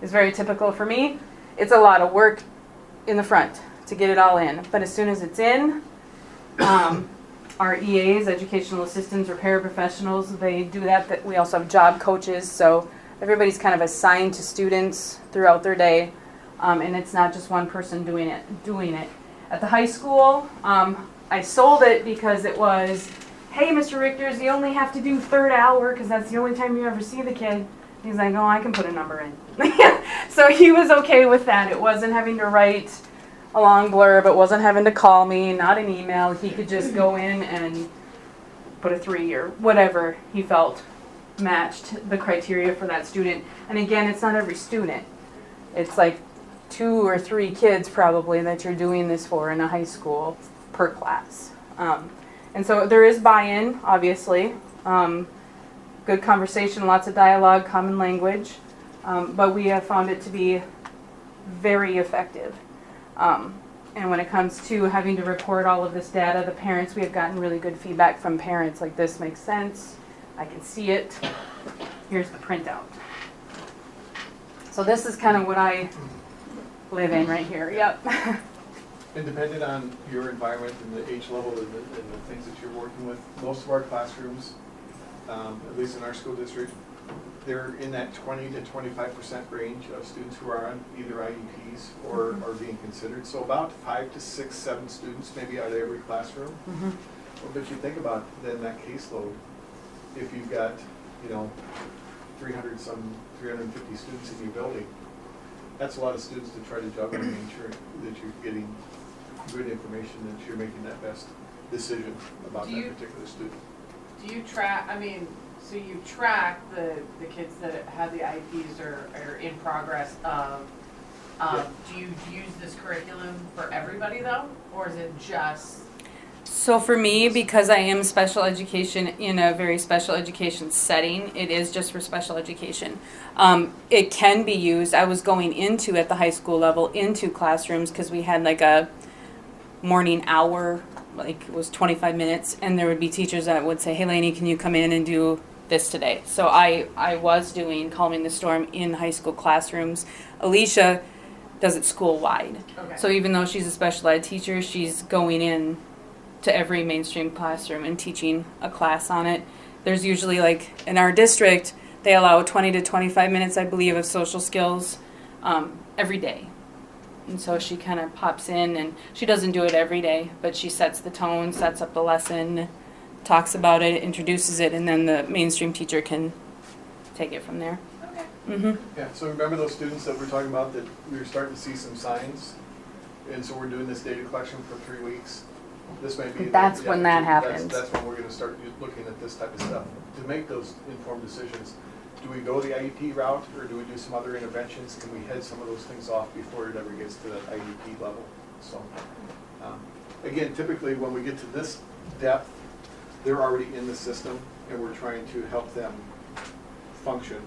is very typical for me, it's a lot of work in the front to get it all in. But as soon as it's in, our EAs, educational assistants or paraprofessionals, they do that. We also have job coaches, so everybody's kind of assigned to students throughout their day, and it's not just one person doing it. At the high school, I sold it because it was, hey, Mr. Richters, you only have to do third hour because that's the only time you ever see the kid. He's like, oh, I can put a number in. So he was okay with that. It wasn't having to write a long blurb. It wasn't having to call me, not an email. He could just go in and put a 3 or whatever he felt matched the criteria for that student. And again, it's not every student. It's like 2 or 3 kids probably that you're doing this for in a high school per class. And so there is buy-in, obviously. Good conversation, lots of dialogue, common language. But we have found it to be very effective. And when it comes to having to report all of this data, the parents, we have gotten really good feedback from parents, like this makes sense, I can see it, here's the printout. So this is kind of what I live in right here, yep. And depending on your environment and the age level and the things that you're working with, most of our classrooms, at least in our school district, they're in that 20 to 25% range of students who are on either IEPs or are being considered. So about 5 to 6, 7 students maybe out of every classroom. But if you think about then that caseload, if you've got, 350 students in your building, that's a lot of students to try to juggle and make sure that you're getting good information, that you're making that best decision about that particular student. Do you track, so you track the kids that have the IEPs or are in progress of, do you use this curriculum for everybody though? Or is it just? So for me, because I am special education in a very special education setting, it is just for special education. It can be used, I was going into, at the high school level, into classrooms because we had like a morning hour, like it was 25 minutes, and there would be teachers that would say, hey Lainey, can you come in and do this today? So I was doing Calming the Storm in high school classrooms. Alicia does it school-wide. Okay. So even though she's a special ed teacher, she's going in to every mainstream classroom and teaching a class on it. There's usually, like in our district, they allow 20 to 25 minutes, I believe, of social skills every day. And so she kind of pops in, and she doesn't do it every day, but she sets the tone, sets up the lesson, talks about it, introduces it, and then the mainstream teacher can take it from there. Okay. Yeah, so remember those students that we're talking about that we were starting to see some signs? And so we're doing this data collection for 3 weeks. This may be that's when that happens. That's when we're going to start looking at this type of stuff. To make those informed decisions, do we go the IEP route or do we do some other interventions? Can we head some of those things off before it ever gets to that IEP level? So again, typically when we get to this depth, they're already in the system and we're trying to help them function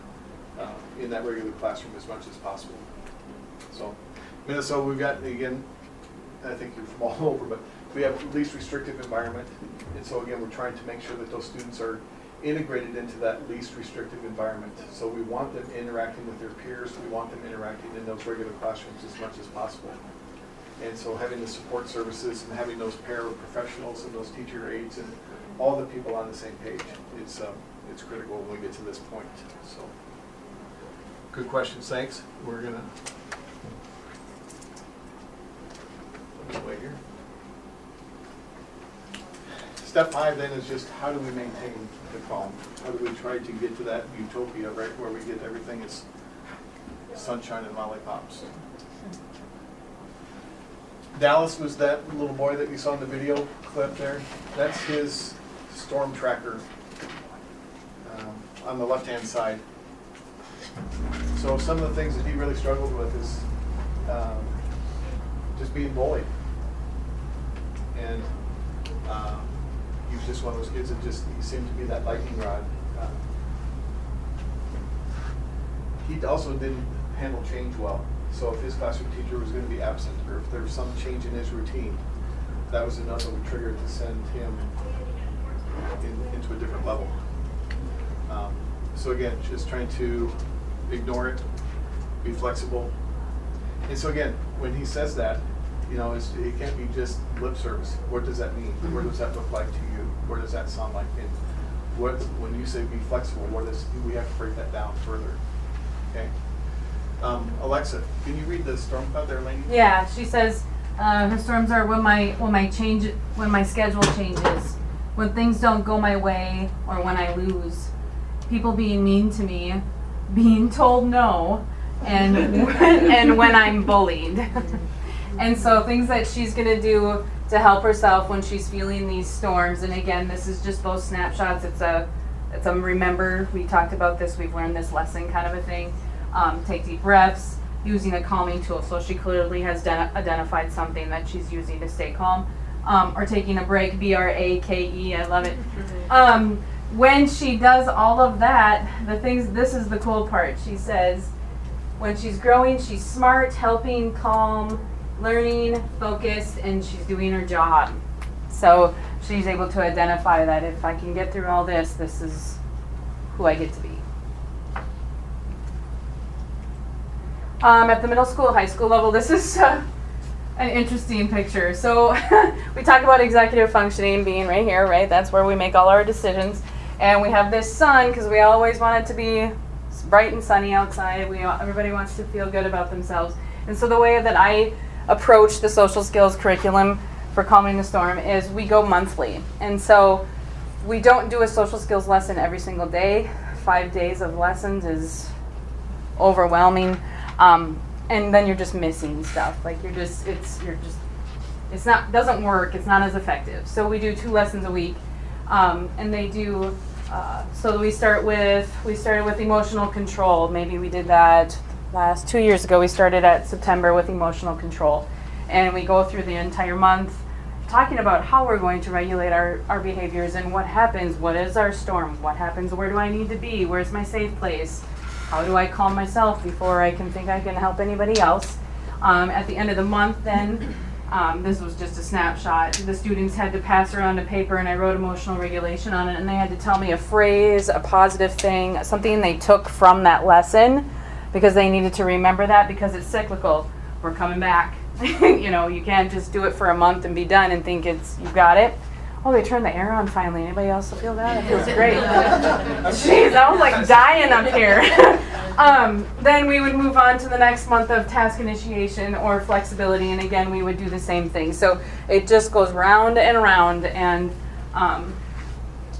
in that regular classroom as much as possible. So Minnesota, we've got, again, I think you're from all over, but we have least restrictive environment. And so again, we're trying to make sure that those students are integrated into that least restrictive environment. So we want them interacting with their peers. We want them interacting in those regular classrooms as much as possible. And so having the support services and having those paraprofessionals and those teacher aides and all the people on the same page, it's critical when we get to this point. So good questions, thanks. We're gonna wait here. Step 5 then is just how do we maintain the calm? How do we try to get to that utopia, right, where we get everything is sunshine and lollipops? Dallas was that little boy that you saw in the video clip there. That's his storm tracker on the left-hand side. So some of the things that he really struggled with is just being bullied. And he was just one of those kids that he seemed to be that lightning rod. He also didn't handle change well. So if his classroom teacher was going to be absent, or if there was some change in his routine, that was enough of a trigger to send him into a different level. So again, just trying to ignore it, be flexible. And so again, when he says that, it can't be just lip service. What does that mean? What does that look like to you? What does that sound like? And when you say be flexible, we have to break that down further. Okay. Alexa, can you read the storm cloud there, Lainey? Yeah, she says her storms are when my schedule changes, when things don't go my way, or when I lose, people being mean to me, being told no, and when I'm bullied. And so things that she's gonna do to help herself when she's feeling these storms. And again, this is just those snapshots. It's a remember, we talked about this, we've learned this lesson kind of a thing. Take deep breaths, using a calming tool. So she clearly has identified something that she's using to stay calm. Or taking a break, B-R-A-K-E, I love it. When she does all of that, this is the cool part. She says, when she's growing, she's smart, helping, calm, learning, focused, and she's doing her job. So she's able to identify that if I can get through all this, this is who I get to be. At the middle school, high school level, this is an interesting picture. So we talk about executive functioning being right here, right? That's where we make all our decisions. And we have this sun because we always want it to be bright and sunny outside. Everybody wants to feel good about themselves. And so the way that I approach the social skills curriculum for Calming the Storm is we go monthly. And so we don't do a social skills lesson every single day. 5 days of lessons is overwhelming. And then you're just missing stuff. Like doesn't work. It's not as effective. So we do 2 lessons a week. And they do, so we started with emotional control. Maybe we did that 2 years ago. We started at September with emotional control. And we go through the entire month talking about how we're going to regulate our behaviors and what happens. What is our storm? What happens? Where do I need to be? Where's my safe place? How do I calm myself before I can think I can help anybody else? At the end of the month then, this was just a snapshot. The students had to pass around a paper and I wrote emotional regulation on it, and they had to tell me a phrase, a positive thing, something they took from that lesson because they needed to remember that because it's cyclical. We're coming back. You can't just do it for a month and be done and think you've got it. Oh, they turned the air on finally. Anybody else feel that? It feels great. Jeez, I was like dying up here. Then we would move on to the next month of task initiation or flexibility, and again, we would do the same thing. So it just goes round and round, and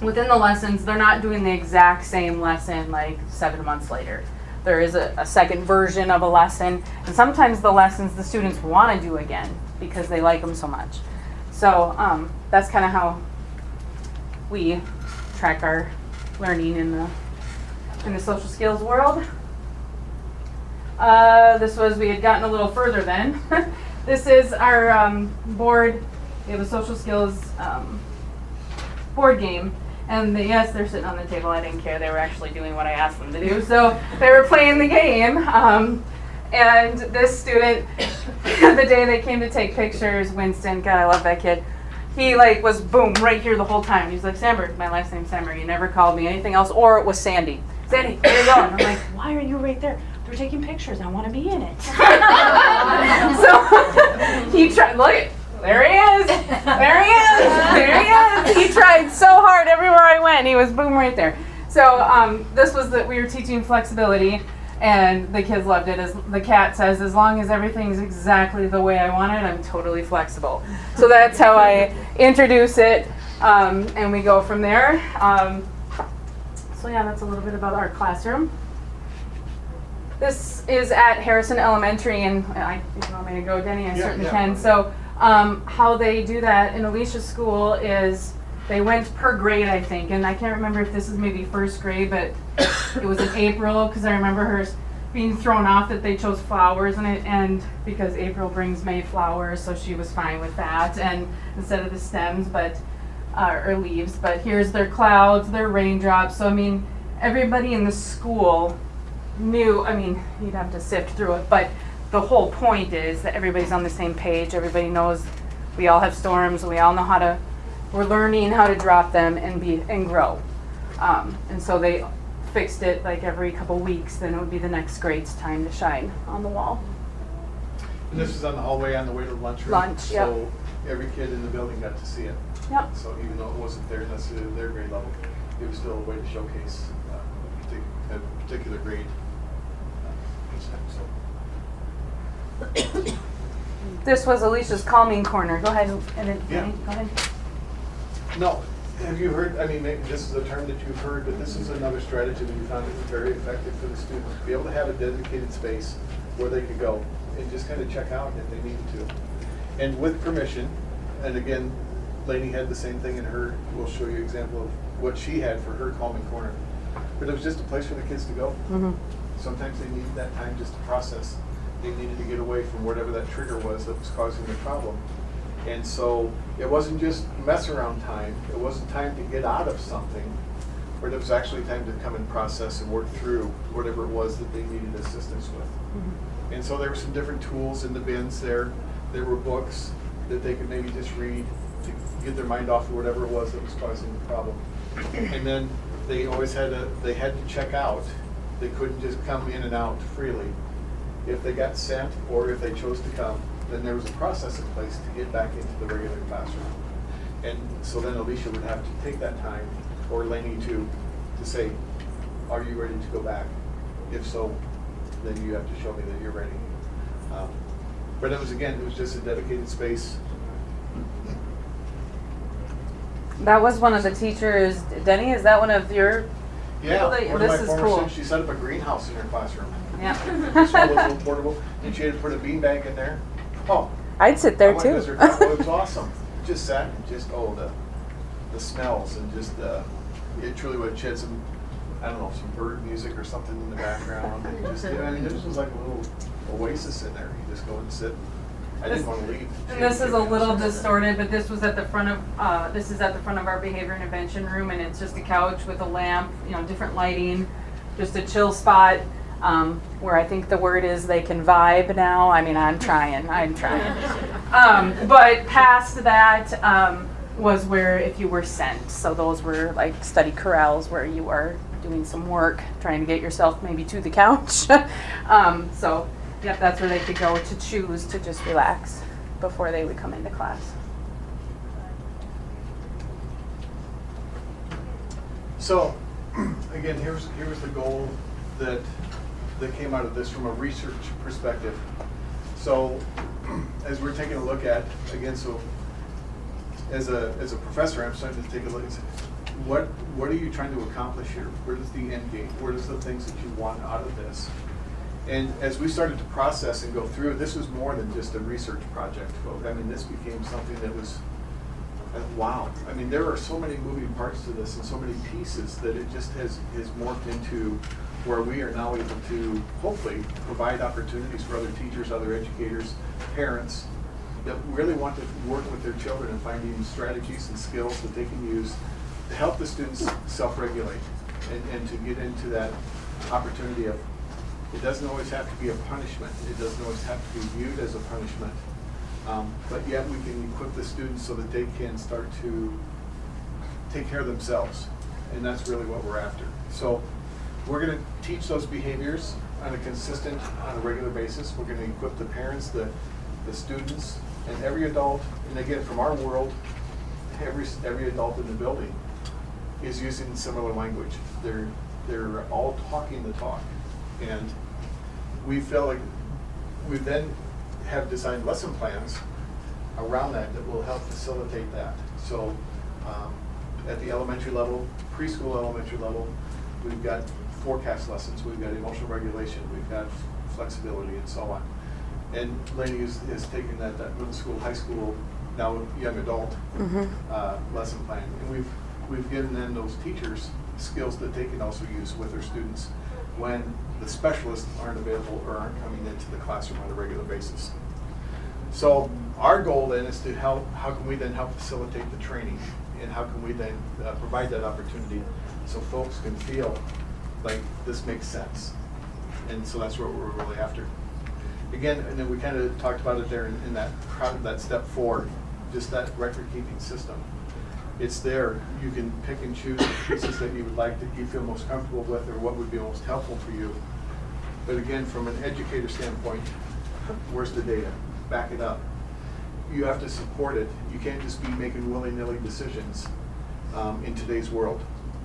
within the lessons, they're not doing the exact same lesson like 7 months later. There is a second version of a lesson, and sometimes the lessons the students want to do again because they like them so much. So that's kind of how we track our learning in the social skills world. We had gotten a little further then. This is our board. We have a social skills board game. And yes, they're sitting on the table. I didn't care. They were actually doing what I asked them to do. So they were playing the game. And this student, the day they came to take pictures, Winston, God, I love that kid. He was boom right here the whole time. He's like, Samberg, my last name's Samberg. You never called me anything else, or it was Sandy. Sandy, where you going? I'm like, why are you right there? They're taking pictures. I want to be in it. So he tried. Look, there he is. There he is. There he is. He tried so hard everywhere I went. He was boom right there. So this was we were teaching flexibility. And the kids loved it. As the cat says, as long as everything's exactly the way I want it, I'm totally flexible. So that's how I introduce it, and we go from there. So yeah, that's a little bit about our classroom. This is at Harrison Elementary, and if you want me to go, Denny, I certainly can. So how they do that in Alicia's school is they went per grade, I think, and I can't remember if this is maybe first grade, but it was in April, because I remember her being thrown off that they chose flowers and because April brings May flowers, so she was fine with that, and instead of the stems, or leaves. But here's their clouds, their raindrops. So everybody in the school knew. You'd have to sift through it, but the whole point is that everybody's on the same page. Everybody knows we all have storms. We all know we're learning how to drop them and grow. And so they fixed it like every couple weeks, then it would be the next grade's time to shine on the wall. And this is on the hallway on the way to the lunchroom. Lunch, yep. So every kid in the building got to see it. Yep. So even though it wasn't necessarily their grade level, it was still a way to showcase a particular grade. This was Alicia's calming corner. Go ahead, Yeah. Go ahead. No, have you heard, I mean, maybe this is a term that you've heard, but this is another strategy that we found that was very effective for the students. To be able to have a dedicated space where they could go and just kind of check out if they needed to. And with permission, and again, Lainey had the same thing in her, we'll show you an example of what she had for her calming corner. But it was just a place for the kids to go. Mm-hmm. Sometimes they needed that time just to process. They needed to get away from whatever that trigger was that was causing the problem. And so it wasn't just mess around time. It wasn't time to get out of something, but it was actually time to come and process and work through whatever it was that they needed assistance with. Mm-hmm. And so there were some different tools in the bins there. There were books that they could maybe just read to get their mind off of whatever it was that was causing the problem. And then they always had to check out. They couldn't just come in and out freely. If they got sent or if they chose to come, then there was a process in place to get back into the regular classroom. And so then Alicia would have to take that time, or Lainey to say, are you ready to go back? If so, then you have to show me that you're ready. But it was just a dedicated space. That was one of the teachers. Denny, is that one of your? Yeah, one of my this is former cool. students, she set up a greenhouse in her classroom. Yeah. Small little portable, and she had to put a beanbag in there. Oh, I'd sit there I went too. and visited her. Oh, it was awesome. Just sat and just the smells and just it truly was. She had some, I don't know, some bird music or something in the background. And just, I mean, this was like a little oasis in there. You just go and sit. I didn't want to leave. And this is a little distorted, but this was at the front of this is at the front of our behavior intervention room, and it's just a couch with a lamp, different lighting, just a chill spot where I think the word is they can vibe now. I mean, I'm trying. But past that was where if you were sent, so those were like study corrals where you are doing some work, trying to get yourself maybe to the couch. So. Yep, that's where they could go to choose to just relax before they would come into class. So, again, here's the goal that came out of this from a research perspective. So, as we're taking a look at, again, so as a professor, I'm starting to take a look and say, what are you trying to accomplish here? Where is the end game? What is the things that you want out of this? And as we started to process and go through, this was more than just a research project, folks. I mean, this became something that was, wow. I mean, there are so many moving parts to this and so many pieces that it just has morphed into where we are now able to hopefully provide opportunities for other teachers, other educators, parents that really want to work with their children and finding strategies and skills that they can use to help the students self-regulate and to get into that opportunity of, it doesn't always have to be a punishment. It doesn't always have to be viewed as a punishment. But yet we can equip the students so that they can start to take care of themselves. And that's really what we're after. So we're going to teach those behaviors on a regular basis. We're going to equip the parents, the students, and every adult. And again, from our world, every adult in the building is using similar language. They're all talking the talk. And we feel like we then have designed lesson plans around that will help facilitate that. So at the elementary level, preschool elementary level, we've got forecast lessons, we've got emotional regulation, we've got flexibility, and so on. And Lainey is taking that middle school, high school, now young adult lesson plan. And we've given them those teachers skills that they can also use with their students when the specialists aren't available or aren't coming into the classroom on a regular basis. So our goal then is to how can we then help facilitate the training, and how can we then provide that opportunity so folks can feel like this makes sense. And so that's what we're really after. Again, and then we kind of talked about it there in that step 4, just that record-keeping system. It's there. You can pick and choose the pieces that you would like, that you feel most comfortable with, or what would be most helpful for you. But again, from an educator standpoint, where's the data? Back it up. You have to support it. You can't just be making willy-nilly decisions in today's world.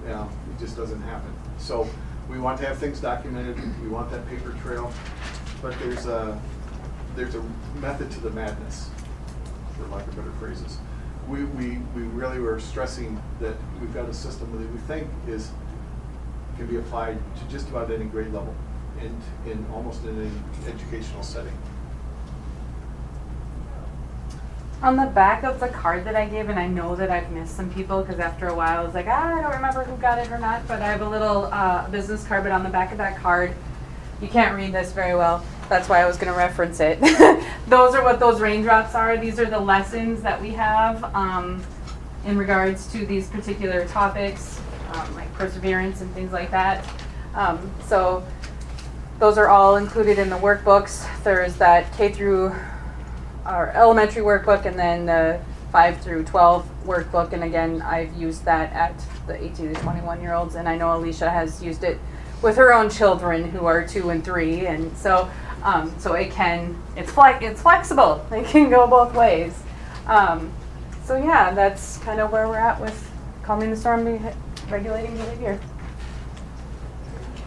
It just doesn't happen. So we want to have things documented. We want that paper trail. But there's a method to the madness, for lack of better phrases. We really were stressing that we've got a system that we think can be applied to just about any grade level and in almost in an educational setting. On the back of the card that I gave, and I know that I've missed some people because after a while I was like, I don't remember who got it or not, but I have a little business card, but on the back of that card, you can't read this very well. That's why I was going to reference it. Those are what those raindrops are. These are the lessons that we have in regards to these particular topics, like perseverance and things like that. So those are all included in the workbooks. There's that K through our elementary workbook and then the 5 through 12 workbook. And again, I've used that at the 18 to 21-year-olds, and I know Alicia has used it with her own children who are 2 and 3, and so it's flexible. It can go both ways. So yeah, that's kind of where we're at with calming the storm, regulating behavior.